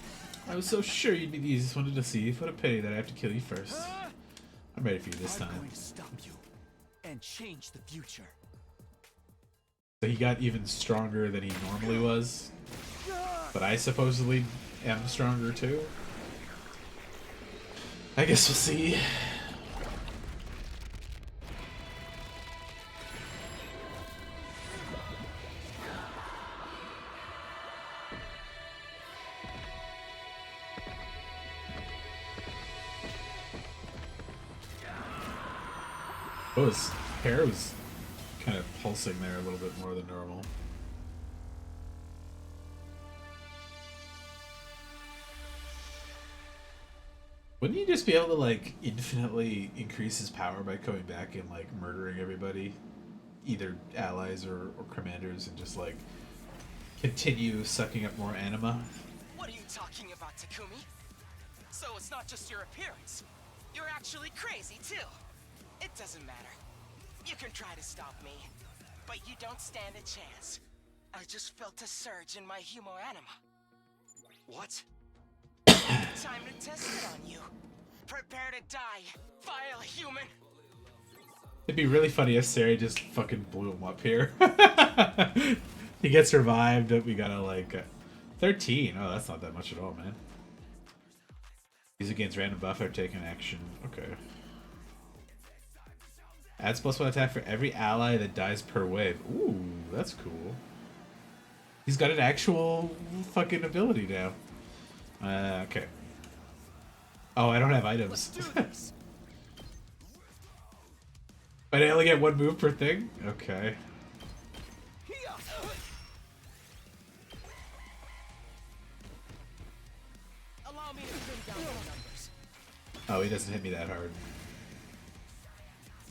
I was so sure you'd be the easiest one to deceive. What a pity that I have to kill you first. I'm ready for you this time. I'm going to stop you and change the future. So he got even stronger than he normally was. But I supposedly am stronger too. I guess we'll see. Oh, his hair was kind of pulsing there a little bit more than normal. Wouldn't he just be able to, like, infinitely increase his power by coming back and, like, murdering everybody? Either allies or commanders, and just, like, continue sucking up more anima? What are you talking about, Takumi? So it's not just your appearance. You're actually crazy, too. It doesn't matter. You can try to stop me, but you don't stand a chance. I just felt a surge in my humo anima. What? Time to test it on you. Prepare to die, vile human. It'd be really funny if Sari just fucking blew him up here. He gets revived. We gotta like 13. Oh, that's not that much at all, man. These against random buff are taking action. Okay. Adds +1 attack for every ally that dies per wave. Ooh, that's cool. He's got an actual fucking ability now. Okay. Oh, I don't have items. But I only get one move per thing? Okay. Allow me to bring down the numbers. Oh, he doesn't hit me that hard.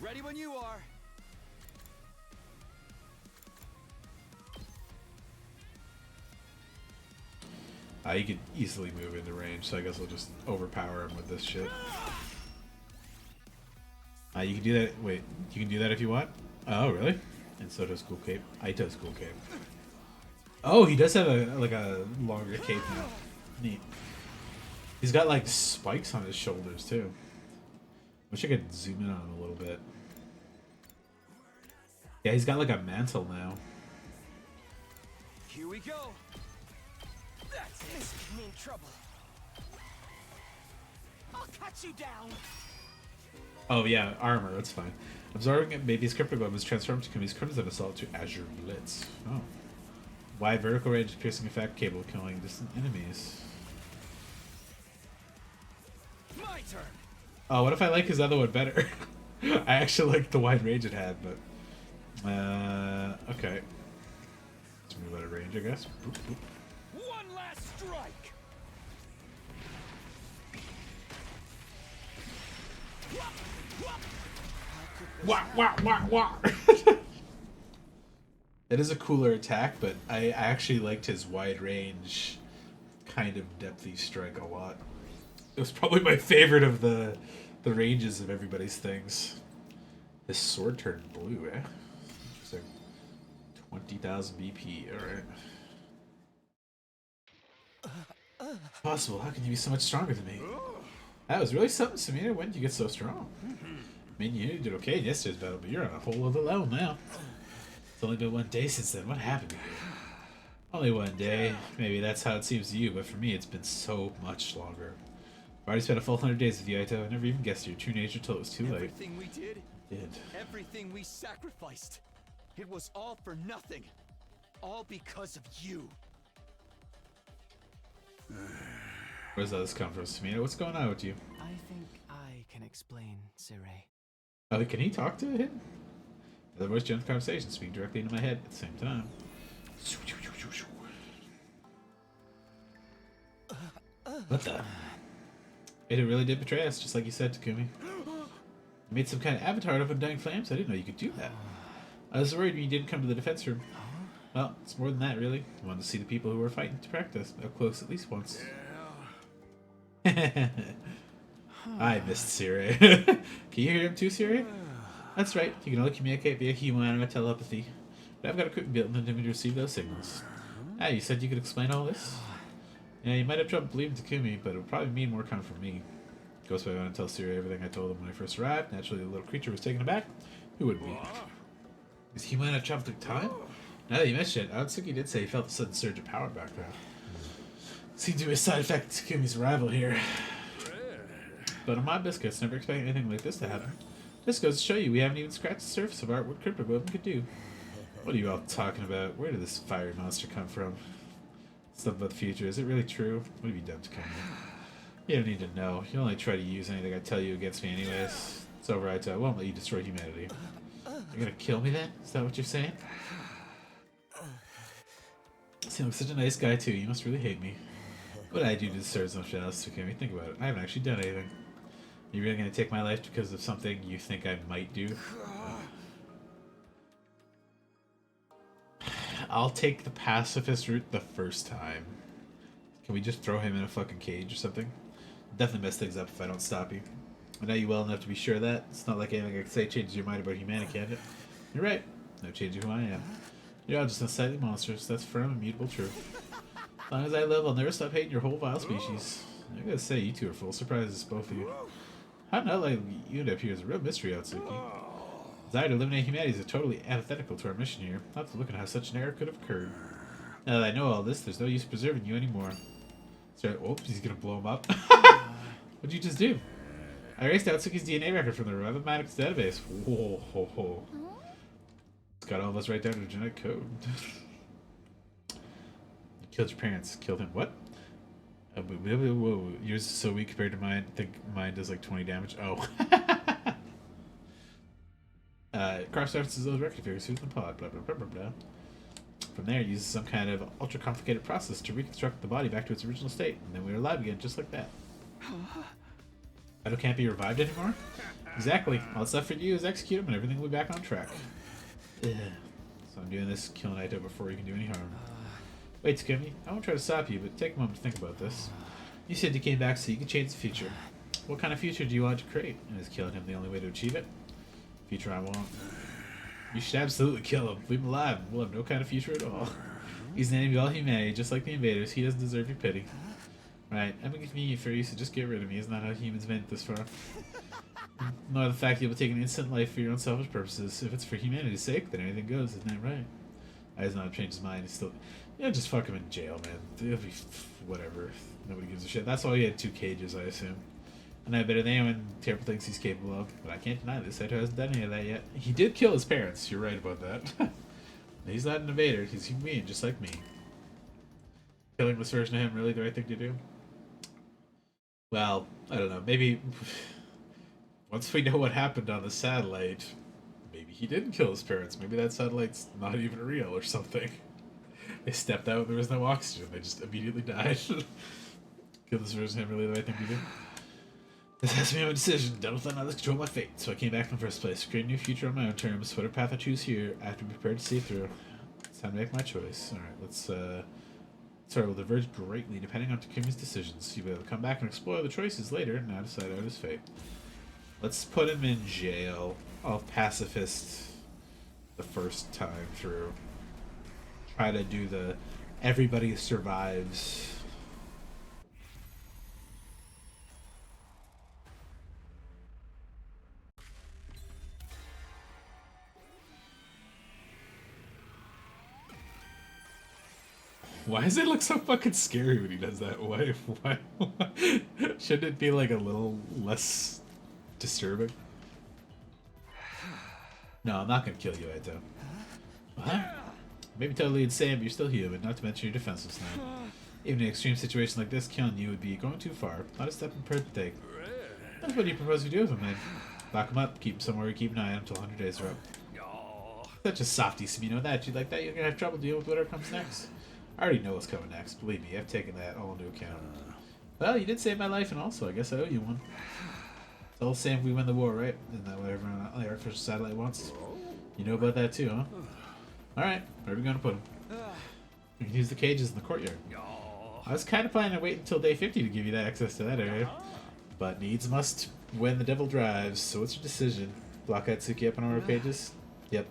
Ready when you are. He could easily move into range, so I guess I'll just overpower him with this shit. You can do that. Wait, you can do that if you want? Oh, really? And so does Cool Cape. Aito's Cool Cape. Oh, he does have a longer cape now. Neat. He's got like spikes on his shoulders too. Wish I could zoom in on him a little bit. Yeah, he's got like a mantle now. Here we go. That's it. This could mean trouble. I'll cut you down. Oh yeah, armor, that's fine. Absorbing Baby's Cryptoglobe is transformed to Kumi's Crimson Assault to Azure Blitz. Oh. Wide vertical range piercing effect, capable of killing distant enemies. My turn. Oh, what if I like his other one better? I actually like the wide range it had, but... okay. Let's move out of range, I guess. Boop, boop. One last strike. Wah, wah, wah, wah. It is a cooler attack, but I actually liked his wide range kind of depthy strike a lot. It was probably my favorite of the ranges of everybody's things. His sword turned blue, eh? Interesting. 20,000 BP, alright. Possible, how can you be so much stronger than me? That was really something, Samina. When did you get so strong? I mean, you did okay in yesterday's battle, but you're on a whole other level now. It's only been 1 day since then. What happened to you? Only 1 day. Maybe that's how it seems to you, but for me, it's been so much longer. I've already spent a full 100 days with you, Aito. I never even guessed your true nature till it was too late. Everything we did, everything we sacrificed, it was all for nothing. All because of you. Where does all this come from, Samina? What's going on with you? I think I can explain, Sirei. Oh, can he talk to him? In other words, join the conversation, speaking directly into my head at the same time. What the? It really did betray us, just like you said, Takumi. You made some kind of avatar out of Undying Flames? I didn't know you could do that. I was worried when you didn't come to the defense room. Well, it's more than that, really. I wanted to see the people who were fighting to practice up close at least once. I missed Sirei. Can you hear him too, Sirei? That's right. You can only communicate via human telepathy. But I've got equipment built into me to receive those signals. Ah, you said you could explain all this? Yeah, you might have trouble believing Takumi, but it would probably mean more coming from me. Ghostboy wanted to tell Sirei everything I told him when I first arrived. Naturally, the little creature was taken aback. Who wouldn't be? Is he might have traveled through time? Now that you mention it, Atsuki did say he felt a sudden surge of power back there. Seemed to be a side effect of Takumi's arrival here. But on my biscuits, never expecting anything like this to happen. This goes to show you we haven't even scratched the surface of art what Cryptoglobe could do. What are you all talking about? Where did this fiery monster come from? Stuff about the future. Is it really true? What have you done to come here? You don't need to know. You only try to use anything I tell you against me anyways. It's over, I won't let you destroy humanity. You're gonna kill me then? Is that what you're saying? You seem like such a nice guy too. You must really hate me. What did I do to deserve so much else? Takumi? Think about it. I haven't actually done anything. You're really gonna take my life because of something you think I might do? I'll take the pacifist route the first time. Can we just throw him in a fucking cage or something? Definitely mess things up if I don't stop you. I know you well enough to be sure of that. It's not like anything I can say changes your mind about humanity, can it? You're right. No changing who I am. You're all just unsightly monsters. That's firm, immutable truth. As long as I live, I'll never stop hating your whole vile species. I gotta say, you two are full of surprises, both of you. How not like you end up here is a real mystery, Atsuki. Desire to eliminate humanity is totally antithetical to our mission here. Not to look at how such an error could have occurred. Now that I know all this, there's no use preserving you anymore. Sorry, oh, he's gonna blow him up. What'd you just do? I erased Atsuki's DNA record from the Revomatics database. Whoa, ho, ho. It's got all of us right down to the genetic code. You killed your parents. Killed him. What? Whoa, yours is so weak compared to mine. I think mine does like 20 damage. Oh. Cross references those record figures. Who's in the pod? Blah, blah, blah, blah, blah. From there, it uses some kind of ultra-complicated process to reconstruct the body back to its original state. And then we were alive again, just like that. Aito can't be revived anymore? Exactly. All that's left for you is execute him and everything will be back on track. Ugh. So I'm doing this, killing Aito before you can do any harm. Wait, Takumi. I won't try to stop you, but take a moment to think about this. You said you came back so you could change the future. What kind of future do you want to create? And is killing him the only way to achieve it? Future I want. You should absolutely kill him. Leave him alive. We'll have no kind of future at all. He's an enemy of all humanity, just like the invaders. He doesn't deserve your pity. Right, I'm inconvenient for you, so just get rid of me. It's not how humans made it this far. Nor the fact you'll be taking instant life for your own selfish purposes. If it's for humanity's sake, then anything goes, isn't that right? I does not change his mind. He's still... Yeah, just fuck him in jail, man. It'll be... whatever. Nobody gives a shit. That's why he had 2 cages, I assume. And I better than anyone Terrible thinks he's capable of. But I can't deny this. Aito hasn't done any of that yet. He did kill his parents. You're right about that. He's not an invader. He's human being, just like me. Killing this version of him really the right thing to do? Well, I don't know. Maybe once we know what happened on the satellite, maybe he didn't kill his parents. Maybe that satellite's not even real or something. They stepped out when there was no oxygen. They just immediately died. Kill this version of him really the right thing to do? This has to be my decision. Done with another control my fate. So I came back in the first place. Create a new future on my own terms. Whatever path I choose here, I have to be prepared to see through. It's time to make my choice. Alright, let's Sorry, will diverge greatly depending on Takumi's decisions. You'll be able to come back and explore the choices later and now decide out his fate. Let's put him in jail. I'll pacifist the first time through. try to do the everybody survives. Why does it look so fucking scary when he does that? Why? Shouldn't it be like a little less disturbing? No, I'm not gonna kill you, Aito. What? Maybe totally insane, but you're still human, not to mention you're defenseless now. Even in an extreme situation like this, killing you would be going too far. Not a step in prayer to take. That's what do you propose we do with him, then? Lock him up, keep him somewhere, keep an eye on him until 100 days are up. Such a softy, Sabino. That you like that, you're gonna have trouble dealing with whatever comes next. I already know what's coming next. Believe me, I've taken that all into account. Well, you did save my life, and also, I guess I owe you one. It's all the same if we win the war, right? Isn't that what everyone on the artificial satellite wants? You know about that too, huh? Alright, where are we going to put him? We can use the cages in the courtyard. I was kind of planning to wait until day 50 to give you that access to that area. But needs must when the devil drives, so what's your decision? Block Atsuki up on our cages? Yep.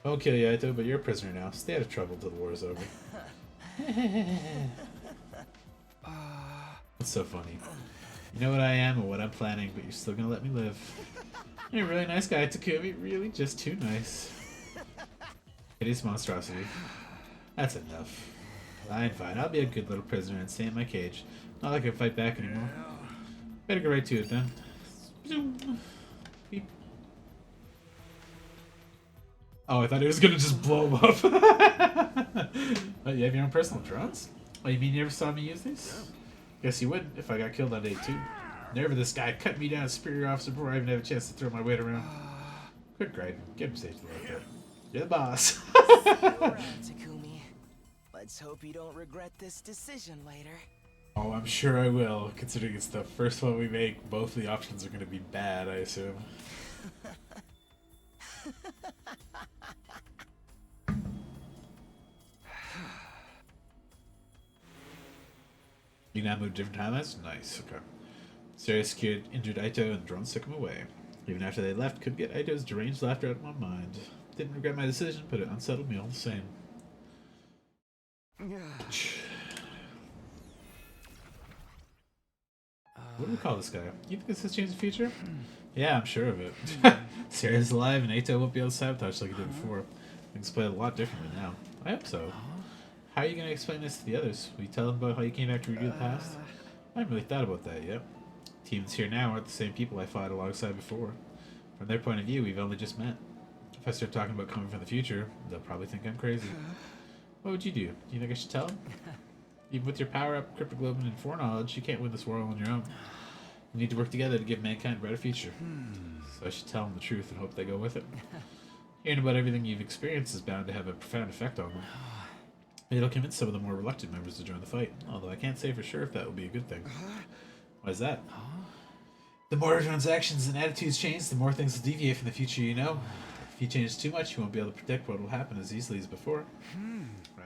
I won't kill you, Aito, but you're a prisoner now. Stay out of trouble until the war is over. That's so funny. You know what I am and what I'm planning, but you're still gonna let me live. You're a really nice guy, Takumi. Really, just too nice. Hideous monstrosity. That's enough. Fine, fine. I'll be a good little prisoner and stay in my cage. Not like I can fight back anymore. Better go right to it then. Beep. Oh, I thought it was gonna just blow him up. Oh, you have your own personal drones? Oh, you mean you never saw me use these? Guess you would if I got killed on day 2. Never this guy cut me down as superior officer before I even have a chance to throw my weight around. Quick, Greg. Get him safely like that. You're the boss. Takumi. Let's hope you don't regret this decision later. Oh, I'm sure I will, considering it's the first one we make. Both of the options are going to be bad, I assume. You now move to different timelines? Nice, okay. Sarius secured injured Aito and the drones took him away. Even after they left, couldn't get Aito's deranged laughter out of my mind. Didn't regret my decision, but it unsettled me all the same. What do we call this guy? You think this has changed the future? Yeah, I'm sure of it. Sarius alive and Aito won't be able to sabotage like he did before. Things play a lot differently now. I hope so. How are you going to explain this to the others? Will you tell them about how you came back to redo the past? I haven't really thought about that yet. Teams here now aren't the same people I fought alongside before. From their point of view, we've only just met. If I start talking about coming from the future, they'll probably think I'm crazy. What would you do? Do you think I should tell them? Even with your power-up, cryptoglobin, and foreknowledge, you can't win this war all on your own. You need to work together to give mankind a better future. So I should tell them the truth and hope they go with it. Hearing about everything you've experienced is bound to have a profound effect on them. It'll convince some of the more reluctant members to join the fight, although I can't say for sure if that will be a good thing. Why is that? The more everyone's actions and attitudes change, the more things will deviate from the future you know. If you change too much, you won't be able to predict what will happen as easily as before.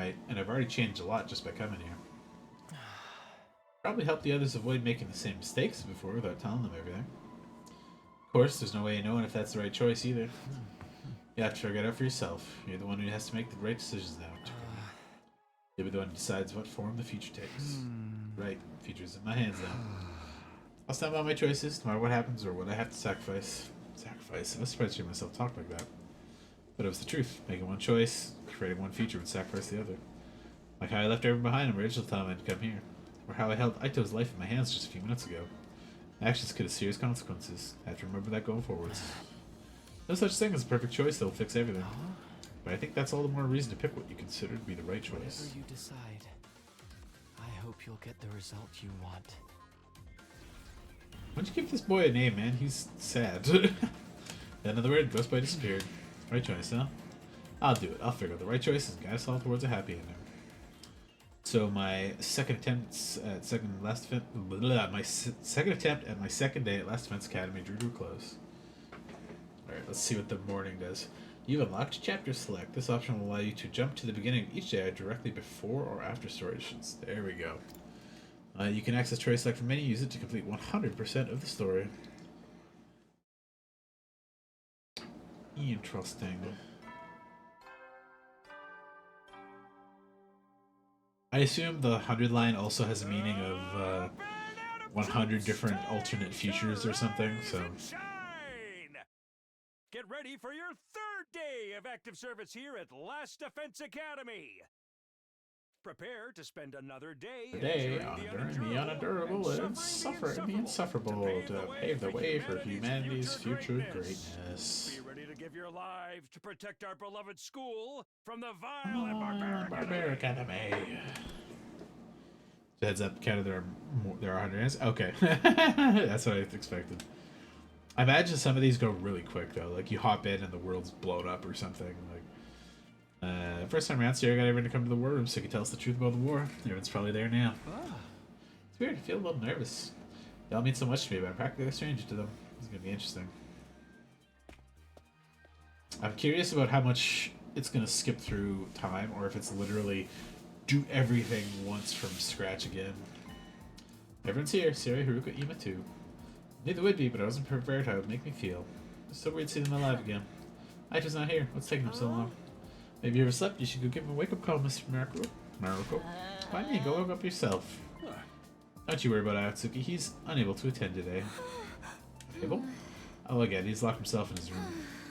Right, and I've already changed a lot just by coming here. Probably help the others avoid making the same mistakes as before without telling them everything. Of course, there's no way of knowing if that's the right choice either. You have to figure it out for yourself. You're the one who has to make the right decisions now. You'll be the one who decides what form the future takes. Right, the future's in my hands now. I'll stand by my choices, no matter what happens or what I have to sacrifice. Sacrifice? I was surprised to hear myself talk like that. But it was the truth. Making one choice, creating one future would sacrifice the other. Like how I left everyone behind in my original time I'd come here. Or how I held Aito's life in my hands just a few minutes ago. Actions could have serious consequences. I have to remember that going forwards. No such thing as a perfect choice that will fix everything. But I think that's all the more reason to pick what you consider to be the right choice. Whatever you decide, I hope you'll get the result you want. Why'd you give this boy a name, man? He's sad. In other words, Ghost Boy disappeared. Right choice, huh? I'll do it. I'll figure out the right choice and guide us all towards a happy ending. So my second attempt at second attempt at my second day at Last Defense Academy drew to a close. Alright, let's see what the morning does. You've unlocked Chapter Select. This option will allow you to jump to the beginning of each day directly before or after story missions. There we go. You can access Choice Select from many. Use it to complete 100% of the story. Interesting. I assume the 100 line also has a meaning of 100 different alternate futures or something, so... Get ready for your third day of active service here at Last Defense Academy. Prepare to spend another day Today, enduring the unendurable and suffering the insufferable to pave the way for humanity's future greatness. Be ready to give your lives to protect our beloved school from the vile and barbaric enemy. Heads up, Canada, there are 100 ends. Okay, that's what I expected. I imagine some of these go really quick though. Like you hop in and the world's blown up or something. Like, first time around, Sierra got everyone to come to the war room so he could tell us the truth about the war. Everyone's probably there now. It's weird. I feel a little nervous. They all mean so much to me, but I'm practically a stranger to them. It's gonna be interesting. I'm curious about how much it's gonna skip through time, or if it's literally do everything once from scratch again. Everyone's here. Sierra, Haruka, Ima too. I knew they would be, but I wasn't prepared how it would make me feel. It's so weird seeing them alive again. Aito's not here. What's taking him so long? Maybe you overslept. You should go give him a wake-up call, Mr. Maruko. Why me? Go wake up yourself. Don't you worry about Atsuki. He's unable to attend today. Able? Oh, look at it. He's locked himself in his room.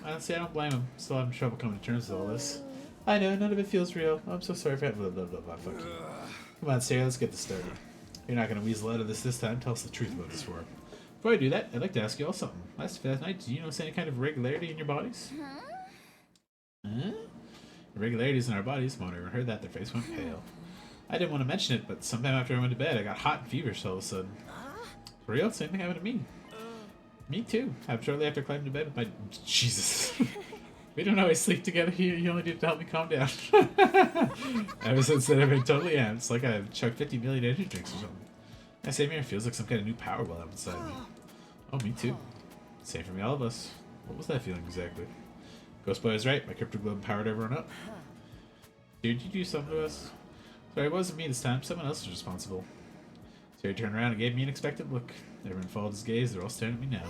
Honestly, I don't blame him. Still having trouble coming to terms with all this. I know, none of it feels real. I'm so sorry for blah, blah, blah, blah. Fuck you. Come on, Sarah, let's get this started. You're not going to weasel out of this time. Tell us the truth about this war. Before I do that, I'd like to ask you all something. Last night, did you notice any kind of irregularity in your bodies? Huh? Irregularities in our bodies. When everyone heard that, their face went pale. I didn't want to mention it, but sometime after I went to bed, I got hot and feverish all of a sudden. For real? Same thing happened to me. Me too. Shortly after climbing to bed with my... Jesus. We don't always sleep together. You only need to help me calm down. Ever since then, I've been totally amped. It's like I've chugged 50 million energy drinks or something. That same here feels like some kind of new power well up inside me. Oh, me too. Same for me, all of us. What was that feeling exactly? Ghost Boy was right. My crypto globe powered everyone up. Did you do something to us? Sorry, it wasn't me this time. Someone else was responsible. So he turned around and gave me an unexpected look. Everyone followed his gaze. They're all staring at me now.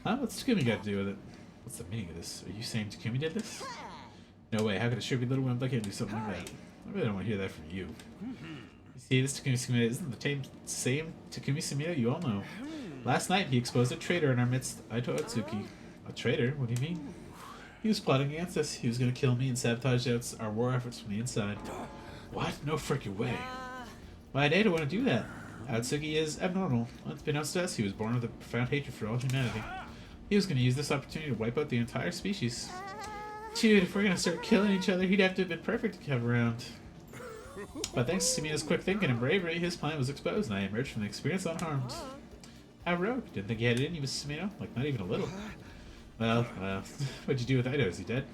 Huh? What's Takumi got to do with it? What's the meaning of this? Are you saying Takumi did this? No way. How could a shrewd little wimp like him do something like that? I really don't want to hear that from you. You see, this Takumi Sumida isn't the same Takumi Sumida you all know. Last night, he exposed a traitor in our midst, Aito Atsuki. A traitor? What do you mean? He was plotting against us. He was going to kill me and sabotage our war efforts from the inside. What? No freaking way. Why'd Aito want to do that? Atsuki is abnormal. Unbeknownst to us, he was born with a profound hatred for all humanity. He was going to use this opportunity to wipe out the entire species. Dude, if we're going to start killing each other, he'd have to have been perfect to have around. But thanks to Sumina's quick thinking and bravery, his plan was exposed and I emerged from the experience unharmed. How rogue. Didn't think he had it in you, Mrs. Sumino? Like, not even a little. Well, what'd you do with Aito? Is he dead?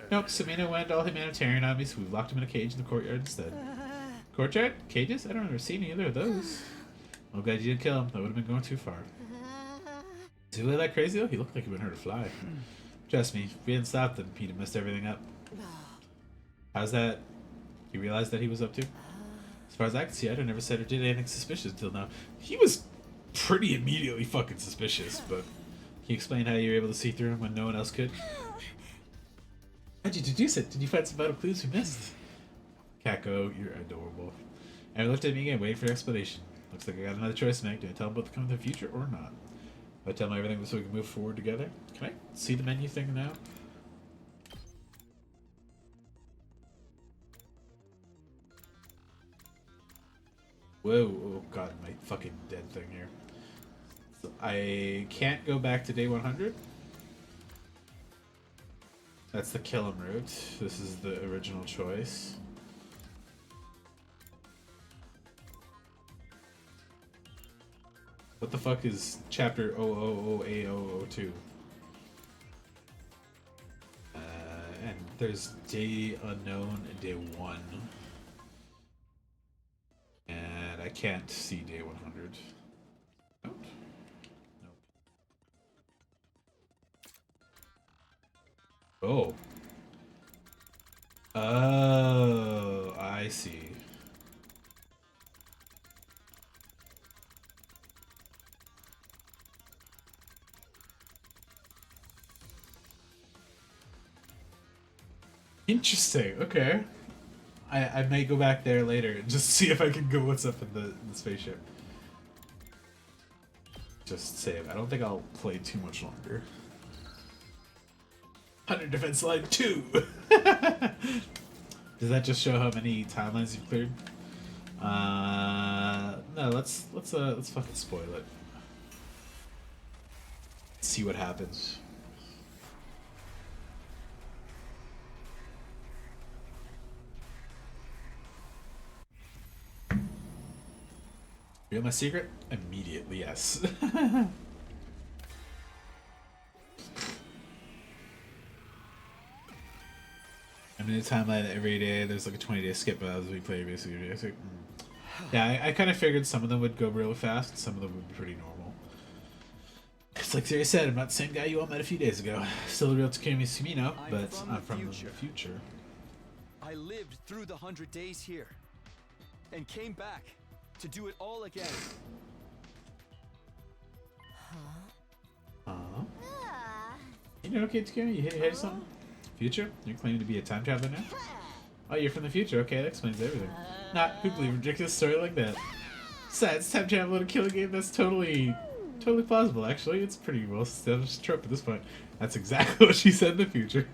Nope, Sumino went all humanitarian on me, so we locked him in a cage in the courtyard instead. Courtyard? Cages? I don't remember seeing either of those. I'm glad you didn't kill him. That would have been going too far. Is he really that crazy though? He looked like he'd been hurt to fly. Trust me, if we hadn't stopped him, he'd have messed everything up. How's that? You realized that he was up to? As far as I can see, Aito never said or did anything suspicious until now. He was pretty immediately fucking suspicious, but can you explain how you were able to see through him when no one else could? How'd you deduce it? Did you find some vital clues we missed? Kako, you're adorable. And looked at me again, waiting for an explanation. Looks like I got another choice to make. Do I tell him about the coming of the future or not? Do I tell him everything so we can move forward together? Can I see the menu thing now? Whoa, oh god, my fucking dead thing here. So I can't go back to day 100. That's the kill him route. This is the original choice. What the fuck is chapter 000A002? And there's day unknown and day 1. And I can't see day 100. Nope. Nope. Oh. Oh, I see. Interesting, okay. I may go back there later and just see if I can go what's up in the spaceship. Just save. I don't think I'll play too much longer. 100 defense line 2! Does that just show how many timelines you've cleared? No, let's fucking spoil it. See what happens. Reveal my secret? Immediately, yes. I'm in a timeline every day. There's like a 20-day skip as we play basically. Yeah, I kind of figured some of them would go really fast, some of them would be pretty normal. It's like Siri said, I'm not the same guy you all met a few days ago. Still a real Takumi Sumino, but I'm from the future. I lived through the 100 days here, and came back to do it all again. You know, okay, Takumi, you hear something? Future? You're claiming to be a time traveler now? Oh, you're from the future. Okay, that explains everything. Not who believe a ridiculous story like that. Besides, time travel in a killing game, that's totally plausible, actually. It's pretty well established trope at this point. That's exactly what she said in the future.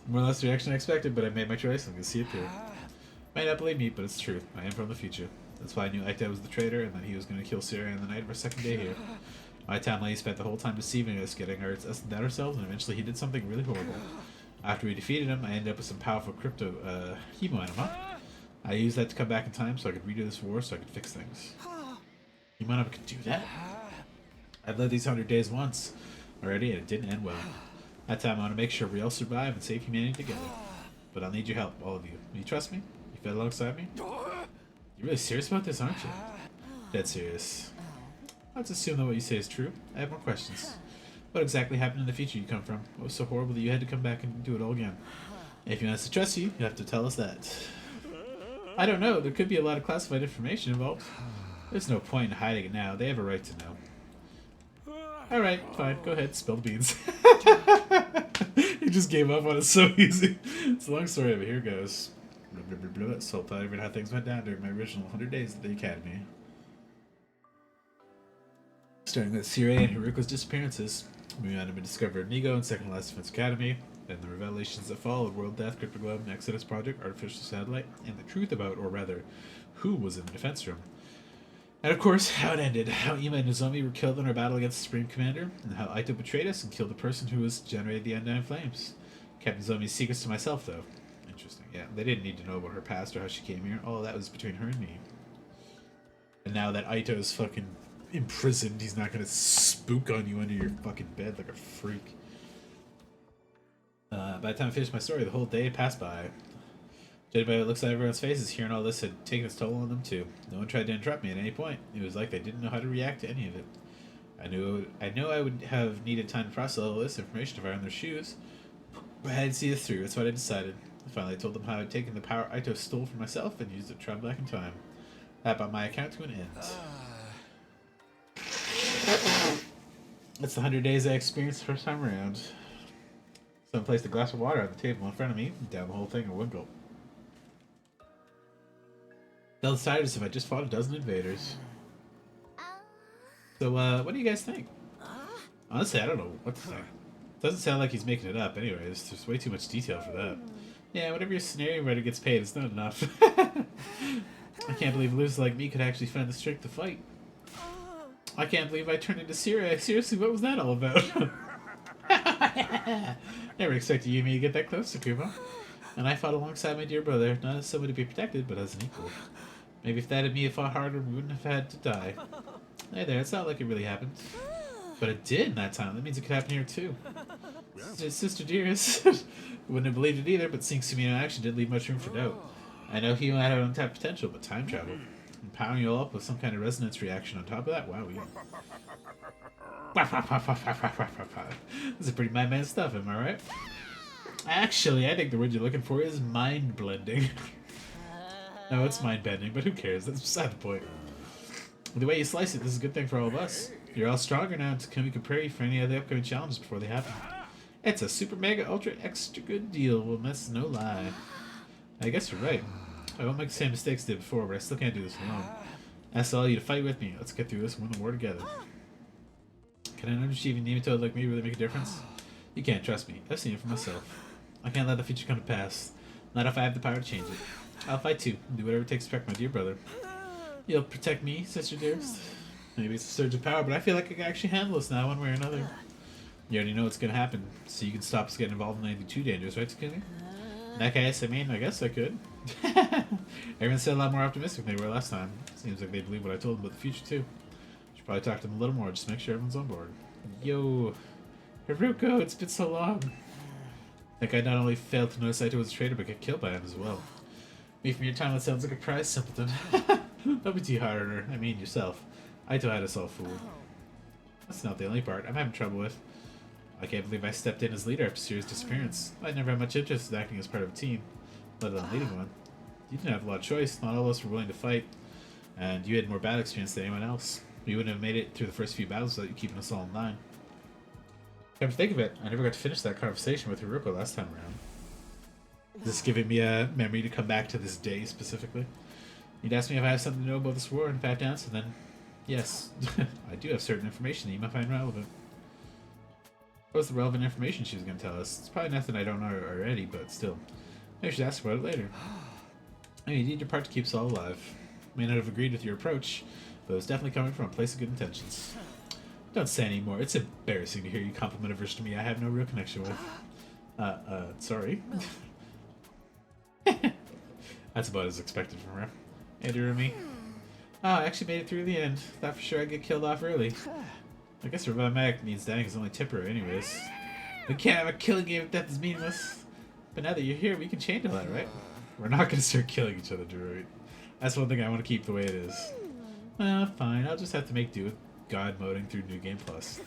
More or less the reaction I expected, but I made my choice. I'm gonna see it through. Might not believe me, but it's true. I am from the future. That's why I knew Aita was the traitor, and that he was gonna kill Syria on the night of our second day here. My timeline spent the whole time deceiving us, getting us to doubt ourselves, and eventually he did something really horrible. After we defeated him, I ended up with some powerful crypto hemo anima. I used that to come back in time so I could redo this war so I could fix things. Hemo anima could do that? I've lived these 100 days once already and it didn't end well. That time I want to make sure we all survive and save humanity together. But I'll need your help, all of you. You trust me? You fed alongside me? You're really serious about this, aren't you? Dead serious. Let's assume that what you say is true. I have more questions. What exactly happened in the future you come from? What was so horrible that you had to come back and do it all again? If you want us to trust you, you have to tell us that. I don't know. There could be a lot of classified information involved. There's no point in hiding it now. They have a right to know. Alright, fine. Go ahead. Spill the beans. He just gave up on it so easy. It's a long story, but here goes. So tell everyone how things went down during my original 100 days at the Academy. Starting with Syria and Haruko's disappearances, moving on to discover Nigo and Second Last Defense Academy, then the revelations that followed: World Death, Crypto Globe, Exodus Project, Artificial Satellite, and the truth about, or rather, who was in the defense room. And of course, how it ended, how Ima and Nozomi were killed in our battle against the Supreme Commander, and how Aito betrayed us and killed the person who was generated the Undying Flames. Kept Nozomi's secrets to myself, though. Interesting, yeah. They didn't need to know about her past or how she came here. All that was between her and me. And now that Aito's fucking imprisoned, he's not gonna spook on you under your fucking bed like a freak. By the time I finished my story, the whole day had passed by. Judging by what it looks like everyone's faces, hearing all this had taken its toll on them too. No one tried to interrupt me at any point. It was like they didn't know how to react to any of it. I knew I would have needed time to process all this information if I were in their shoes, but I had to see this through. That's what I decided. Finally, I told them how I'd taken the power Aito stole for myself and used it to travel back in time. That brought my account to an end. That's the 100 days I experienced the first time around. Someone placed a glass of water on the table in front of me and down the whole thing in one gulp. Felt as tired as if I just fought a dozen invaders. So, what do you guys think? Honestly, I don't know what to think. Doesn't sound like he's making it up anyways. There's way too much detail for that. Yeah, whatever your scenario writer gets paid, it's not enough. I can't believe losers like me could actually find the strength to fight. I can't believe I turned into Syria. Seriously, what was that all about? Never expected you and me to get that close, Takuma. And I fought alongside my dear brother, not as someone to be protected, but as an equal. Maybe if that had me had fought harder, we wouldn't have had to die. Hey there, it's not like it really happened. But it did in that time. That means it could happen here too. Sister dearest. Wouldn't have believed it either, but seeing Sumino in action didn't leave much room for doubt. I know he might have untapped potential, but time travel. And powering you all up with some kind of resonance reaction on top of that? Wow, yeah. This is pretty madman stuff, am I right? Actually, I think the word you're looking for is mind-blending. No, it's mind-bending, but who cares? That's beside the point. The way you slice it, this is a good thing for all of us. You're all stronger now, and we can prepare you for any of the upcoming challenges before they happen. It's a super mega ultra extra good deal, well, that's no lie. I guess you're right. I won't make the same mistakes I did before, but I still can't do this alone. I ask all of you to fight with me. Let's get through this and win the war together. Can an underachieving nematode like me really make a difference? You can't trust me. I've seen it for myself. I can't let the future come to pass. Not if I have the power to change it. I'll fight too, and do whatever it takes to protect my dear brother. You'll protect me, sister dearest? Maybe it's a surge of power, but I feel like I can actually handle this now, one way or another. You already know what's gonna happen, so you can stop us getting involved in anything too dangerous, right, Takumi? In that case, I mean, I guess I could. Everyone said a lot more optimistic than they were last time. Seems like they believe what I told them about the future, too. Should probably talk to them a little more, just to make sure everyone's on board. Yo, Haruko, it's been so long. I think I not only failed to notice Saito was a traitor, but get killed by him as well. Me from your time, that sounds like a prize, simpleton. Don't be too hard on her. I mean, yourself. Aito had us all fooled. That's not the only part I'm having trouble with. I can't believe I stepped in as leader after Siri's disappearance. I never had much interest in acting as part of a team, let alone leading one. You didn't have a lot of choice. Not all of us were willing to fight, and you had more battle experience than anyone else. We wouldn't have made it through the first few battles without you keeping us all in line. Come to think of it, I never got to finish that conversation with Haruko last time around. This is giving me a memory to come back to this day specifically. You'd ask me if I have something to know about this war, and if I have to answer, then yes, I do have certain information that you might find relevant. What was the relevant information she was going to tell us? It's probably nothing I don't know already, but still. Maybe I should ask about it later. I mean, you did your part to keep us all alive. May not have agreed with your approach, but it was definitely coming from a place of good intentions. Don't say anymore. It's embarrassing to hear you compliment a version of me I have no real connection with. Sorry. That's about as expected from her. Andrew and me. Oh, I actually made it through the end. Thought for sure I'd get killed off early. I guess Revive Mag means dying is only temporary anyways. We can't have a killing game if death is meaningless. But now that you're here, we can change all that, right? We're not going to start killing each other, Druid. That's one thing I want to keep the way it is. Well, fine. I'll just have to make do with God moding through New Game Plus.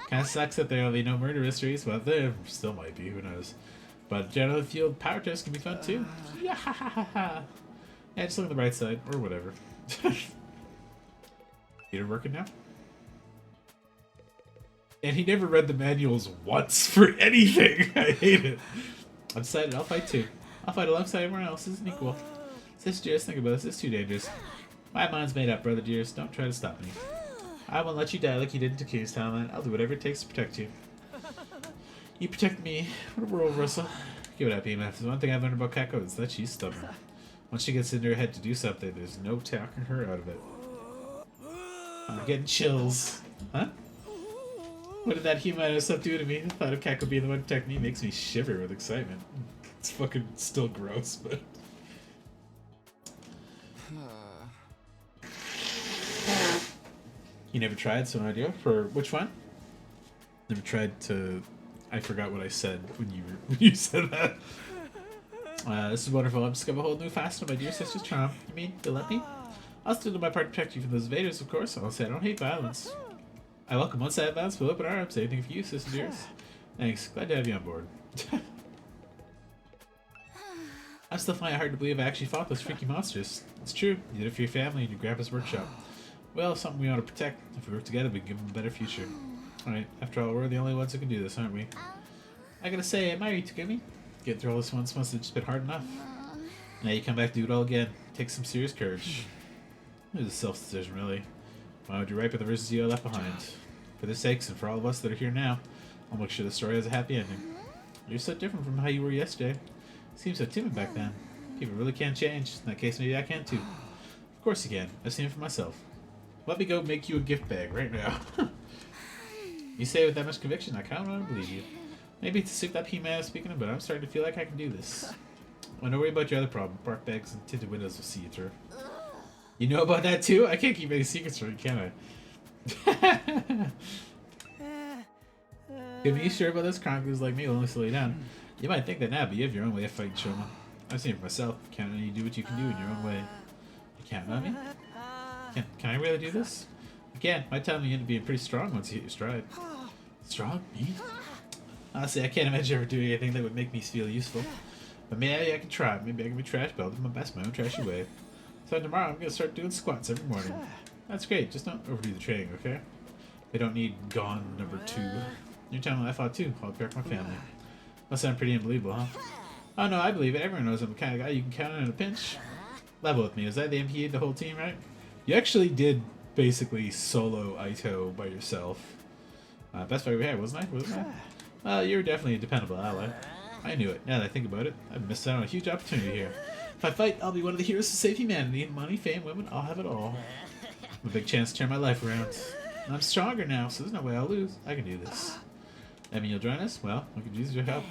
Kinda sucks that there are only no murder mysteries, but there still might be, who knows. But generally field power tests can be fun too. Yeah, just look on the bright side, or whatever. You're working now? And he never read the manuals once for anything. I hate it. I decided I'll fight too. I'll fight alongside everyone else. It's equal. Sister dearest, think about this. It's too dangerous. My mind's made up, brother dearest. Don't try to stop me. I won't let you die like you did in Takuya's townland. I'll do whatever it takes to protect you. You protect me. What a world, Russell. Give it up, Ema. If there's one thing I've learned about Kako, it's that she's stubborn. Once she gets into her head to do something, there's no talking her out of it. I'm getting chills. Huh? What did that He-Man stuff do to me? The thought of Kako being the one to protect me makes me shiver with excitement. It's fucking still gross, but... You never tried, so no idea? For which one? Never tried to... I forgot what I said when you said that. This is wonderful. I've discovered a whole new facet of my dear sister's charm. You mean, you'll let me? I'll still do my part to protect you from those invaders, of course. I'll say I don't hate violence. I welcome one side of violence with open arms. Anything for you, sister dearest. Thanks. Glad to have you on board. I still find it hard to believe I actually fought those freaky monsters. It's true. You did it for your family and your grandpa's workshop. Well, something we ought to protect. If we work together, we can give them a better future. Alright, after all, we're the only ones who can do this, aren't we? I gotta say, I admire you, Takumi. Getting through all this once must have just been hard enough. Now you come back to do it all again. Take some serious courage. It was a self-decision, really. Why would you ripen the verses you left behind? For their sakes and for all of us that are here now, I'll make sure the story has a happy ending. You're so different from how you were yesterday. You seemed so timid back then. People really can change. In that case, maybe I can too. Of course you can. I've seen it for myself. Let me go make you a gift bag right now. You say it with that much conviction, I kind of want to believe you. Maybe it's a suit that He-Man is speaking of, but I'm starting to feel like I can do this. Well, don't worry about your other problem. Bark bags and tinted windows will see you through. You know about that too? I can't keep any secrets from you, can I? If you're sure about this, chroniclers like me will only slow you down. You might think that now, but you have your own way of fighting Shoma. I've seen it for myself. Count on you do what you can do in your own way. You count on me? Can I really do this? Again, my time you end up being pretty strong once you hit your stride. Strong? Me? Honestly, I can't imagine ever doing anything that would make me feel useful. But maybe I can try. Maybe I can be trash belt in my best, my own trashy way. So tomorrow I'm gonna start doing squats every morning. That's great. Just don't overdo the training, okay? They don't need Gone number 2. You're telling me I fought too. I'll protect my family. Must sound pretty unbelievable, huh? Oh no, I believe it. Everyone knows I'm the kind of guy you can count on in a pinch. Level with me. Was that the MP the whole team, right? You actually did basically solo Aito by yourself. Best fight we had, wasn't I? Well, you're definitely a dependable ally. I knew it. Now that I think about it, I've missed out on a huge opportunity here. If I fight, I'll be one of the heroes to save humanity. Money, fame, women, I'll have it all. A big chance to turn my life around. I'm stronger now, so there's no way I'll lose. I can do this. I mean, you'll join us? Well, we could use your help.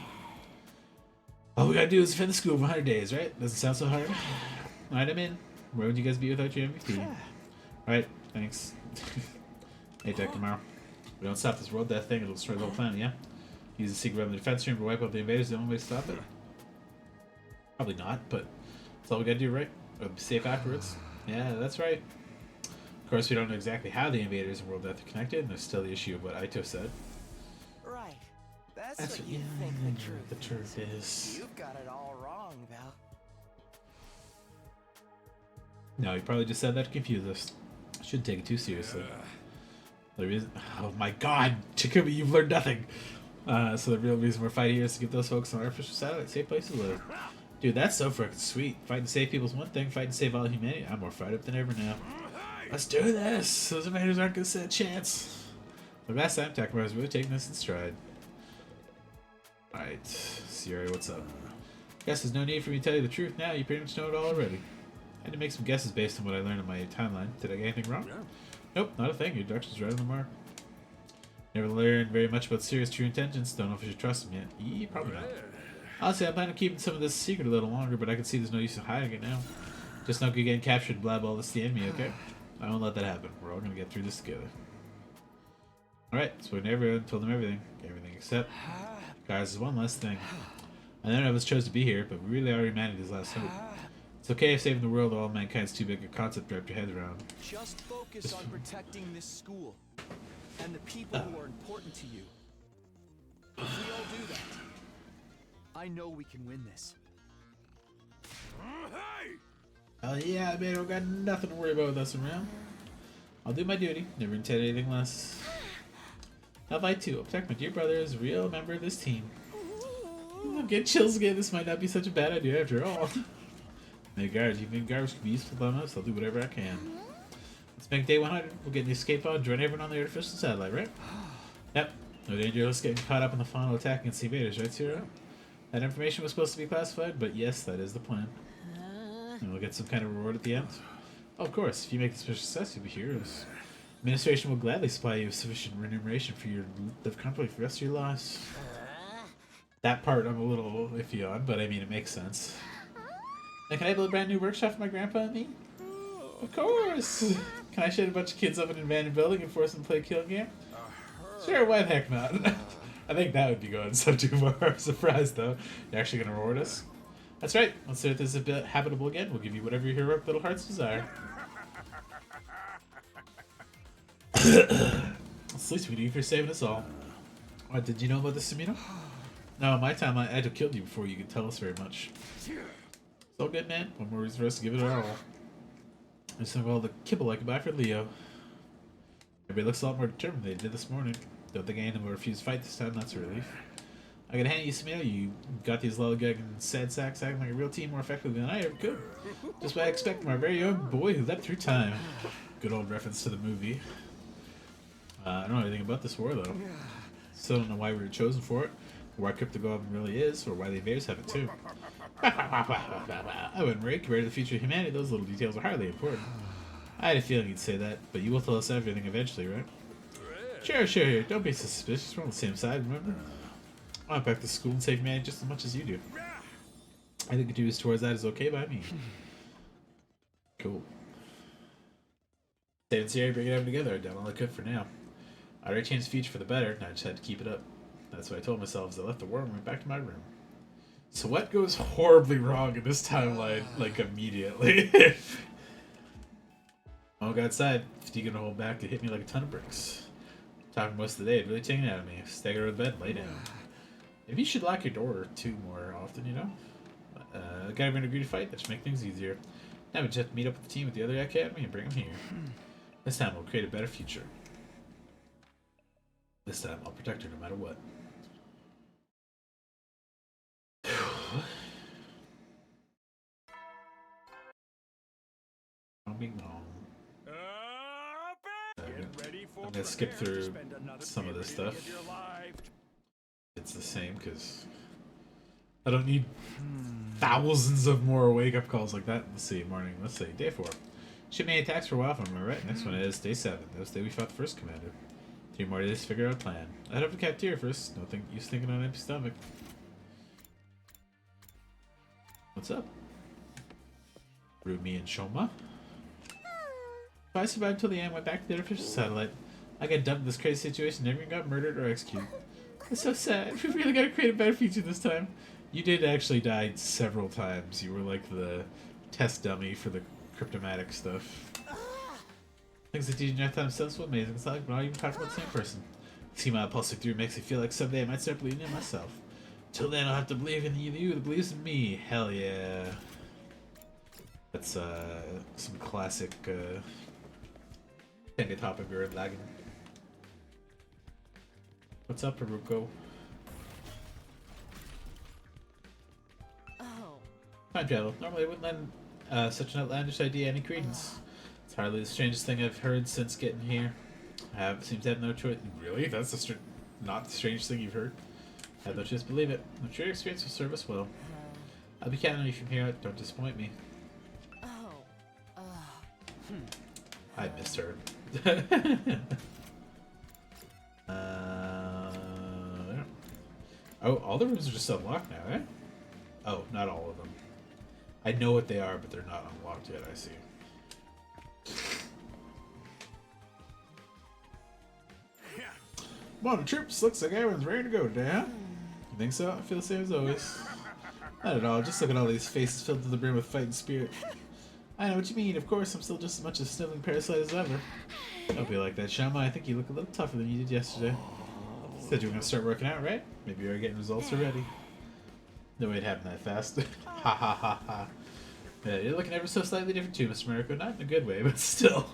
All we gotta do is defend the school for 100 days, right? Doesn't sound so hard. Alright, I'm in. Where would you guys be without your MVP? Alright, thanks. Hey, Tech, tomorrow. We don't stop this world death thing, it'll destroy the whole planet, yeah? Use the secret weapon in the defense room to wipe out the invaders, the only way to stop it? Probably not, but that's all we gotta do, right? We'll be safe afterwards. Yeah, that's right. Of course, we don't know exactly how the invaders and world death are connected, and there's still the issue of what Aito said. Right. That's That's what you think the truth is. You've got it all wrong, Val. No, he probably just said that to confuse us. Shouldn't take it too seriously. The reason, oh my god, Chikubi, you've learned nothing. So the real reason we're fighting here is to get those folks on artificial satellite safe place to live. Dude, that's so freaking sweet. Fighting to save people's one thing, fighting to save all humanity. I'm more fired up than ever now. Let's do this. Those invaders aren't gonna stand a chance. The last time Takuma was really taking this in stride. Alright, Sierra, what's up? Guess there's no need for me to tell you the truth now. You pretty much know it all already. I had to make some guesses based on what I learned in my timeline. Did I get anything wrong? Nope, not a thing. Your deduction's right on the mark. Never learned very much about Sirius' true intentions. Don't know if I should trust him yet. Probably not. Honestly, I plan on keeping some of this secret a little longer, but I can see there's no use in hiding it now. Just don't get getting captured and blab all this to the enemy, okay? I won't let that happen. We're all gonna get through this together. Alright, so everyone told them everything. Everything except... Guys, there's one last thing. I know none of us chose to be here, but we really are humanity's last hope. It's okay if saving the world of all mankind's too big a concept to wrap your heads around. Just focus on protecting this school and the people who are important to you. If we all do that, I know we can win this. Oh yeah, man, I've got nothing to worry about with us around. I'll do my duty, never intend anything less. I'll fight too. I'll protect my dear brother as a real member of this team. I'm getting chills again. This might not be such a bad idea after all. Hey guards, you think garbage can be useful on us? I'll do whatever I can. Let's make day 100. We'll get the escape pod and join everyone on the artificial satellite, right? Yep. No danger of us getting caught up in the final attack against the invaders, right, Sierra? That information was supposed to be classified, but yes, that is the plan. And we'll get some kind of reward at the end. Oh, of course, if you make this a success, you'll be heroes. Administration will gladly supply you with sufficient remuneration for your live comfortably for the rest of your lives. That part I'm a little iffy on, but I mean, it makes sense. And can I build a brand new workshop for my grandpa and me? Of course! Can I shut a bunch of kids up in an abandoned building and force them to play a kill game? Sure, why the heck not? I think that would be going so too far. I'm surprised though. You're actually going to reward us? That's right. Once the Earth is habitable again, we'll give you whatever your heroic little hearts desire. It's the least we do for saving us all. What, did you know about this, Samino? No, in my time I had to kill you before you could tell us very much. It's all good, man. One more reason for us to give it our all. I just think all the kibble I could buy for Leo. Everybody looks a lot more determined than they did this morning. Don't think any of them will refuse to fight this time, that's a relief. I gotta hand you, Samino, you got these lollygag and sad sacks acting like a real team more effectively than I ever could. Just what I expect from our very own boy who leapt through time. Good old reference to the movie. I don't know anything about this war, though. Still don't know why we were chosen for it, or why Cryptoglobin really is, or why the invaders have it too. I wouldn't worry. Compared to the future of humanity, those little details are highly important. I had a feeling you'd say that, but you will tell us everything eventually, right? Sure. Don't be suspicious. We're on the same side, remember? I want back to school and save humanity just as much as you do. I think contributes towards that is okay by me. Cool. Dave and Sierra bring it up together. I've done all I could for now. I already changed the future for the better, and I just had to keep it up. That's what I told myself as I left the war and went back to my room. So what goes horribly wrong in this timeline, like, immediately? I won't go outside. Fatiguing to hold back to hit me like a ton of bricks. Talking most of the day, it really taken it out of me. Stagger to bed, lay down. Maybe you should lock your door, too, more often, you know? The guy we're gonna agree to fight, that should make things easier. Now we just have to meet up with the team at the other academy and bring them here. This time we'll create a better future. This time I'll protect her no matter what. Bing bong. Get ready for I'm gonna skip prepare to through spend another some of this period stuff. of your life. It's the same because I don't need thousands of more wake up calls like that. Let's see, morning. Let's see, day 4. She made attacks for a while, am I right? Next one is day 7. That was the day we fought the first commander. 3 more days to figure out a plan. I head up to the cafeteria first. No use thinking on an empty stomach. What's up? Rumi and Shoma. If I survived till the end, went back to the artificial satellite. I got dumped in this crazy situation, never even got murdered or executed. It's so sad. We really gotta create a better future this time. You did actually die several times. You were like the test dummy for the cryptomatic stuff. Things that teach you time sounds so amazing. It's not like we're not even talking about the same person. See my pulsing through makes me feel like someday I might start believing in myself. Till then, I'll have to believe in you that believes in me. Hell yeah. That's some classic Tenga topic or lagging. What's up, Haruko? Oh. Time travel. Normally I wouldn't lend such an outlandish idea any credence. It's hardly the strangest thing I've heard since getting here. Seems to have no choice. Really? That's not the strangest thing you've heard? I have no choice to believe it. I'm sure your experience will serve us well. I'll be counting on you from here out. Don't disappoint me. I missed her. Oh, all the rooms are just unlocked now, eh? Oh, not all of them. I know what they are, but they're not unlocked yet, I see. Come on, troops. Looks like everyone's ready to go, Dan. You think so? I feel the same as always. Not at all. Just look at all these faces filled to the brim with fighting spirit. I know what you mean. Of course, I'm still just as much a sniveling parasite as ever. Don't be like that, Shama. I think you look a little tougher than you did yesterday. Said you were gonna start working out, right? Maybe you're getting results already. No way it happened that fast. Ha ha ha ha. Yeah, you're looking ever so slightly different too, Mr. Mariko. Not in a good way, but still.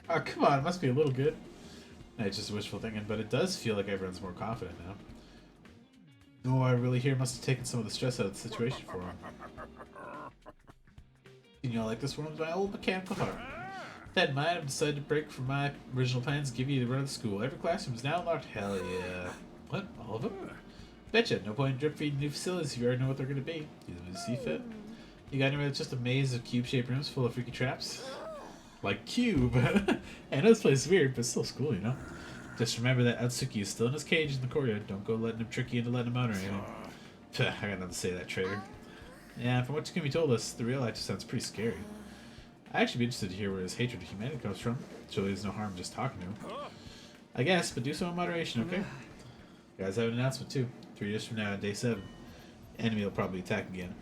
Oh, come on. It must be a little good. It's just wishful thinking, but it does feel like everyone's more confident now. No, I really hear must have taken some of the stress out of the situation for him. You know, like this one with my old mechanical heart. With that in mind, I've decided to break from my original plans and give you the run of the school. Every classroom is now unlocked. Hell yeah. What? All of them? Betcha. No point in drip feeding new facilities if you already know what they're going to be. Use them as you see fit. You got anywhere that's just a maze of cube-shaped rooms full of freaky traps? Like Cube. I know this place is weird, but it's still school, you know? Just remember that Atsuki is still in his cage in the courtyard. Don't go letting him trick you into letting him out or anything. I got nothing to say to that traitor. Yeah, from what Takumi told us, the real actor sounds pretty scary. I'd actually be interested to hear where his hatred of humanity comes from. Surely there's no harm just talking to him. I guess, but do so in moderation, okay? You guys have an announcement too. 3 days from now on day 7. Enemy will probably attack again.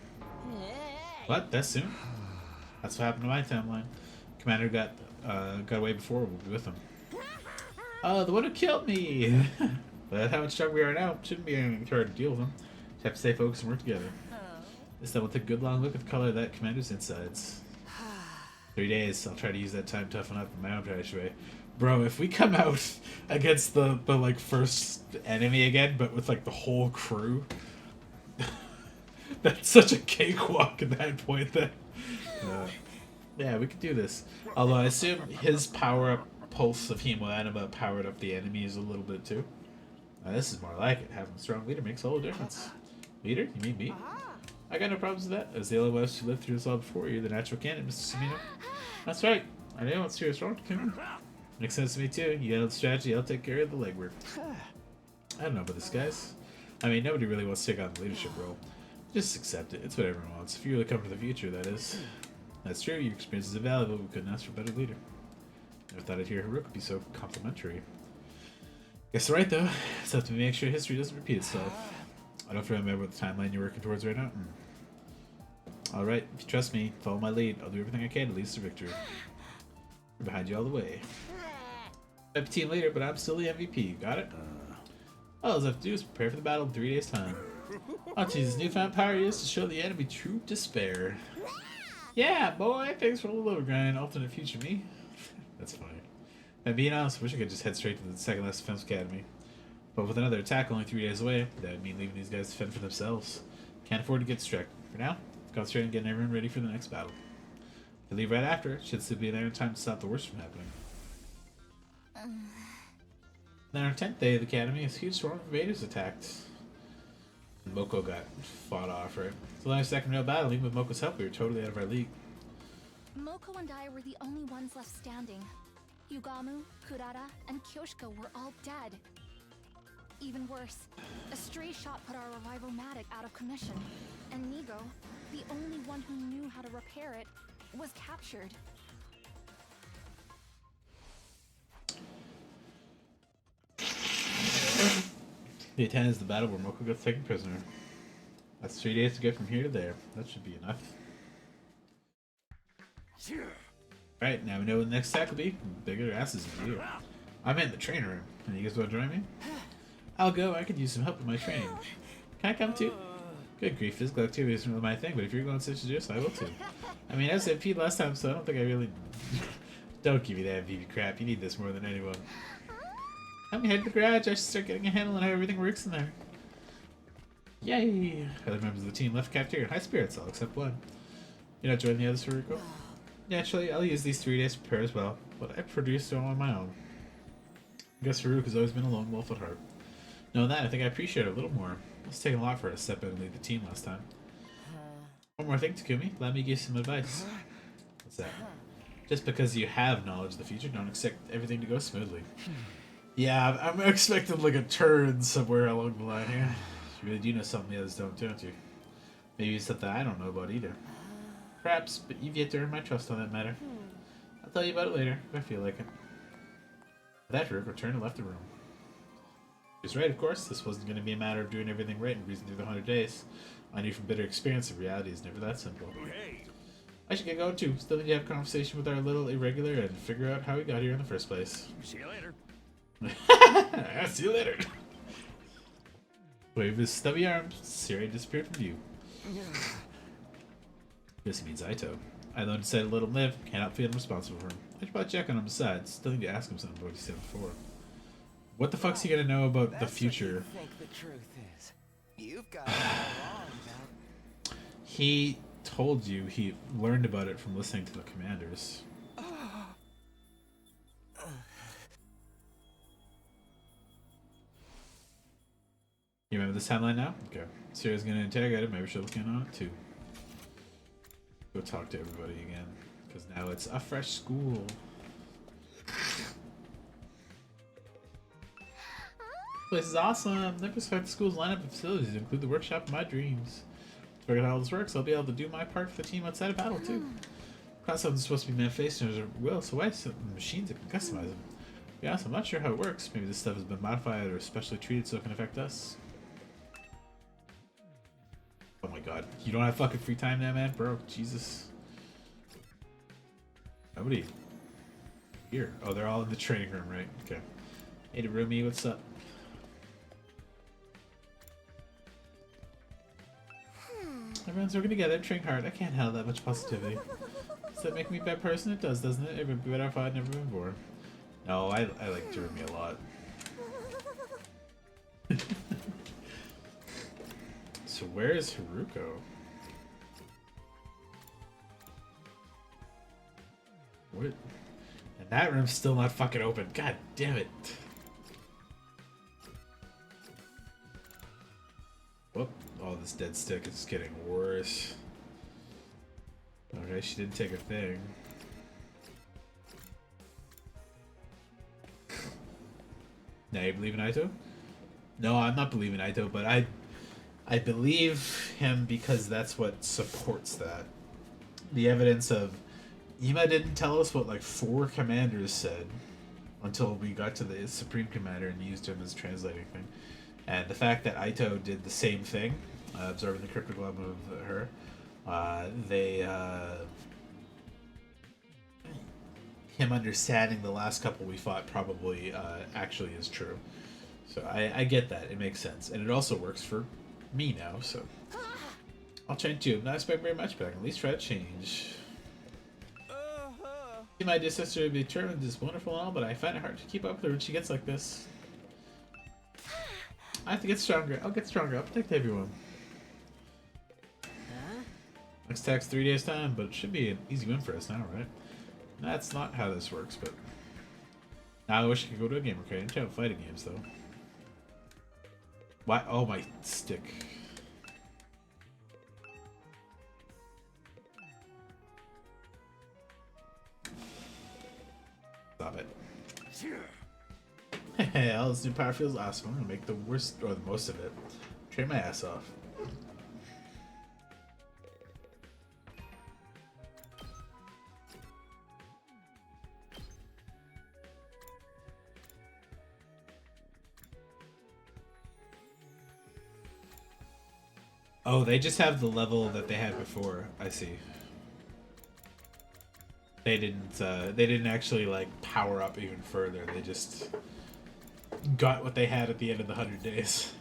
What? That soon? That's what happened to my timeline. Commander got away before. We'll be with him. Oh, the one who killed me! But how much stronger we are now, shouldn't be anything hard to deal with him. Just have to stay focused and work together. This time we'll take a good long look at the color of that commander's insides. 3 days. I'll try to use that time to toughen up in my own trash way. Bro, if we come out against the like first enemy again, but with like the whole crew, that's such a cakewalk at that point. That yeah, we could do this. Although I assume his power-up pulse of Hemoanima powered up the enemies a little bit too. Now, this is more like it. Having a strong leader makes all the difference. Leader? You mean me? I got no problems with that. As the only one who lived through this all before you, the natural candidate, Mr. Samino. That's right. I know what's serious wrong to him. Makes sense to me too. You got the strategy, I'll take care of the legwork. I don't know about this, guys. I mean, nobody really wants to take on the leadership role. Just accept it. It's what everyone wants. If you really come to the future, that is. That's true. Your experience is invaluable. We couldn't ask for a better leader. Never thought I'd hear Haruka be so complimentary. Guess right though. It's up to me to make sure history doesn't repeat itself. I don't remember what the timeline you're working towards right now. Alright, if you trust me, follow my lead. I'll do everything I can to lead us to victory. We're behind you all the way. I'm team leader, but I'm still the MVP. Got it? All I have to do is prepare for the battle in 3 days' time. I'll use this newfound power he is to show the enemy true despair. Yeah, boy, thanks for a little overgrind. Alternate future me. That's funny. And being honest, wish I could just head straight to the second last defense academy. But with another attack only 3 days away, that would mean leaving these guys to fend for themselves. Can't afford to get distracted. For now, concentrate on getting everyone ready for the next battle. He'll leave right after. Should still be there in time to stop the worst from happening. Then on our 10th day of the academy, a huge swarm of invaders attacked. And Moko got fought off, right? It's the only second real battle. Even with Moko's help, we were totally out of our league. Moko and I were the only ones left standing. Yugamu, Kurara, and Kyoshika were all dead. Even worse, a stray shot put our revival-matic out of commission, and Nigo, the only one who knew how to repair it, was captured. The 10 is the battle where Moko gets taken prisoner. That's 3 days to get from here to there. That should be enough. Alright, now we know what the next attack will be. Bigger asses than you. I'm in the training room. And you guys want to join me? I'll go. I could use some help with my training. Can I come too? Good grief, physical activity isn't really my thing, but if you're going to such a juice, I will too. I mean, I was MP'd last time, so I don't think I really... Don't give me that MVP crap. You need this more than anyone. Help me head to the garage. I should start getting a handle on how everything works in there. Yay! Other members of the team left cafeteria in high spirits, all except one. You're not joining the others, Haruko? Naturally, I'll use these 3 days to prepare as well, but I produced it all on my own. I guess Haruko's always been a lone wolf at heart. Knowing that, I think I appreciate it a little more. It's taken a lot for her to step in and lead the team last time. One more thing, Takumi. Let me give you some advice. What's that? Just because you have knowledge of the future, don't expect everything to go smoothly. Yeah, I'm expecting like a turn somewhere along the line here. You really do know something the others don't you? Maybe something I don't know about either. Perhaps, but you've yet to earn my trust on that matter. I'll tell you about it later, if I feel like it. With that, Haruko turned and left the room. He was right, of course. This wasn't going to be a matter of doing everything right and breezing through the 100 days. I knew from bitter experience that reality is never that simple. Hey. I should get going too. Still need to have a conversation with our little irregular and figure out how we got here in the first place. See you later. I'll see you later. Wave his stubby arms. Siri disappeared from view. This means Aito. I learned to say let him live. Can't help feeling responsible for him. I should probably check on him besides. Still need to ask him something about what he said before. What the fuck's he gonna know about the future? What you think the truth is. You've got it all wrong about. He told you he learned about it from listening to the commanders. You remember this timeline now? Okay. Siri's gonna interrogate him. Maybe she'll look in on it too. Go talk to everybody again. Because now it's a fresh school. This is awesome. Never expect the school's lineup of facilities to include the workshop of my dreams. To figure out how this works, I'll be able to do my part for the team outside of battle too. Concepts are supposed to be manifested as a will, so why some machines that can customize them? To be honest, I'm not sure how it works. Maybe this stuff has been modified or specially treated so it can affect us. Oh my god. You don't have fucking free time now, man? Bro, Jesus. Nobody. Here. Oh, they're all in the training room, right? Okay. Hey, Rumi, what's up? Everyone's working together, training hard. I can't handle that much positivity. Does that make me a bad person? It does, doesn't it? Every better if I'd never been born. No, I like Jeremy a lot. So where is Haruko? What? And that room's still not fucking open. God damn it. Whoop. Oh, this dead stick is getting worse. Okay, she didn't take a thing. Now you believe in Aito? No, I'm not believing Aito, but I believe him because that's what supports that. The evidence of Ima didn't tell us what like 4 commanders said until we got to the Supreme Commander and used him as a translating thing. And the fact that Aito did the same thing, absorbing the cryptoglove of her, him understanding the last couple we fought probably actually is true. So I get that. It makes sense. And it also works for me now, so. I'll change too. Not expect very much, but I can at least try to change. My dear sister to be determined is wonderful and all, but I find it hard to keep up with her when she gets like this. I have to get stronger. I'll get stronger. I'll protect everyone. Next attack's 3 days time, but it should be an easy win for us now, right? That's not how this works, but now I wish I could go to a game arcade and try out fighting games though. Why? Oh, my stick. Stop it. Hey, all this new power feels awesome. I'm gonna make the worst or the most of it. Train my ass off. Oh, they just have the level that they had before. I see. They didn't actually like power up even further. They just got what they had at the end of the 100 days.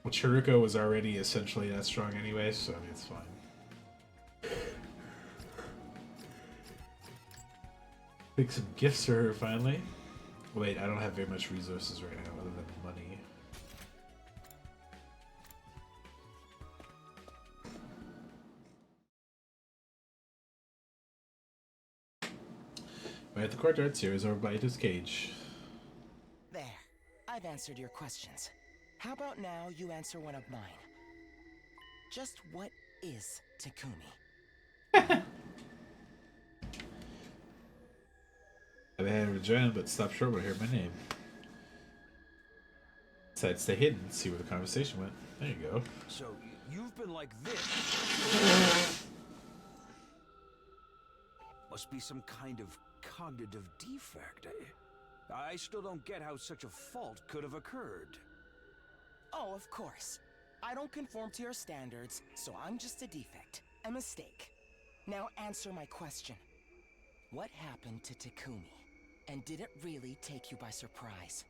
Which Haruko was already essentially that strong anyway, so I mean it's fine. Pick some gifts for her finally. Wait, I don't have very much resources right now other than money. We're at the courtyard series over by Ito's cage. There. I've answered your questions. How about now you answer one of mine? Just what is Takumi? I've had a vagina, but stop short when I hear my name. Decided to stay hidden and see where the conversation went. There you go. So, you've been like this. Must be some kind of cognitive defect, eh? I still don't get how such a fault could have occurred. Oh, of course. I don't conform to your standards, so I'm just a defect. A mistake. Now answer my question. What happened to Takumi? And did it really take you by surprise?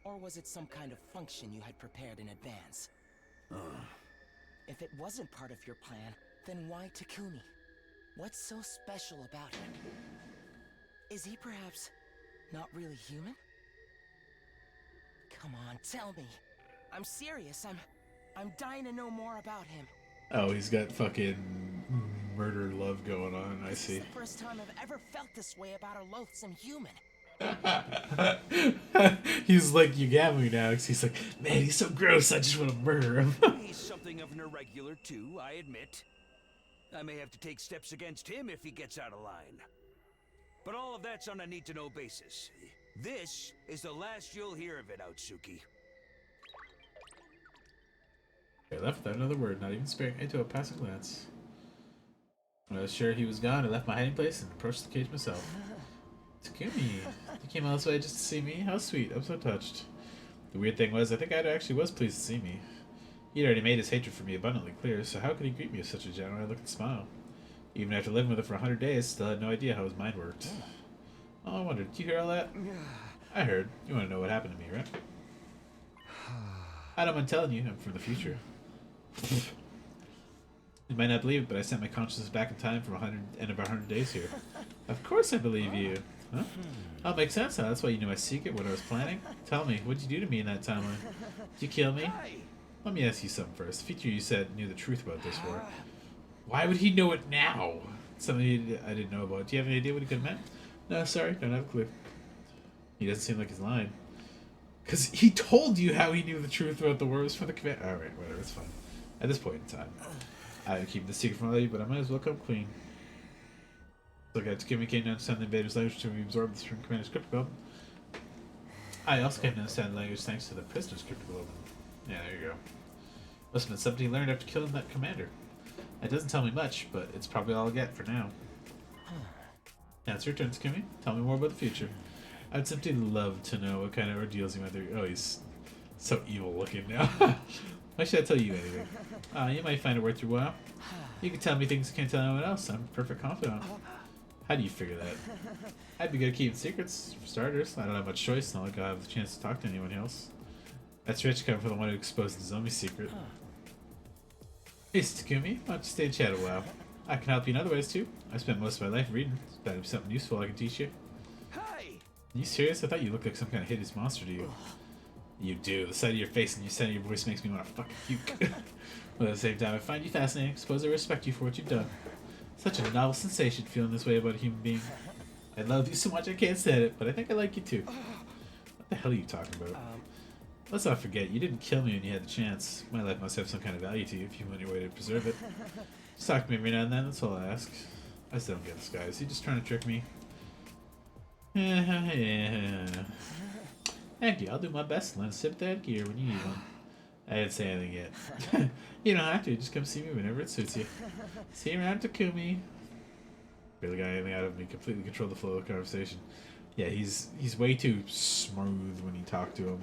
Or was it some kind of function you had prepared in advance? If it wasn't part of your plan, then why Takumi? What's so special about him? Is he perhaps not really human? Come on, tell me. I'm serious. I'm dying to know more about him. Oh, he's got fucking murder love going on. I see. This is the first time I've ever felt this way about a loathsome human. He's like Yagami now, because he's like, man, he's so gross, I just want to murder him. He's something of an irregular too, I admit. I may have to take steps against him if he gets out of line. But all of that's on a need-to-know basis. This is the last you'll hear of it, Outsuki. I left without another word, not even sparing Ito a passing glance. When I was sure he was gone, I left my hiding place and approached the cage myself. Takumi, you came all this way just to see me? How sweet, I'm so touched. The weird thing was, I think Ito actually was pleased to see me. He'd already made his hatred for me abundantly clear, so how could he greet me with such a genuine look and smile? Even after living with him for 100 days, still had no idea how his mind worked. Oh, I wondered, did you hear all that? I heard. You want to know what happened to me, right? I don't mind telling you, I'm from the future. You might not believe it, but I sent my consciousness back in time for end of our 100 days here. Of course I believe you. Huh? Oh, makes sense now. That's why you knew my secret, what I was planning. Tell me, what'd you do to me in that timeline? Did you kill me? Let me ask you something first. The future you said knew the truth about this war. Why would he know it now? Something I didn't know about. Do you have any idea what he could have meant? No, sorry, don't have a clue. He doesn't seem like he's lying. Because he told you how he knew the truth about the war was for the command. Alright, whatever, it's fine. At this point in time. I would keep the secret from all of you, but I might as well come clean. Look, Takumi came to understand the invaders' language to be absorbed from Commander's cryptoglobe. I also came to understand the language thanks to the prisoner's cryptoglobe. Yeah, there you go. Must have been something he learned after killing that commander. It doesn't tell me much, but it's probably all I'll get for now. Now it's your turn, Takumi. Tell me more about the future. I'd simply love to know what kind of ordeals you went through. Oh, he's so evil looking now. Why should I tell you anything? You might find it worth your while. You can tell me things I can't tell anyone else. I'm a perfect confidant. How do you figure that? I'd be good at keeping secrets, for starters. I don't have much choice, not like I'll have the chance to talk to anyone else. That's rich coming from the one who exposed the zombie secret. Hey, Takumi, why don't you stay and chat a while? I can help you in other ways too. I spent most of my life reading. That'd be something useful I can teach you. Hey! Are you serious? I thought you looked like some kind of hideous monster to you. You do. The sight of your face and the sound of your voice makes me want to fucking puke. But at the same time, I find you fascinating. Suppose I respect you for what you've done. Such a novel sensation feeling this way about a human being. I love you so much I can't stand it, but I think I like you too. What the hell are you talking about? Let's not forget, you didn't kill me when you had the chance. My life must have some kind of value to you if you went your way to preserve it. Just talk to me every now and then, that's all I ask. I still don't get this guy. Is he just trying to trick me? Thank you, I'll do my best to lend a sympathetic ear when you need one. I didn't say anything yet. You don't have to, just come see me whenever it suits you. See you around Takumi. Barely got anything out of me, completely controlled the flow of the conversation. Yeah, he's way too smooth when you talk to him.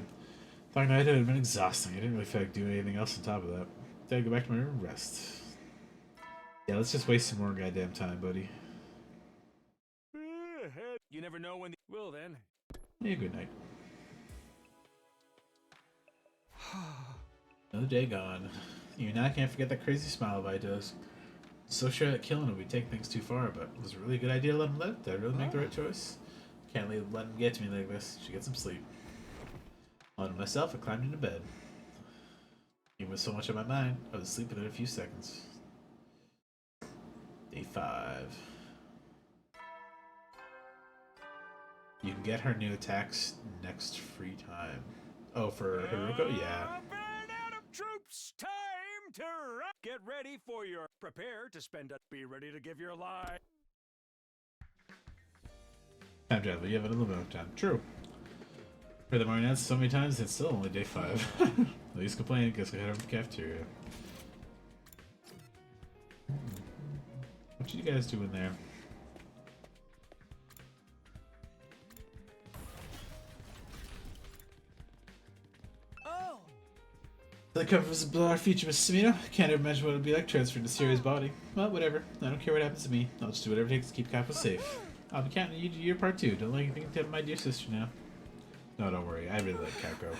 Talking to Night had been exhausting. I didn't really feel like doing anything else on top of that. Then I go back to my room and rest. Yeah, let's just waste some more goddamn time, buddy. You never know when. Well then. Yeah, good night. Another day gone. Even now I can't forget that crazy smile of Aito's. So sure that killing him would take things too far, but it was a really good idea to let him live. Did I really make the right choice? Can't let him get to me like this. Should get some sleep. On to myself, I climbed into bed. Even with so much on my mind, I was asleep within a few seconds. Day 5. You can get her new attacks next free time. Oh, for Haruko? Yeah. Burn out of troops! Time to get ready for your. Prepare to spend a. Be ready to give your life. Time travel, you have a little bit of time. True. For the marionettes so many times, it's still only day 5. Least complaining, guess I head over to the cafeteria. What you guys doing there? Oh! The cover was a bizarre feature, Mr. Samino. Can't ever imagine what it would be like transferred to Siri's body. Well, whatever. I don't care what happens to me. I'll just do whatever it takes to keep Kappa safe. I'll be counting on you to do your part too. Don't let anything tip my dear sister now. No, don't worry. I really like Kako.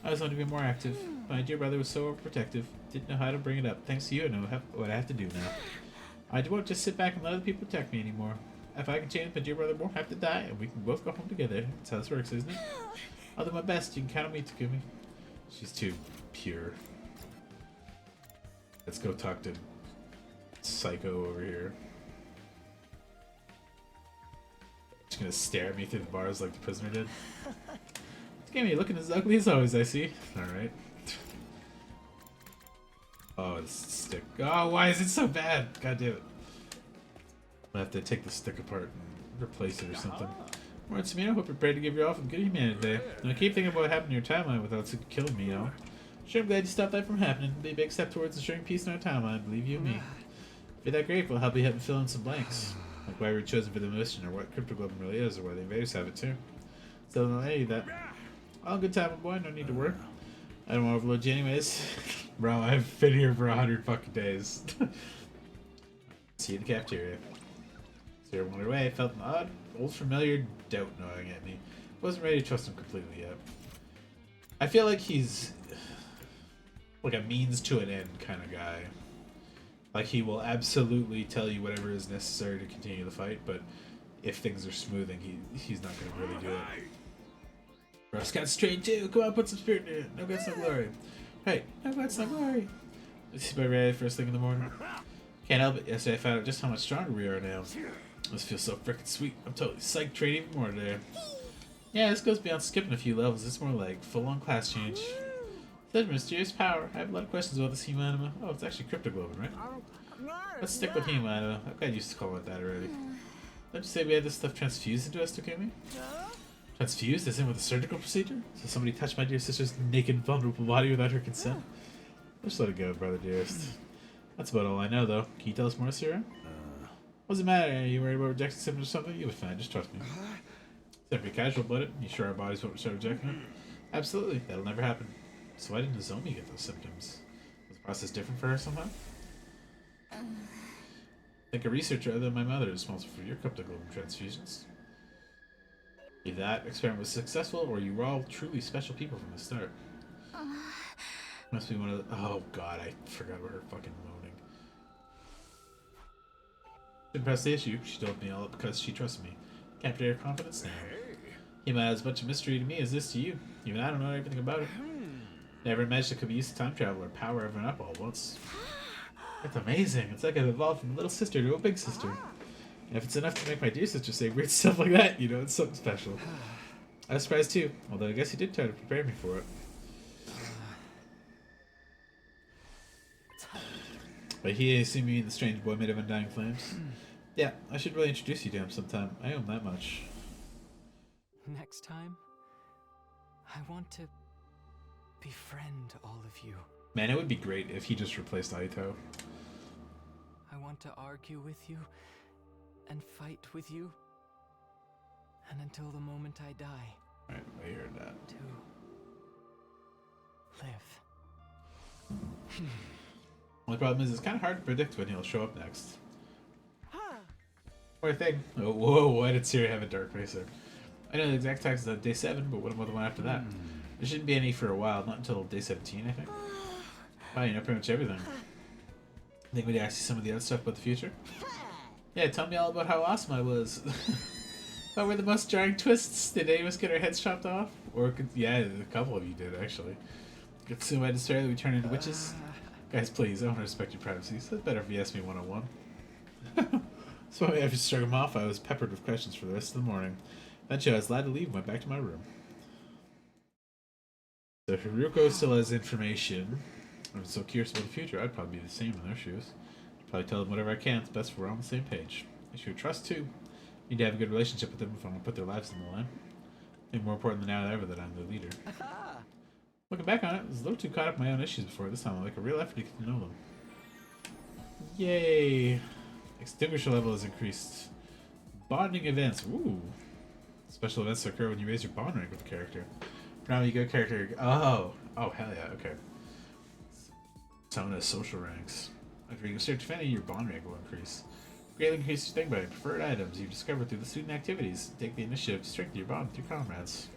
I was wanting to be more active. My dear brother was so overprotective. Didn't know how to bring it up. Thanks to you, I know what I have to do now. I won't just sit back and let other people protect me anymore. If I can change, my dear brother won't have to die, and we can both go home together. That's how this works, isn't it? I'll do my best. You can count on me, Takumi. She's too pure. Let's go talk to Psycho over here. She's gonna stare at me through the bars like the prisoner did. Takumi, looking as ugly as always, I see. Alright. Oh, it's stick. Oh, why is it so bad? God damn it. I'm gonna have to take the stick apart and replace it or something. Alright, Samino, hope you're prepared to give your all for the good humanity today. Now keep thinking about what happened in your timeline without killing me, you know? Sure, I'm glad you stopped that from happening. It'll be a big step towards ensuring peace in our timeline, believe you and me. If you're that grateful, I'll help you fill in some blanks. Like why we were chosen for the mission, or what Cryptoglobin really is, or why the invaders have it too. Still don't know any of that. All good time, boy, no need to worry. I don't want to overload you anyways. Bro, I've been here for 100 fucking days. See you in the cafeteria. Sarah wandered away. I felt an odd, old familiar doubt gnawing at me. Wasn't ready to trust him completely yet. I feel like he's like a means to an end kind of guy. Like he will absolutely tell you whatever is necessary to continue the fight, but if things are smoothing, he's not going to really do it. Bro, Scout's trained too. Come on, put some spirit in it. No guts, no glory. Right, no guts, no glory. Let's see my ready first thing in the morning. Can't help it. Yesterday I found out just how much stronger we are now. This feels so freaking sweet. I'm totally psyched to train even more today. Yeah, this goes beyond skipping a few levels. It's more like full-on class change. Such mysterious power. I have a lot of questions about this Hemanima. Oh, it's actually Cryptoglobin, right? Let's stick with Hemanima. I've got used to calling it that already. Don't you say we had this stuff transfused into us, Takumi? Transfused, as in with a surgical procedure? So somebody touched my dear sister's naked, vulnerable body without her consent? Just let it go, brother dearest. That's about all I know, though. Can you tell us more, Sierra? What's the matter? Are you worried about rejection symptoms or something? You'll be fine, just trust me. Except for casual blooded. You sure our bodies won't start rejecting it? Absolutely, that'll never happen. So why didn't Nozomi get those symptoms? Was the process different for her somehow? I think a researcher other than my mother is responsible for your Cryptoglobin transfusions. Either that experiment was successful, or you were all truly special people from the start. Must be one of the— oh god, I forgot about her fucking moaning. Didn't press the issue. She told me all because she trusted me. Captured her confidence now. He might have as much a mystery to me as this to you. Even I don't know everything about it. Never imagined it could be used to time travel or power everyone up all at once. It's amazing. It's like I've evolved from a little sister to a big sister. And if it's enough to make my dear sister say weird stuff like that, you know, it's something special. I was surprised too, although I guess he did try to prepare me for it. But he see me the strange boy made of undying flames. Yeah, I should really introduce you to him sometime. I owe him that much. Next time, I want to befriend all of you. Man, it would be great if he just replaced Aito. I want to argue with you and fight with you. And until the moment I die. Alright, I heard that. To live. Only problem is it's kind of hard to predict when he'll show up next. Poor thing. Oh, whoa, why did Siri have a dark racer? I know the exact time is on day 7, but what about the one after that? There shouldn't be any for a while, not until day 17, I think. Oh, you know pretty much everything. Think we'd ask you some of the other stuff about the future? Yeah, tell me all about how awesome I was. What were the most jarring twists? Did any of us get our heads chopped off? Or, yeah, a couple of you did, actually. Could soon I despair that we turn into witches? Guys, please, I want to respect your privacy, so it's better if you ask me one-on-one. So after struck him off, I was peppered with questions for the rest of the morning. Eventually, I was glad to leave and went back to my room. So Haruko still has information. I'm so curious about the future. I'd probably be the same in their shoes. Probably tell them whatever I can. It's best if we're on the same page. I should trust, too. Need to have a good relationship with them if I want to put their lives on the line. I think more important than now than ever that I'm their leader. Looking back on it, I was a little too caught up in my own issues before. This time I'll make a real effort to get to know them. Yay! Extinguisher level is increased. Bonding events. Ooh. Special events occur when you raise your bond rank with the character. For now, you go character. Oh. Oh, hell yeah. Okay. Summon as social ranks. After you start defending, your bond rank will increase. Greatly increase your thing by preferred items you discover through the student activities. Take the initiative to strengthen your bond with your comrades.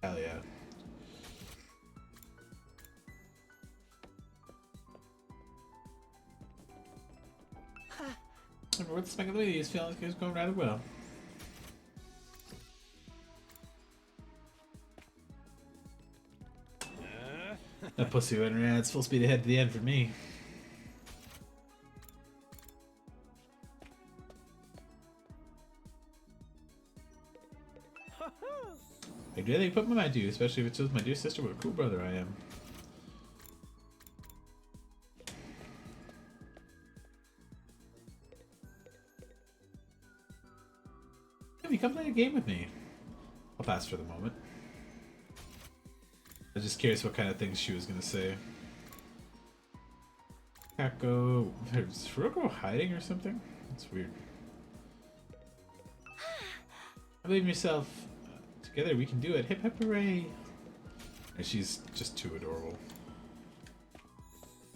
Hell yeah. What's the spec of the way? These feelings is going rather well. That pussy went around. It's full speed ahead to the end for me. I do anything put my mind to, especially if it shows my dear sister what a cool brother I am. Hey, come play a game with me. I'll pass for the moment. I was just curious what kind of things she was gonna say. Kako... Is Haruko hiding or something? That's weird. Believe in yourself. Together we can do it. Hip hip hooray! And she's just too adorable.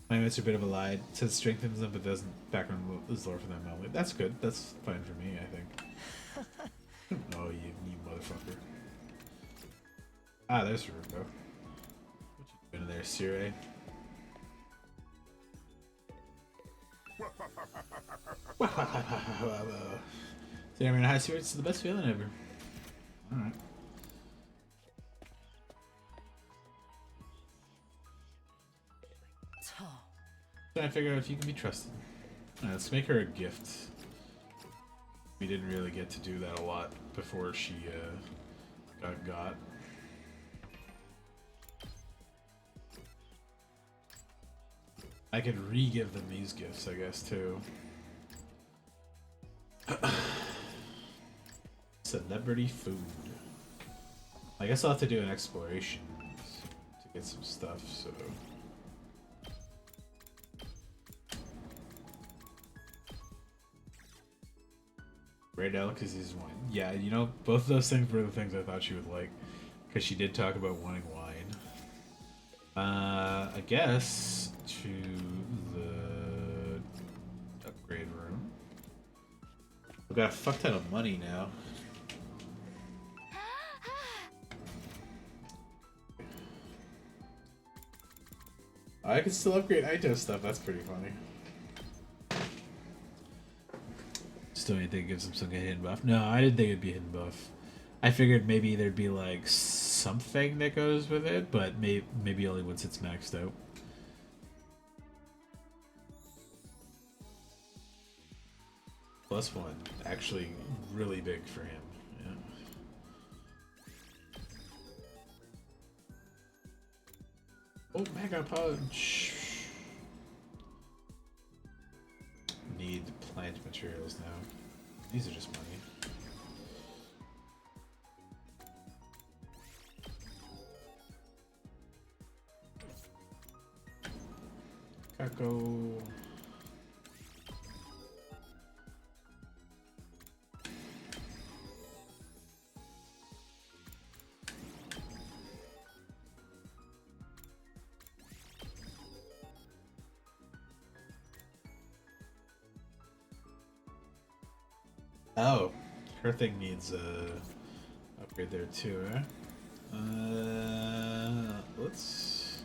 My it's a bit of a lie. It says strengthens them, but doesn't background is lower for them only. That's good. That's fine for me, I think. Oh, you motherfucker. Ah, there's Haruko. What you doing there, Sire? See, I'm in high spirits. It's the best feeling ever. Alright. Trying to figure out if you can be trusted. Alright, let's make her a gift. We didn't really get to do that a lot before she got. I could re-give them these gifts, I guess, too. Celebrity food. I guess I'll have to do an exploration to get some stuff, so... Ray Delicacies wine. Yeah, you know, both of those things were the things I thought she would like. Because she did talk about wanting wine. I guess to the upgrade room. I've got a fuck ton of money now. I can still upgrade Aito stuff, that's pretty funny. Just don't think it gives him some kind of hidden buff. No, I didn't think it'd be a hidden buff. I figured maybe there'd be like something that goes with it, but maybe only once it's maxed out. +1, actually really big for him. Yeah. Oh, Mega Punch! Need plant materials now. These are just money. Kako. Oh, her thing needs upgrade there too, eh? Let's.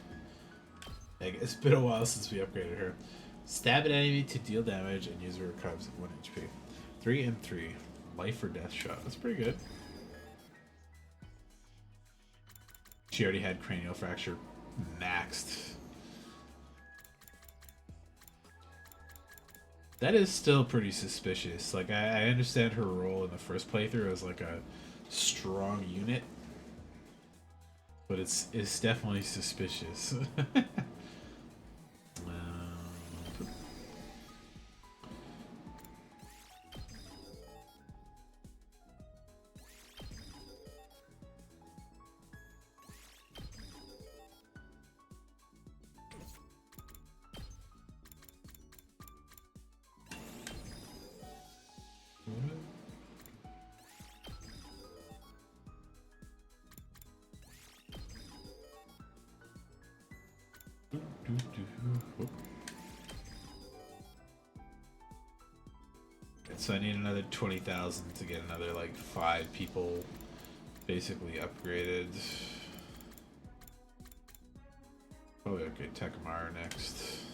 It's been a while since we upgraded her. Stab an enemy to deal damage and user recovers at 1 HP. 3 and 3. Life or death shot. That's pretty good. She already had cranial fracture maxed. That is still pretty suspicious. Like, I understand her role in the first playthrough as like a strong unit, but it's definitely suspicious. So I need another 20,000 to get another like 5 people basically upgraded. Oh, okay, Tekmar next.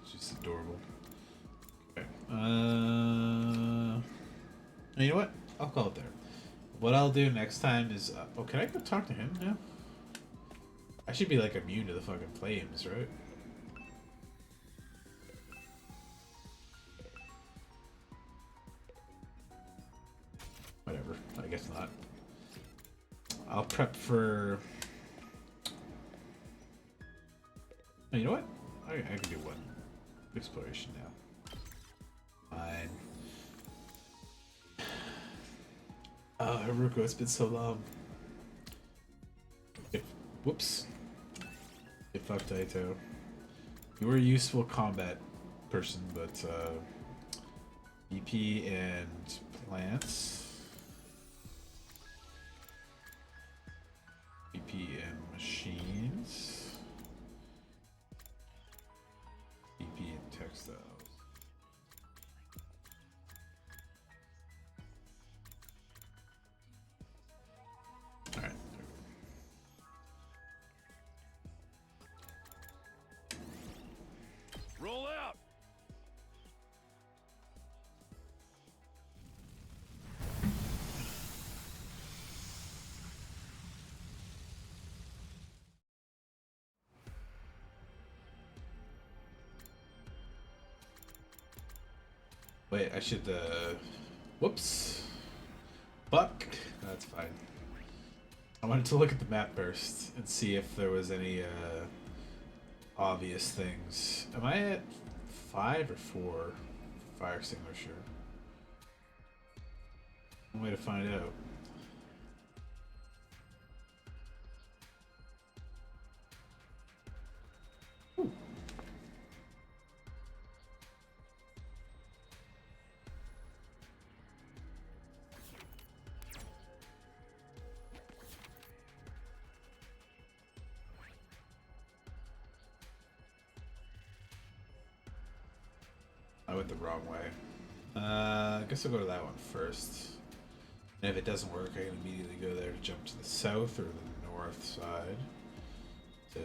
She's adorable. Okay. You know what? I'll call it there. What I'll do next time is... oh, can I go talk to him now? I should be, like, immune to the fucking flames, right? Whatever. I guess not. I'll prep for... Oh, you know what? I can do one exploration now. Fine. Oh, Haruko, it's been so long. Whoops. Get fucked, Aito. You were a useful combat person, but EP and plants. EP and machines. EP and textiles. Alright. Roll out! Wait, I should, whoops. Fuck. That's fine. I wanted to look at the map first and see if there was any, obvious things. Am I at 5 or 4 fire extinguisher? One way to find out. Ooh. I went the wrong way. I guess I'll go to that one first. And if it doesn't work, I can immediately go there to jump to the south or the north side. to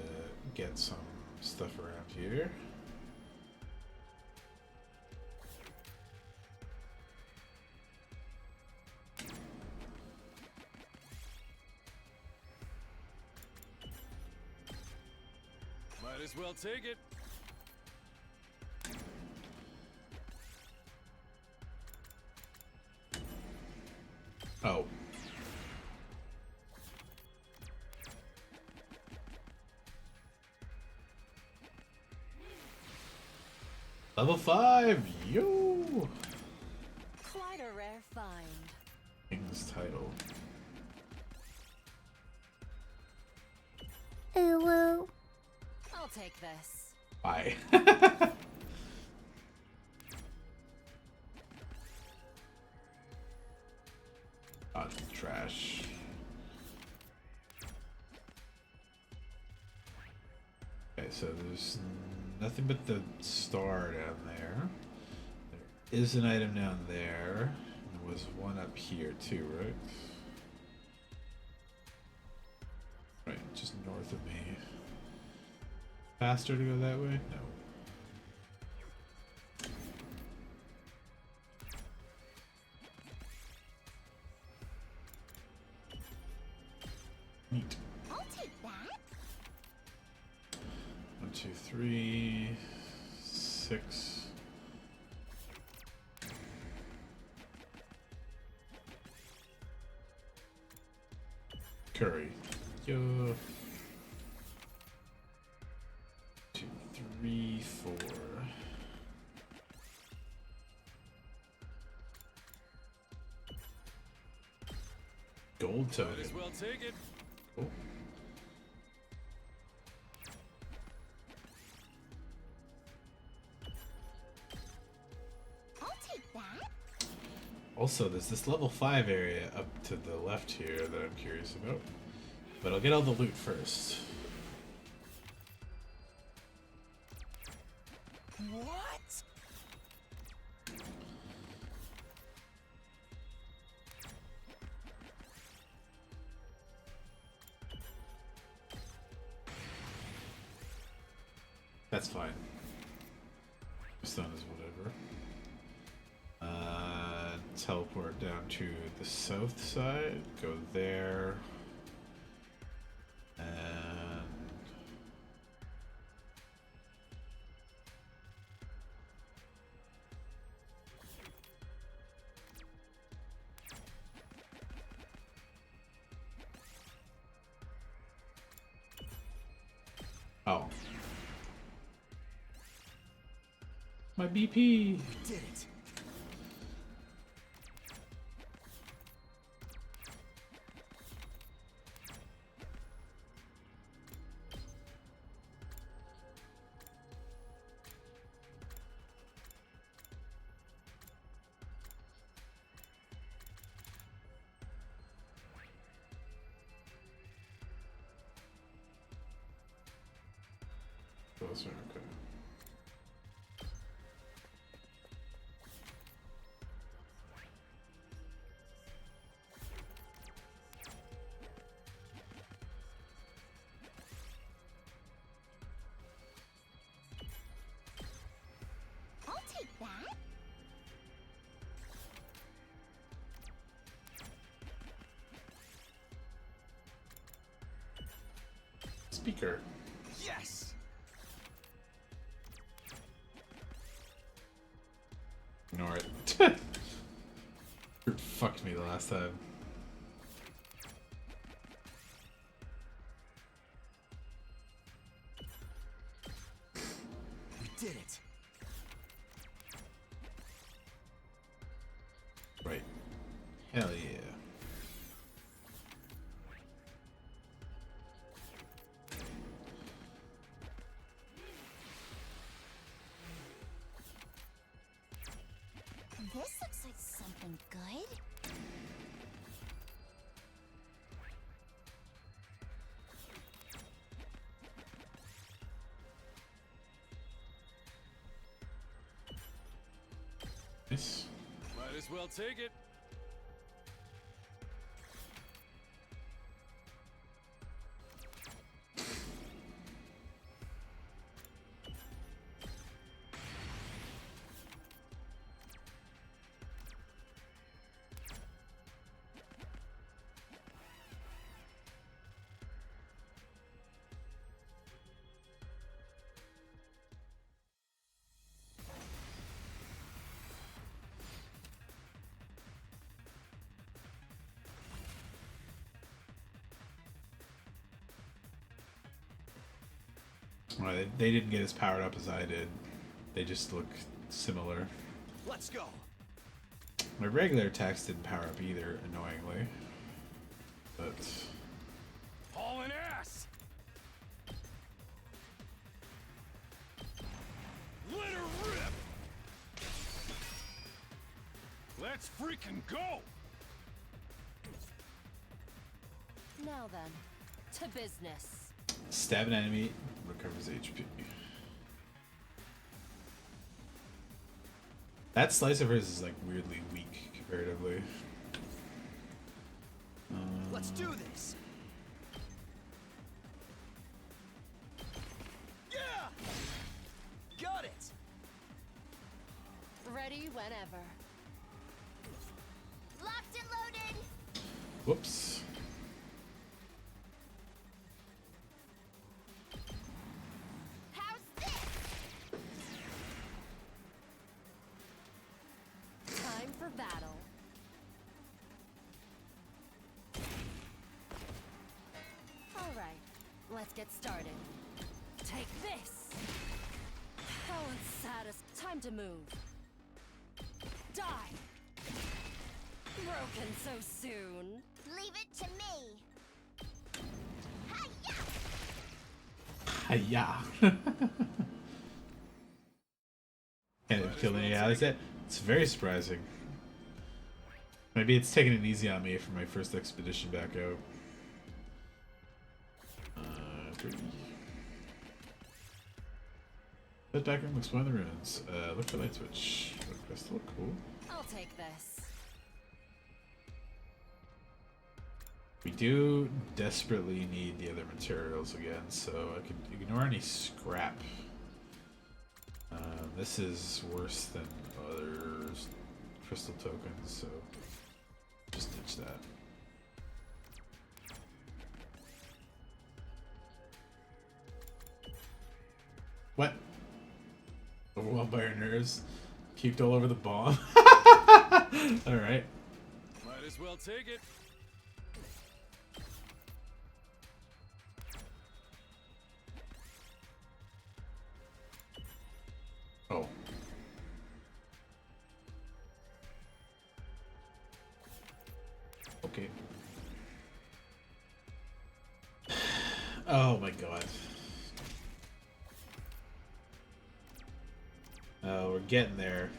get some stuff around here. Might as well take it. Oh. Level 5, yo! Quite a rare find. King's title. Hello. I'll take this. Bye. Oh, trash. Okay, so there's nothing but the star down there. There is an item down there. There was one up here too, right? Right, just north of me. Faster to go that way? No. Neat. I'll take that. 1, 2, 3, 6. Curry. Yo. 2, 3, 4. Gold token. Might as well take it. Cool. I'll take that. Also, there's this level 5 area up to the left here that I'm curious about. But I'll get all the loot first. What? That's fine. Stone is whatever. Teleport down to the south side. Go there. And oh. My BP. We did it. Closer, okay. I'll take that. Speaker. Yes. Ignore it. Fucked me the last time. We did it. Right. Hell yeah. This looks like something good. Nice. Might as well take it. Well, they didn't get as powered up as I did. They just look similar. Let's go. My regular attacks didn't power up either, annoyingly. But Hauling ass. Let her rip. Let's freaking go. Now then, to business. stab an enemy, recovers HP. That slice of hers is like weirdly weak comparatively. Let's do this. Yeah. Got it. Ready whenever. Locked and loaded. Whoops. How's this? Time for battle. All right, let's get started. Take this. How unsatisfying. Time to move. Die. Broken so soon. Leave it to me. Hiya! Can't even kill any allies yet. It's very surprising. Maybe it's taking it easy on me for my first expedition back out. 30. Head back room, explore the ruins. Look for light switch. Look crystal, cool. I'll take this. We do desperately need the other materials again, so I can ignore any scrap. This is worse than other crystal tokens, so just ditch that. What? Overwhelmed by your nerves? Puked all over the bomb? Alright. Might as well take it. Oh. Okay. Oh my god. Oh, we're getting there.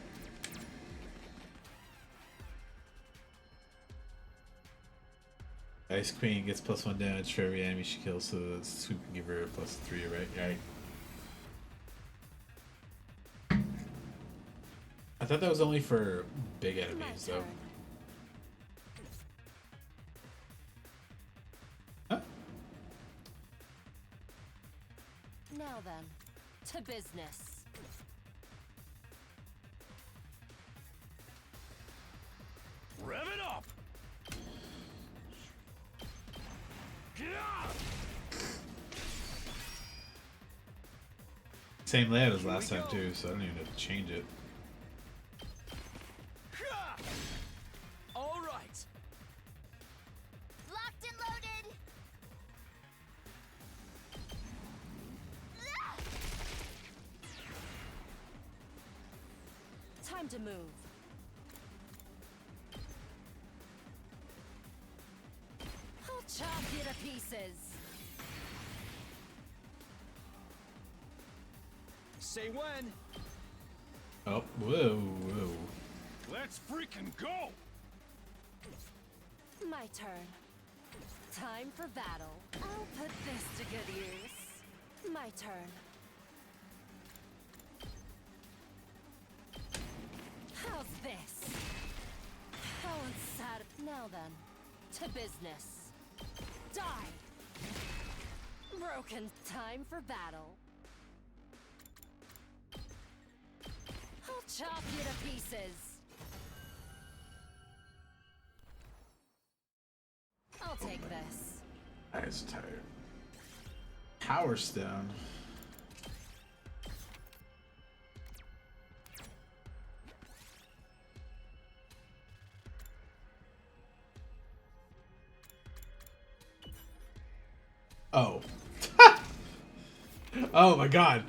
Ice Queen gets +1 damage for every enemy she kills, so the sweep can give her a +3, right? Right. I thought that was only for big enemies, though. Huh? Now then, to business. Rev it up. Same layout as last time, too, so I don't even have to change it. All right. Locked and loaded. Time to move. I'll chop you to pieces. Say when. Oh, whoa, whoa. Let's freaking go. My turn. Time for battle. I'll put this to good use. My turn. How's this? How unsatisfying. Now then, to business. Die! Broken. Time for battle. I'll chop you to pieces. I'll take this. Eyes tired. Power Stone. Oh. Oh my god.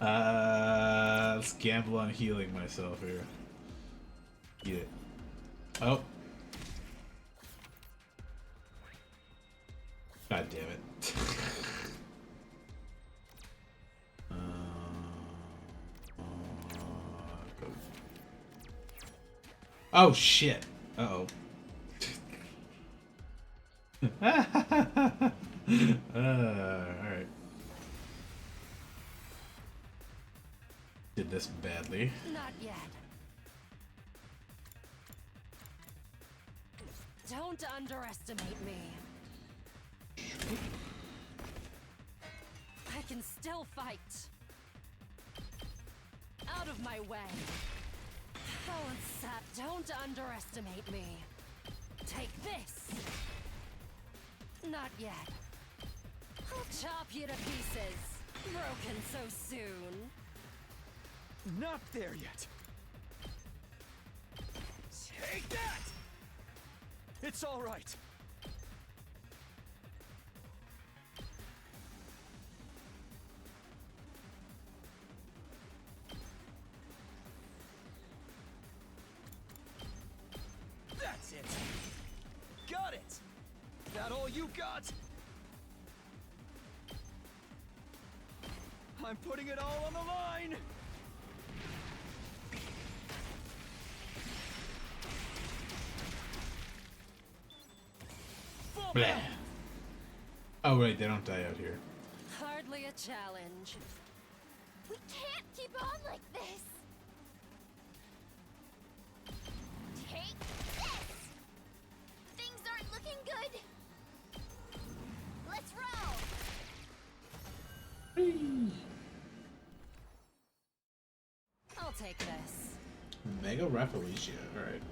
Let's gamble on healing myself here. Eat it. Oh. God damn it. Oh shit. Uh-oh. Alright. Did this badly. Not yet. Don't underestimate me. I can still fight. Out of my way. Balance up. Don't underestimate me. Take this. Not yet. I'll chop you to pieces. Broken so soon. Not there yet. Take that! It's all right. That's it. Got it. That all you got? I'm putting it all on the line. Blah. Oh right, they don't die out here. Hardly a challenge. We can't keep on like this. Take this. Things aren't looking good. Let's roll. I'll take this. Mega Rafflesia. Alright.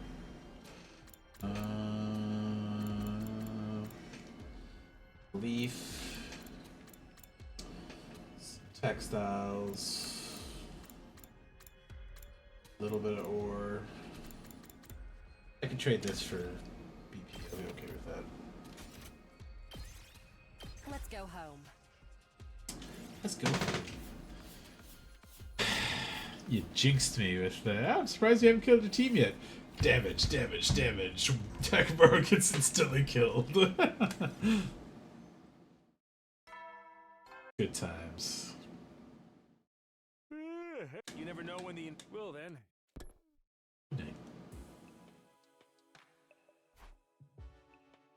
Leaf. Textiles. A little bit of ore. I can trade this for BP. I'll be okay with that. Let's go home. Let's go. You jinxed me with that. I'm surprised you haven't killed your team yet. Damage, damage, damage. Takamaru gets instantly killed. Good times. You never know when the will then.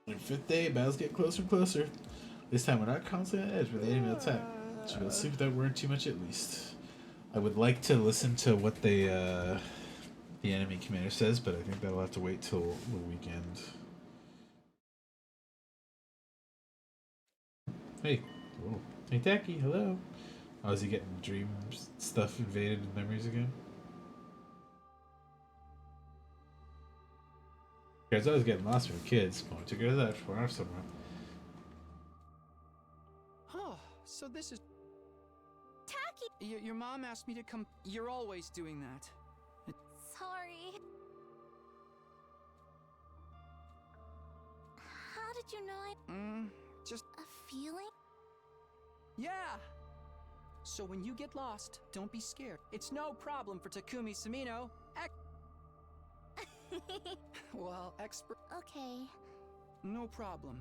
On fifth day, battles get closer and closer. This time we're not constantly on edge with the enemy attack. So we'll sleep without worrying too much at least. I would like to listen to what the enemy commander says, but I think that'll have to wait till the weekend. Hey. Whoa. Hey Taki, hello. Oh, is he getting dream stuff invaded in memories again? Guys, I was getting lost with kids. Going to go to that for our somewhere. Huh, so this is... Taki! Your mom asked me to come... You're always doing that. Sorry. How did you know I... just... A feeling? Yeah! So when you get lost, don't be scared. It's no problem for Takumi Samino. Well, expert... Okay. No problem.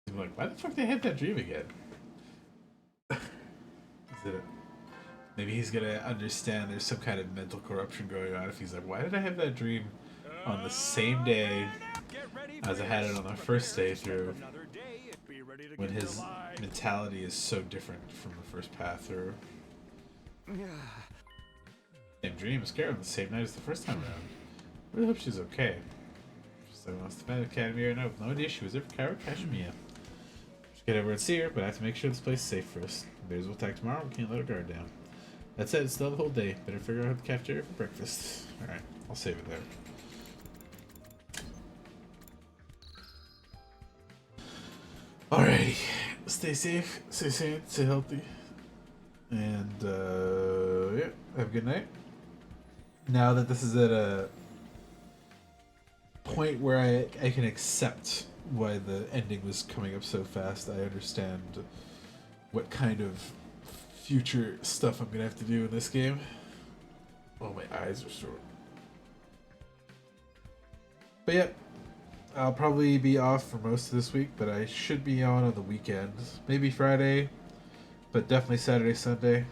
I'm like, why the fuck did I have that dream again? Is it maybe he's gonna understand there's some kind of mental corruption going on if he's like, why did I have that dream on the same day as I had it on the first day through, when his mentality is so different from the first path through. Same dream, scared the same night as the first time around. I really hope she's okay. She's like, lost the Bad Academy right now with no idea she was ever Kaoru Kashimiya. Should get over and see her, but I have to make sure this place is safe first. Bears will attack tomorrow, we can't let our guard down. That said, it's still the whole day. Better figure out the cafeteria for breakfast. Alright, I'll save it there. Alrighty. Stay safe, stay sane, stay healthy. And, yeah, have a good night. Now that this is at a point point where I can accept why the ending was coming up so fast. I understand what kind of future stuff I'm gonna have to do in this game. Oh, my eyes are sore. But yeah, I'll probably be off for most of this week, but I should be on the weekends. Maybe Friday, but definitely Saturday, Sunday.